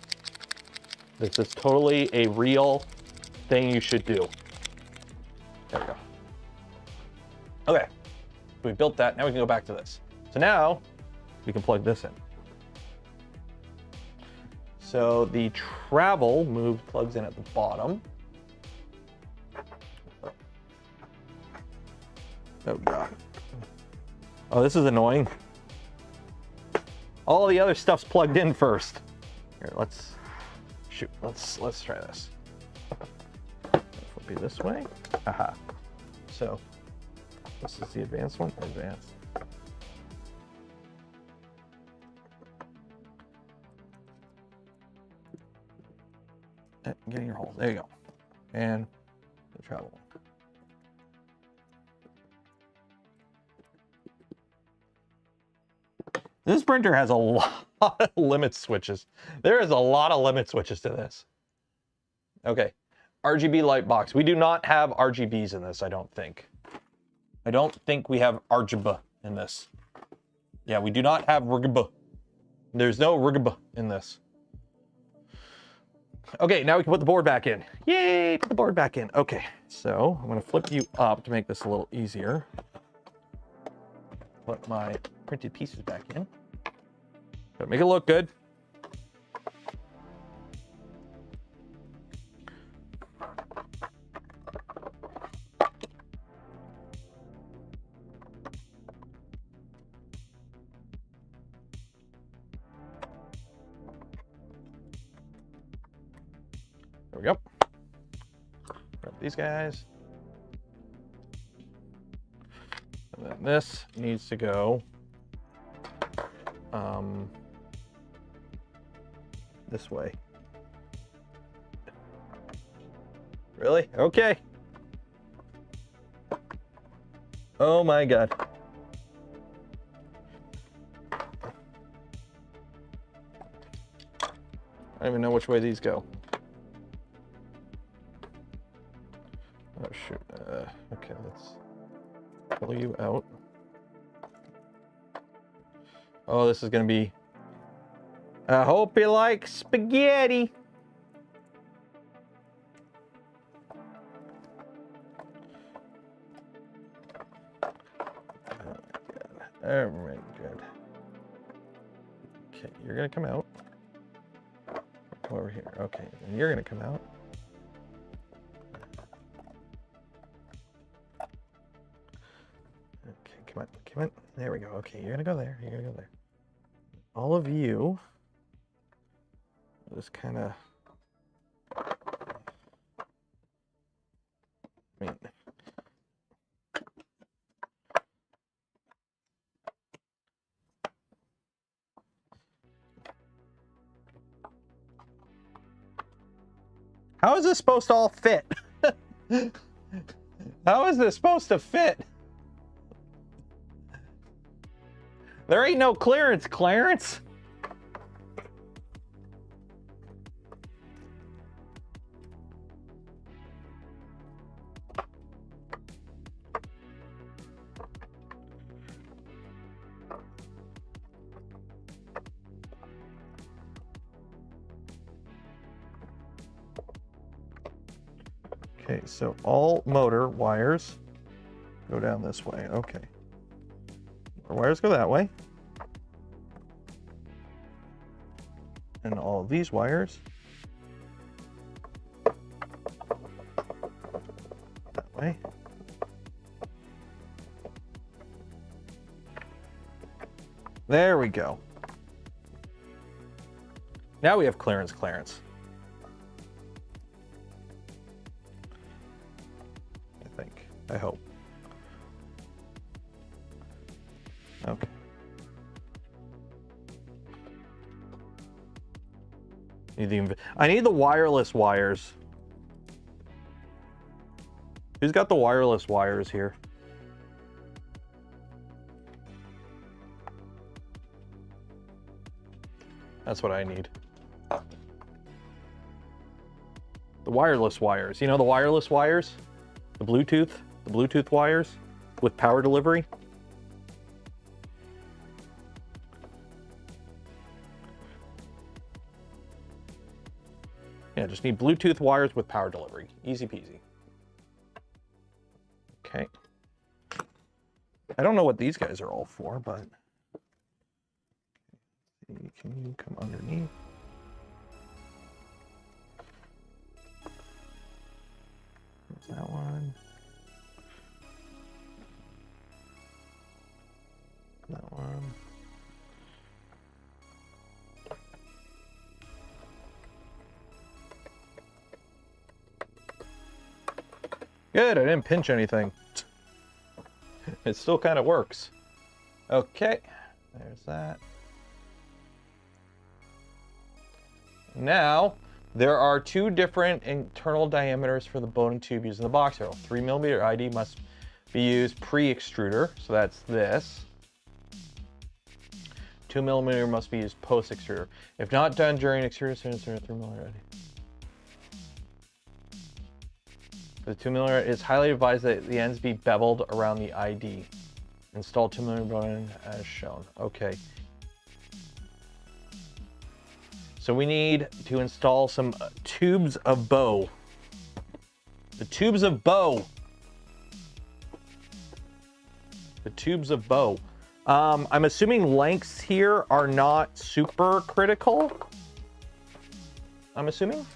A: This is totally a real thing you should do. There we go. Okay, we built that. Now we can go back to this. So now we can plug this in. So the travel move plugs in at the bottom. Oh God. Oh, this is annoying. All the other stuff's plugged in first. Here, let's try this. Flip it this way. Aha. So this is the advanced one. Advanced. Getting your holes. There you go. And the travel one. This printer has a lot of limit switches. There is a lot of limit switches to this. Okay, RGB light box. We do not have RGBs in this, I don't think. I don't think we have RGB in this. Yeah, we do not have RGB. There's no RGB in this. Okay, now we can put the board back in. Yay, put the board back in. Okay, so I'm gonna flip you up to make this a little easier. Put my printed pieces back in. But make it look good. There we go. Grab these guys. And then this needs to go this way. Really? Okay. Oh my God. I don't even know which way these go. Oh shoot. Okay, let's pull you out. Oh, this is gonna be, I hope you like spaghetti. Oh my God. Okay, you're gonna come out. Come over here. Okay, and you're gonna come out. Okay, come on, come on. There we go. Okay, you're gonna go there. You're gonna go there. All of you just kind of, I mean, how is this supposed to all fit? How is this supposed to fit? There ain't no clearance, Clarence. Okay, so all motor wires go down this way. Okay. Our wires go that way. And all of these wires that way. There we go. Now we have clearance. I hope. Okay. I need the wireless wires. Who's got the wireless wires here? That's what I need. The wireless wires. You know the wireless wires? The Bluetooth wires with power delivery? Yeah, just need Bluetooth wires with power delivery. Easy peasy. Okay. I don't know what these guys are all for, but can you come underneath? There's that one. That one. Good, I didn't pinch anything. It still kind of works. Okay, there's that. Now, there are two different internal diameters for the bone and tube using the box turtle. 3mm ID must be used pre-extruder, so that's this. 2mm must be used post-extruder. If not done during extruder, 3mm ID. The 2mm is highly advised that the ends be beveled around the ID. Install 2mm bone as shown. Okay. So we need to install some tubes of bow. The tubes of bow. The tubes of bow. I'm assuming lengths here are not super critical. I'm assuming.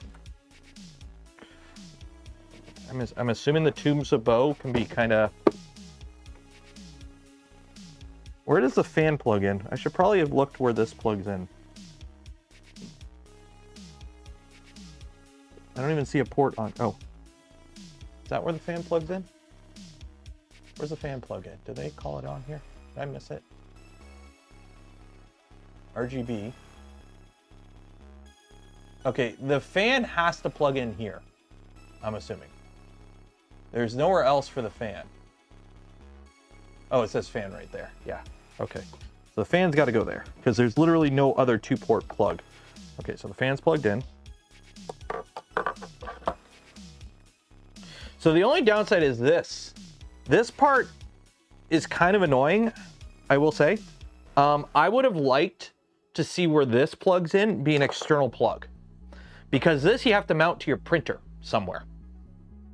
A: I'm assuming the tubes of bow can be kind of... Where does the fan plug in? I should probably have looked where this plugs in. I don't even see a port on... Oh. Is that where the fan plugs in? Where's the fan plug in? Did they call it on here? Did I miss it? RGB. Okay, the fan has to plug in here, I'm assuming. There's nowhere else for the fan. Oh, it says fan right there. Yeah, okay. So the fan's got to go there because there's literally no other 2-port plug. Okay, so the fan's plugged in. So the only downside is this. This part is kind of annoying, I will say. I would have liked to see where this plugs in be an external plug. Because this you have to mount to your printer somewhere.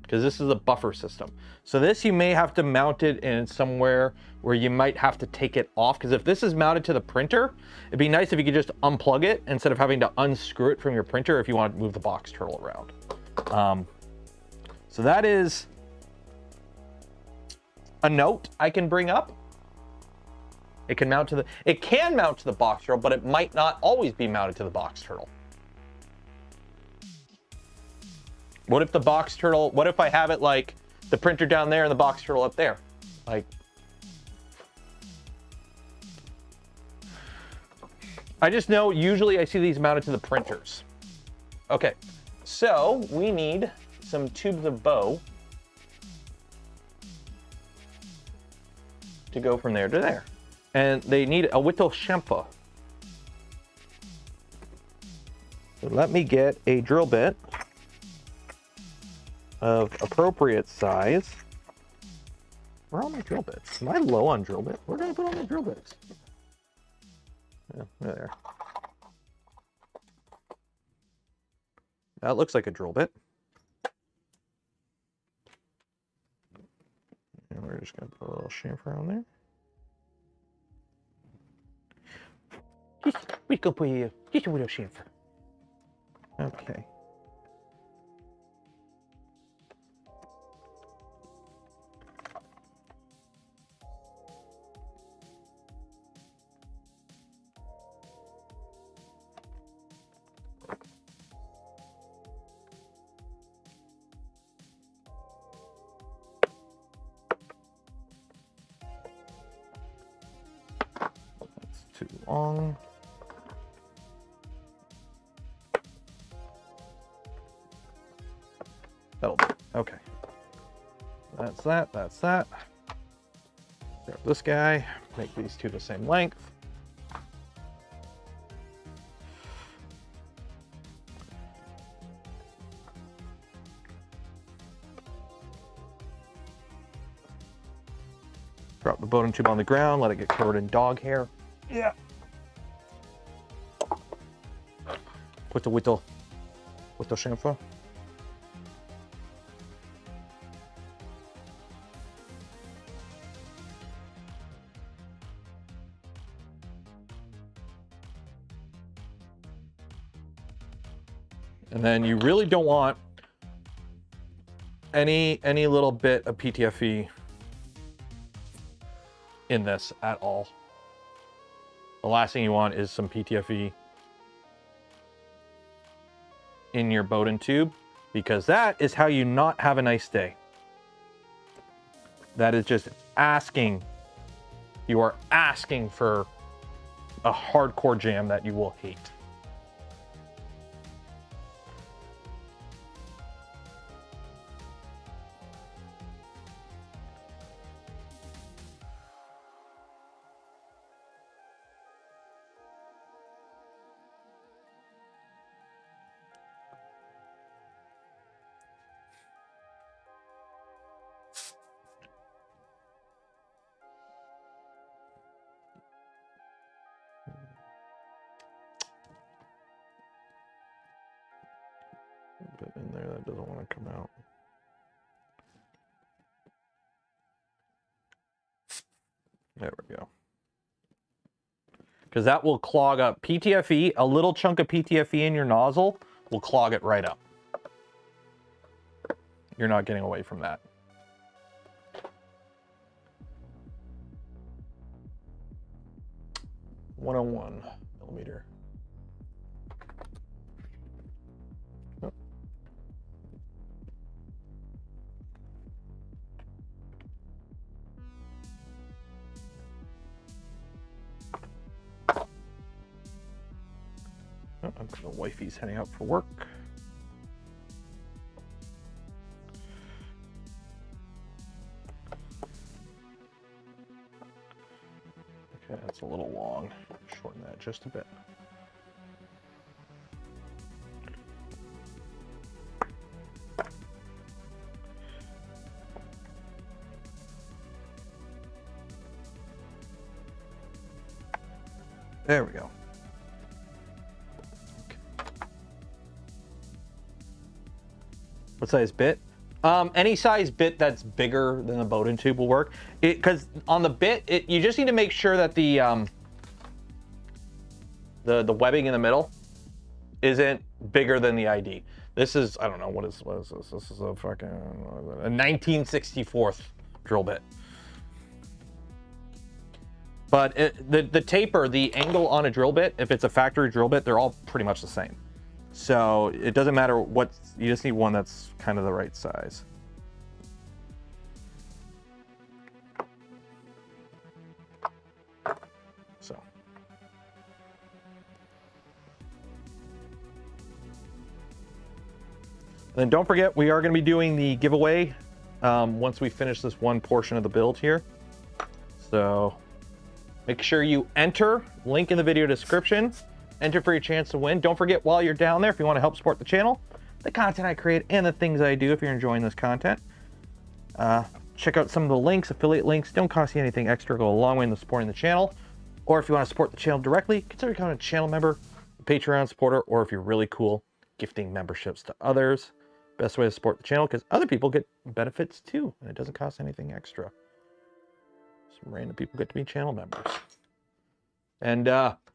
A: Because this is a buffer system. So this you may have to mount it in somewhere where you might have to take it off. Because if this is mounted to the printer, it'd be nice if you could just unplug it instead of having to unscrew it from your printer if you want to move the box turtle around. So that is a note I can bring up. It can mount to the box turtle, but it might not always be mounted to the box turtle. What if the box turtle, what if I have it like the printer down there and the box turtle up there? Like, I just know usually I see these mounted to the printers. Okay, so we need some tubes of bow to go from there to there. And they need a little chamfer. So let me get a drill bit of appropriate size. Where are all my drill bits? Am I low on drill bits? Where did I put all my drill bits? Yeah, there. That looks like a drill bit. And we're just going to put a little chamfer on there. We can put here just a little chamfer. Okay. too long. That'll do. Okay. That's that. That's that. Grab this guy. Make these two the same length. Drop the Bowden tube on the ground. Let it get covered in dog hair. Yeah. Put the with the shampoo. And then you really don't want any little bit of PTFE in this at all. The last thing you want is some PTFE in your Bowden tube, because that is how you not have a nice day. That is just asking. You are asking for a hardcore jam that you will hate. Bit in there that doesn't want to come out. There we go. Because that will clog up PTFE. A little chunk of PTFE in your nozzle will clog it right up. You're not getting away from that. .101 millimeter. Oh. Oh, the wifey's heading out for work. Okay, that's a little long. Shorten that just a bit. There we go. Okay. What size bit? Any size bit that's bigger than the Bowden tube will work. Because on the bit, you just need to make sure that the webbing in the middle isn't bigger than the ID. This is, I don't know, what is this? This is a fucking, a 1964th drill bit. But the taper, the angle on a drill bit, if it's a factory drill bit, they're all pretty much the same. So it doesn't matter what, you just need one that's kind of the right size. So. And then don't forget, we are going to be doing the giveaway once we finish this one portion of the build here. So make sure you enter, link in the video description. Enter for your chance to win. Don't forget, while you're down there, if you want to help support the channel, the content I create, and the things I do if you're enjoying this content, check out some of the links, affiliate links. Don't cost you anything extra. Go a long way in supporting the channel. Or if you want to support the channel directly, consider becoming a channel member, a Patreon supporter, or if you're really cool, gifting memberships to others. Best way to support the channel, because other people get benefits too, and it doesn't cost anything extra. Some random people get to be channel members. And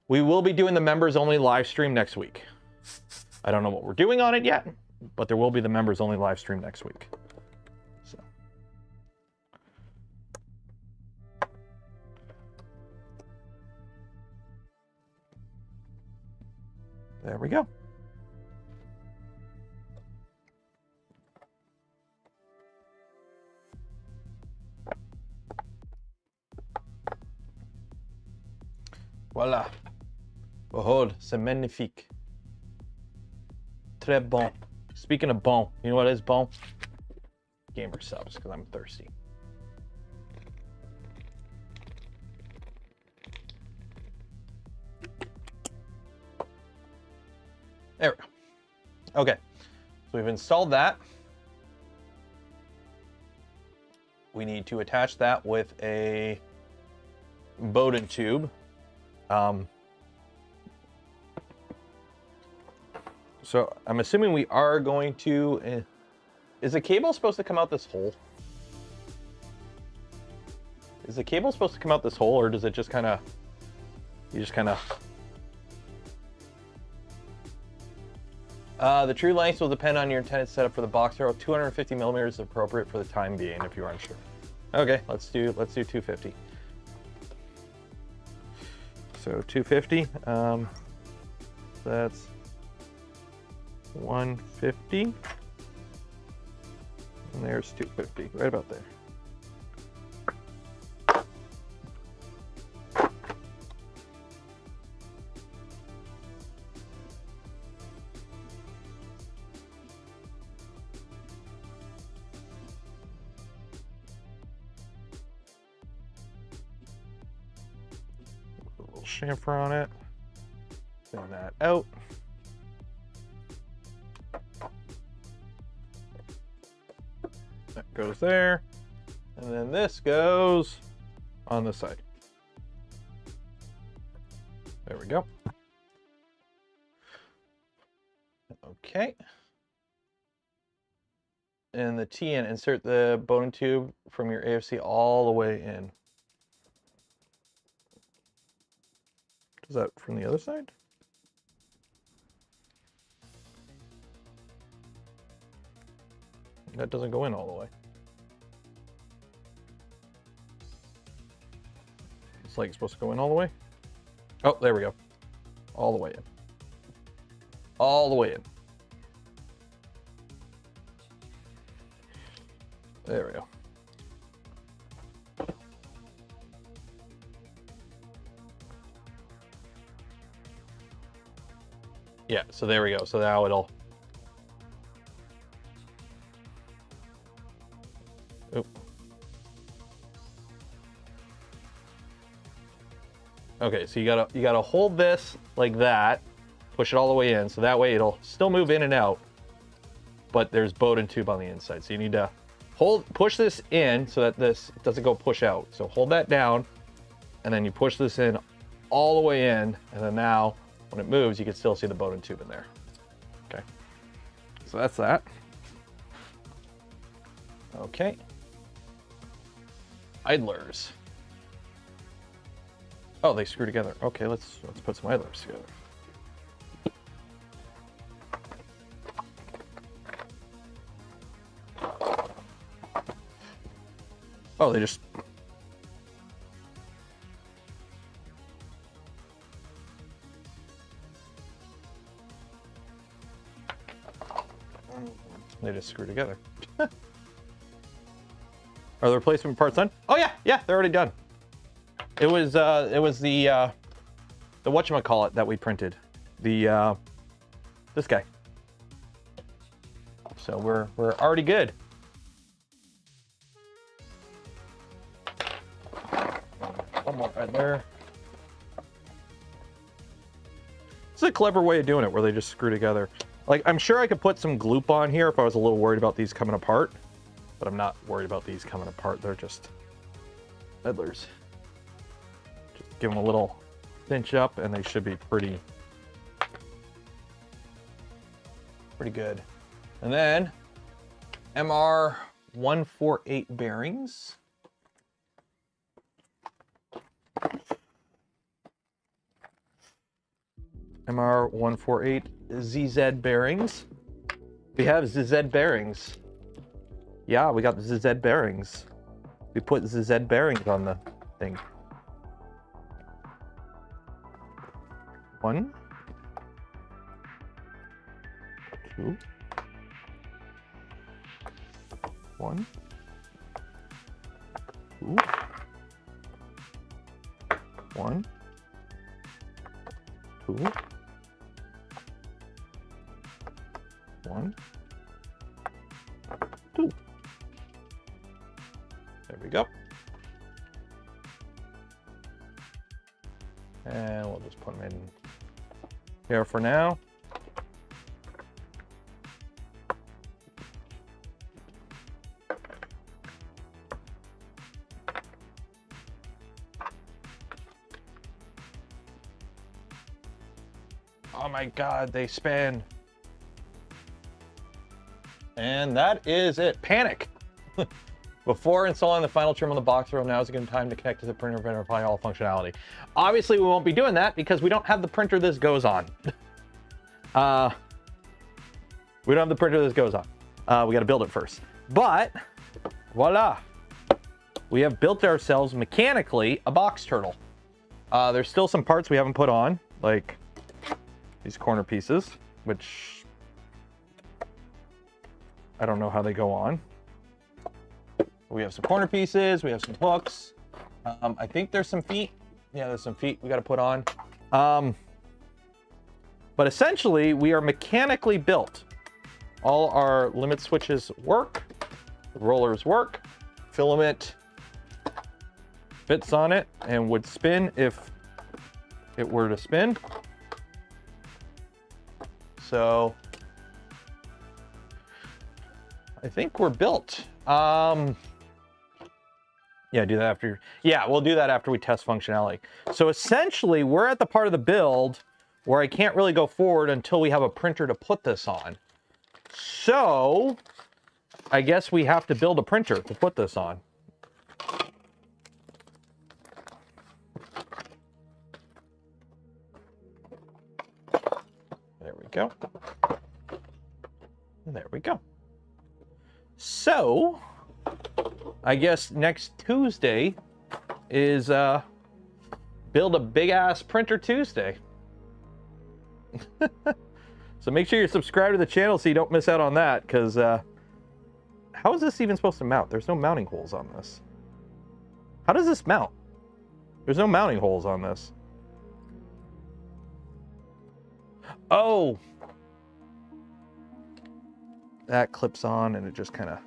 A: we will be doing the members only live stream next week. I don't know what we're doing on it yet, but there will be the members only live stream next week. So. There we go. Voilà. Behold, c'est magnifique. Très bon. Speaking of bon, you know what is bon? Gamer subs, because I'm thirsty. There we go. Okay, so we've installed that. We need to attach that with a Bowden tube. So I'm assuming we are going to, is the cable supposed to come out this hole? Is the cable supposed to come out this hole, or does it just kind of, the true length will depend on your intended setup for the box arrow. 250 millimeters is appropriate for the time being if you aren't sure. Okay, let's do 250. So 250, that's 150, and there's 250, right about there. Chamfer on it, thin that out. That goes there, and then this goes on the side. There we go. Okay. And the TN, insert the Bowden tube from your AFC all the way in. Is that from the other side? That doesn't go in all the way. It's like it's supposed to go in all the way. Oh, there we go. All the way in. All the way in. There we go. Yeah, so there we go. So now it'll... Oop. Okay, so you gotta hold this like that, push it all the way in, so that way it'll still move in and out, but there's Bowden tube on the inside. So you need to push this in so that this doesn't go push out. So hold that down, and then you push this in all the way in, and then now when it moves, you can still see the Bowden tube in there. Okay, so that's that. Okay. Idlers. Oh, they screw together. Okay, let's put some idlers together. Oh, they just... They just screw together. Are the replacement parts done? Oh yeah, they're already done. It was the whatchamacallit that we printed. The this guy. So we're already good. One more right there. It's a clever way of doing it where they just screw together. Like, I'm sure I could put some gloop on here if I was a little worried about these coming apart, but I'm not worried about these coming apart. They're just idlers. Just give them a little cinch up and they should be pretty good. And then MR 148 bearings. MR 148 ZZ bearings. We have ZZ bearings. Yeah, we got the ZZ bearings. We put ZZ bearings on the thing. 1, 2, 1, 2, 1, 2, 1, 2. There we go. And we'll just put them in here for now. Oh my God, they span. And that is it. Panic. Before installing the final trim on the box row, now is a good time to connect to the printer and verify all functionality. Obviously, we won't be doing that because we don't have the printer this goes on. We don't have the printer this goes on. We got to build it first. But, voila. We have built ourselves mechanically a box turtle. There's still some parts we haven't put on, like these corner pieces, which I don't know how they go on. We have some corner pieces, we have some hooks. I think there's some feet. Yeah, there's some feet we got to put on. But essentially, we are mechanically built. All our limit switches work, the rollers work, filament fits on it and would spin if it were to spin. So I think we're built. Yeah, do that after. Yeah, we'll do that after we test functionality. So essentially, we're at the part of the build where I can't really go forward until we have a printer to put this on. So I guess we have to build a printer to put this on. There we go. There we go. So I guess next Tuesday is build a big ass printer Tuesday. So make sure you're subscribed to the channel so you don't miss out on that, because how is this even supposed to mount? There's no mounting holes on this. How does this mount? There's no mounting holes on this. Oh, that clips on and it just kind of,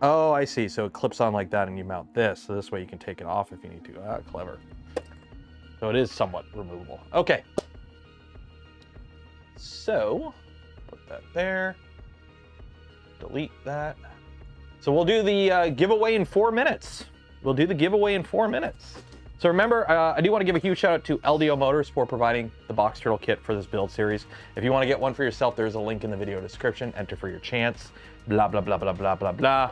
A: oh, I see. So it clips on like that and you mount this. So this way you can take it off if you need to. Ah, clever. So it is somewhat removable. Okay. So put that there. Delete that. So we'll do the giveaway in 4 minutes. We'll do the giveaway in 4 minutes. So remember, I do want to give a huge shout out to LDO Motors for providing the box turtle kit for this build series. If you want to get one for yourself, there's a link in the video description. Enter for your chance. Blah, blah, blah, blah, blah, blah, blah.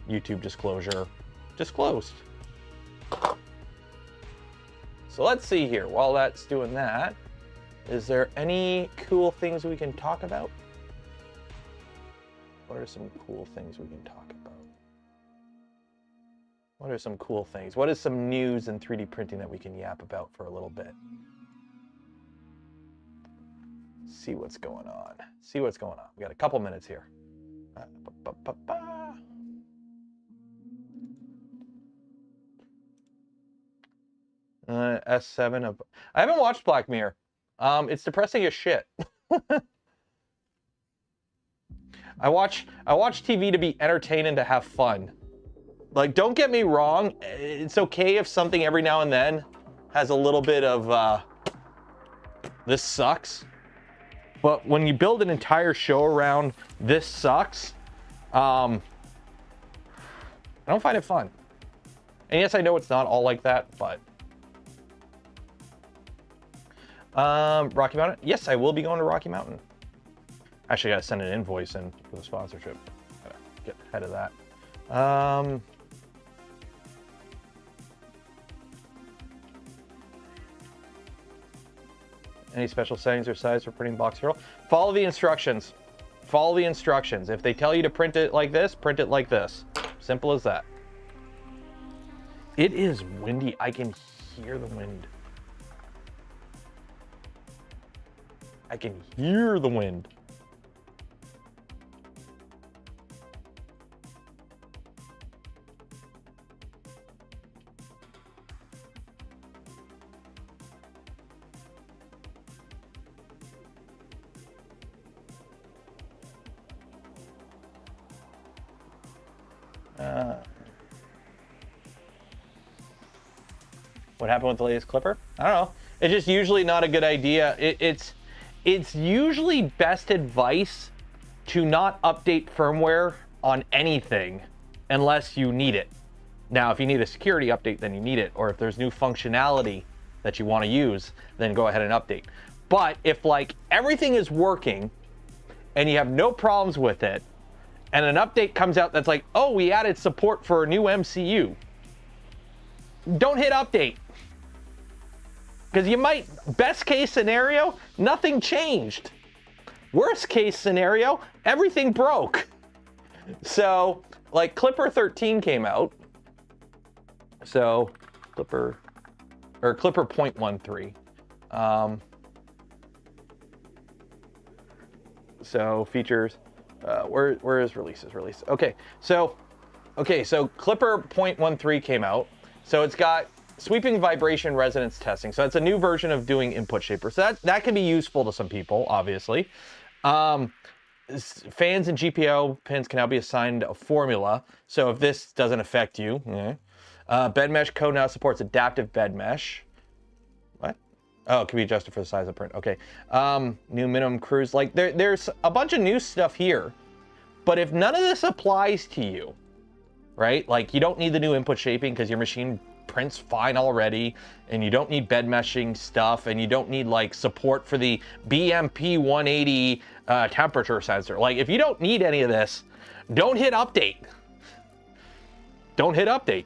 A: YouTube disclosure disclosed. So let's see here. While that's doing that, is there any cool things we can talk about? What are some cool things we can talk about? What are some cool things? What is some news in 3D printing that we can yap about for a little bit? See what's going on. See what's going on. We got a couple minutes here. S7 of. I haven't watched Black Mirror. It's depressing as shit. I watch TV to be entertained and to have fun. Like, don't get me wrong, it's okay if something every now and then has a little bit of, this sucks. But when you build an entire show around this sucks, I don't find it fun. And yes, I know it's not all like that, but. Rocky Mountain? Yes, I will be going to Rocky Mountain. Actually, I gotta send an invoice in for the sponsorship. Gotta get ahead of that. Any special settings or size for printing box turtle? Follow the instructions. Follow the instructions. If they tell you to print it like this, print it like this. Simple as that. It is windy. I can hear the wind. I can hear the wind. What happened with the latest Clipper? I don't know. It's just usually not a good idea. It's usually best advice to not update firmware on anything unless you need it. Now, if you need a security update, then you need it. Or if there's new functionality that you want to use, then go ahead and update. But if like everything is working and you have no problems with it, and an update comes out that's like, oh, we added support for a new MCU, don't hit update. Because you might, best case scenario, nothing changed. Worst case scenario, everything broke. So, like Clipper 13 came out. So, Clipper 0.13. So features, where is releases? Release. Okay, so Clipper 0.13 came out. So it's got sweeping vibration resonance testing. So that's a new version of doing input shaper. So that can be useful to some people, obviously. Fans and GPIO pins can now be assigned a formula. So if this doesn't affect you, bed mesh code now supports adaptive bed mesh. What? Oh, it can be adjusted for the size of print. Okay. New minimum cruise. Like there's a bunch of new stuff here. But if none of this applies to you, right? Like you don't need the new input shaping because your machine prints fine already, and you don't need bed meshing stuff, and you don't need like support for the BMP 180 temperature sensor. Like if you don't need any of this, don't hit update. Don't hit update.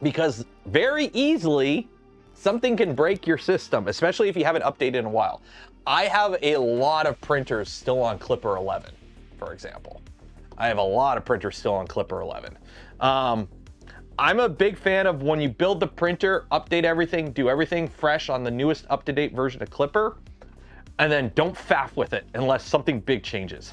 A: Because very easily, something can break your system, especially if you haven't updated in a while. I have a lot of printers still on Clipper 11, for example. I have a lot of printers still on Clipper 11. I'm a big fan of when you build the printer, update everything, do everything fresh on the newest up-to-date version of Clipper, and then don't faff with it unless something big changes.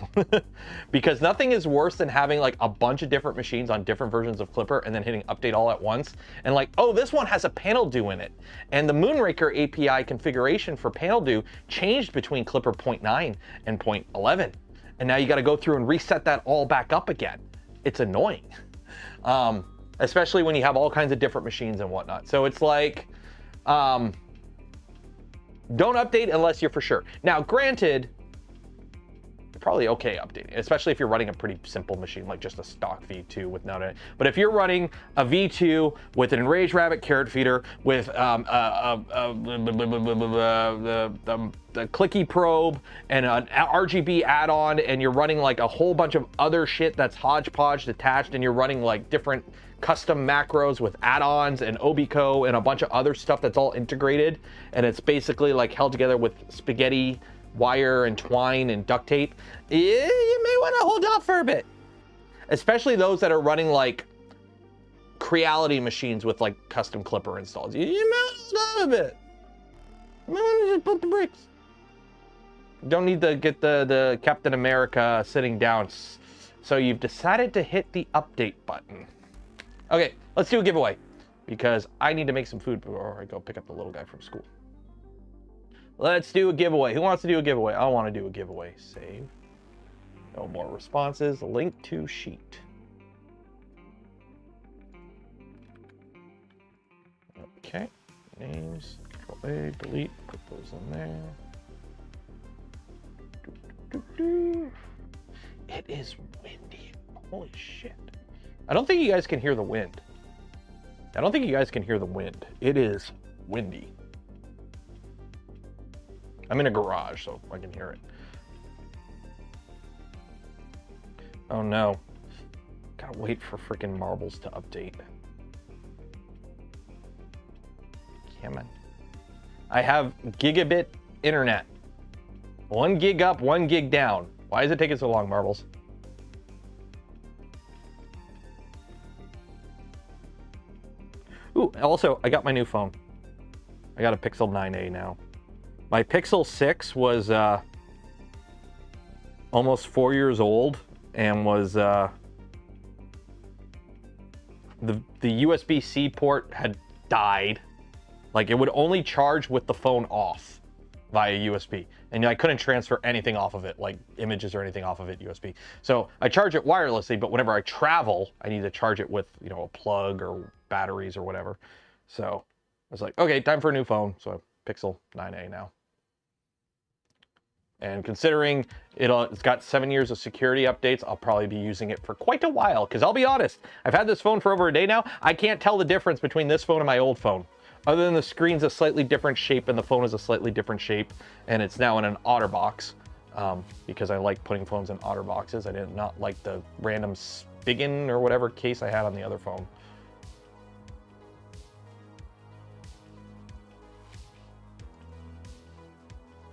A: Because nothing is worse than having like a bunch of different machines on different versions of Clipper and then hitting update all at once. And like, oh, this one has a panel do in it. And the Moonraker API configuration for panel do changed between Clipper 0.9 and 0.11. And now you got to go through and reset that all back up again. It's annoying. Especially when you have all kinds of different machines and whatnot. So it's like, don't update unless you're for sure. Now, granted, you're probably okay updating, especially if you're running a pretty simple machine, like just a stock V2 with none of it. But if you're running a V2 with an Enraged Rabbit carrot feeder, with the clicky probe and an RGB add-on, and you're running like a whole bunch of other shit that's hodgepodge attached, and you're running like different custom macros with add-ons and Obico and a bunch of other stuff that's all integrated, and it's basically like held together with spaghetti wire and twine and duct tape, you may want to hold off for a bit. Especially those that are running like Creality machines with like custom Clipper installs. You may want to hold off a bit. You might want to just put the brakes. Don't need to get the Captain America sitting down. So you've decided to hit the update button. Okay, let's do a giveaway because I need to make some food before I go pick up the little guy from school. Let's do a giveaway. Who wants to do a giveaway? I want to do a giveaway. Save. No more responses. Link to sheet. Okay. Names. Control A, delete. Put those in there. It is windy. Holy shit. I don't think you guys can hear the wind. It is windy. I'm in a garage, so I can hear it. Oh no. Gotta wait for freaking marbles to update. Come on. I have gigabit internet. 1 gig up, 1 gig down. Why is it taking so long, marbles? Ooh, also, I got my new phone. I got a Pixel 9a now. My Pixel 6 was almost 4 years old and was the USB-C port had died. Like it would only charge with the phone off. via USB, and I couldn't transfer anything off of it, like images or anything off of it USB. So I charge it wirelessly, but whenever I travel, I need to charge it with, you know, a plug or batteries or whatever. So I was like, okay, time for a new phone. So Pixel 9a now. And considering it's got 7 years of security updates, I'll probably be using it for quite a while. Because I'll be honest, I've had this phone for over a day now. I can't tell the difference between this phone and my old phone. Other than the screen's a slightly different shape and the phone is a slightly different shape. And it's now in an OtterBox. Because I like putting phones in OtterBoxes. I did not like the random Spigen or whatever case I had on the other phone.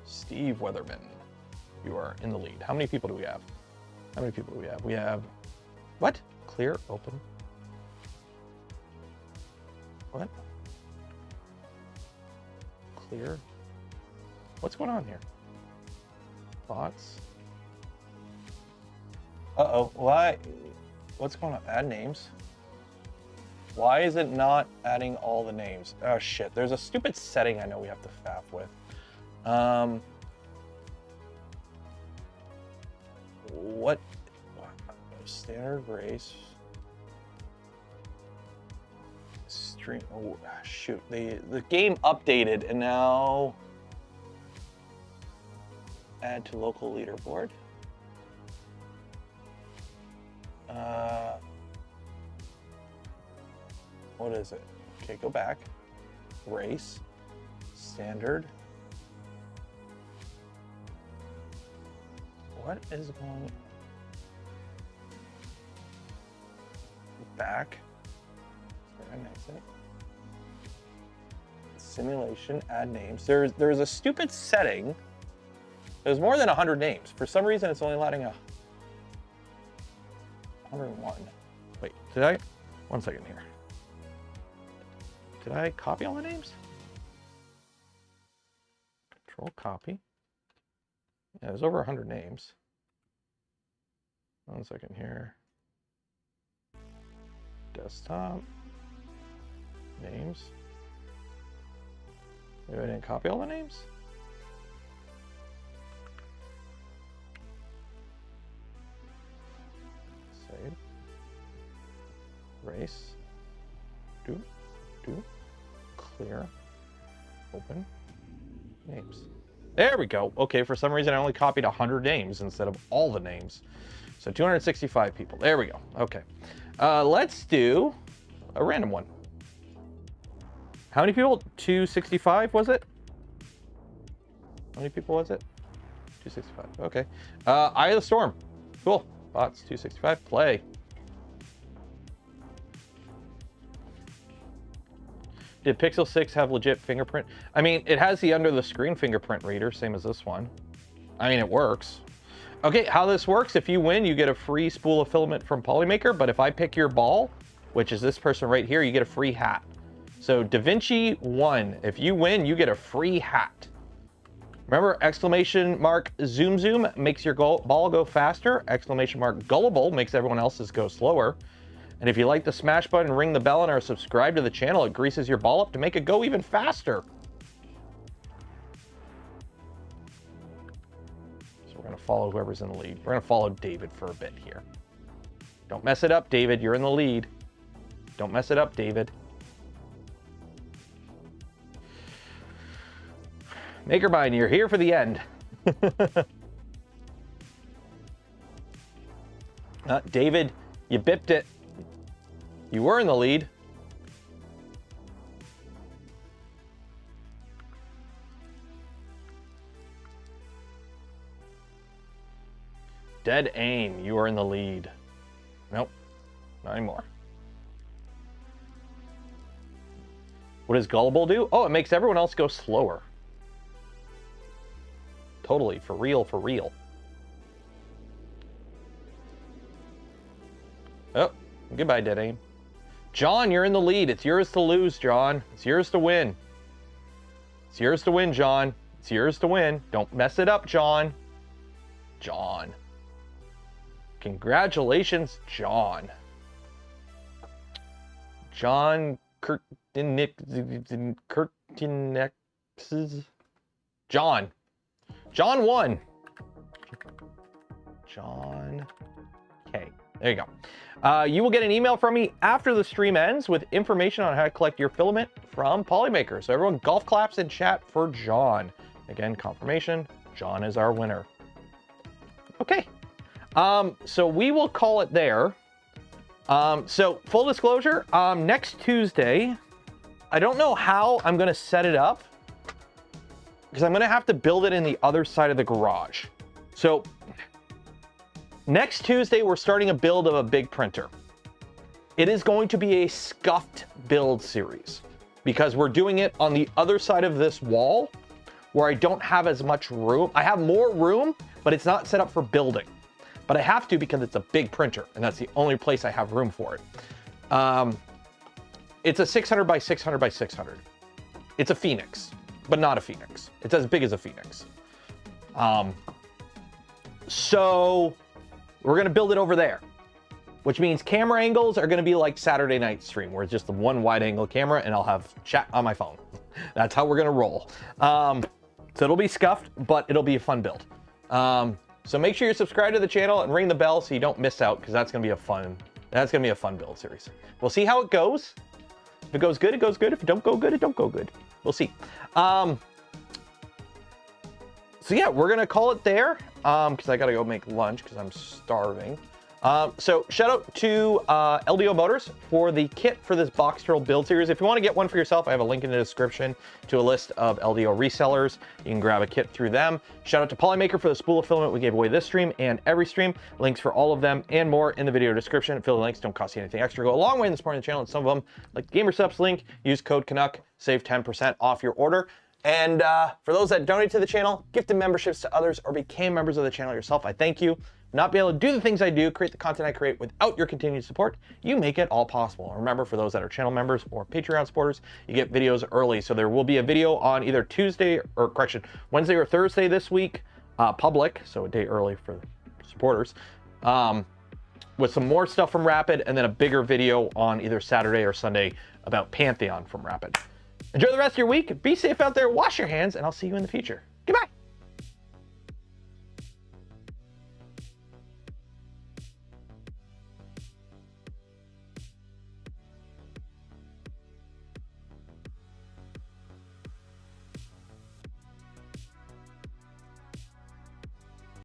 A: Steve Weatherman, you are in the lead. How many people do we have? How many people do we have? We have, what? Clear, open. What? Clear. What's going on here? Thoughts? Uh-oh, why? What's going on? Add names. Why is it not adding all the names? Oh shit, there's a stupid setting I know we have to faff with. What? Standard race. Stream. Oh, shoot. The game updated and now add to local leaderboard. What is it? Okay, go back. Race. Standard. What is going back? Simulation, add names. There's a stupid setting. There's more than 100 names. For some reason, it's only letting 101. Wait, did I? 1 second here. Did I copy all the names? Control copy. Yeah, there's over 100 names. 1 second here. Desktop. Names. Maybe I didn't copy all the names? Save. Race. Do. Clear. Open. Names. There we go. Okay, for some reason I only copied 100 names instead of all the names. So 265 people. There we go. Okay. Let's do a random one. How many people? 265 was it? How many people was it? 265. Okay. Eye of the Storm. Cool. Bots 265. Play. Did Pixel 6 have legit fingerprint? I mean, it has the under the screen fingerprint reader, same as this one. I mean, it works. Okay, how this works, if you win, you get a free spool of filament from Polymaker, but if I pick your ball, which is this person right here, you get a free hat. So DaVinci 1, if you win, you get a free hat. Remember, exclamation mark zoom zoom makes your ball go faster. Exclamation mark gullible makes everyone else's go slower. And if you like the smash button, ring the bell, and are subscribed to the channel, it greases your ball up to make it go even faster. So we're going to follow whoever's in the lead. We're going to follow David for a bit here. Don't mess it up, David. You're in the lead. Don't mess it up, David. Makermind, you're here for the end. David, you bipped it. You were in the lead. Dead aim, you are in the lead. Nope, not anymore. What does gullible do? Oh, it makes everyone else go slower. Totally, for real, for real. Oh, goodbye, dead aim. John, you're in the lead. It's yours to lose, John. It's yours to win. It's yours to win, John. It's yours to win. Don't mess it up, John. John. Congratulations, John. John Kurtinex's. John 1. John K. There you go. You will get an email from me after the stream ends with information on how to collect your filament from Polymaker. So everyone golf claps in chat for John. Again, confirmation, John is our winner. Okay, so we will call it there. So full disclosure, next Tuesday, I don't know how I'm gonna set it up because I'm gonna have to build it in the other side of the garage. So next Tuesday, we're starting a build of a big printer. It is going to be a scuffed build series because we're doing it on the other side of this wall where I don't have as much room. I have more room, but it's not set up for building. But I have to because it's a big printer and that's the only place I have room for it. It's a 600 by 600 by 600. It's a Phoenix, but not a Phoenix. It's as big as a Phoenix. So we're gonna build it over there, which means camera angles are gonna be like Saturday night stream where it's just the one wide angle camera and I'll have chat on my phone. That's how we're gonna roll. So it'll be scuffed, but it'll be a fun build. So make sure you're subscribed to the channel and ring the bell so you don't miss out because that's gonna be a fun build series. We'll see how it goes. If it goes good, it goes good. If it don't go good, it don't go good. We'll see. So yeah, we're gonna call it there because I gotta go make lunch because I'm starving. So shout out to LDO Motors for the kit for this box turtle build series. If you want to get one for yourself, I have a link in the description to a list of LDO resellers. You can grab a kit through them. Shout out to Polymaker for the spool of filament we gave away this stream and every stream. Links for all of them and more in the video description. Affiliate links don't cost you anything extra. Go a long way in supporting the channel, and some of them, like the Gamer Subs link, use code Canuck, save 10% off your order. And for those that donate to the channel, gifted memberships to others, or became members of the channel yourself, I thank you. Not be able to do the things I do, create the content I create without your continued support, you make it all possible. And remember, for those that are channel members or Patreon supporters, you get videos early. So there will be a video on either Wednesday or Thursday this week, public, so a day early for supporters, with some more stuff from Rapid, and then a bigger video on either Saturday or Sunday about Pantheon from Rapid. Enjoy the rest of your week. Be safe out there. Wash your hands, and I'll see you in the future. Goodbye.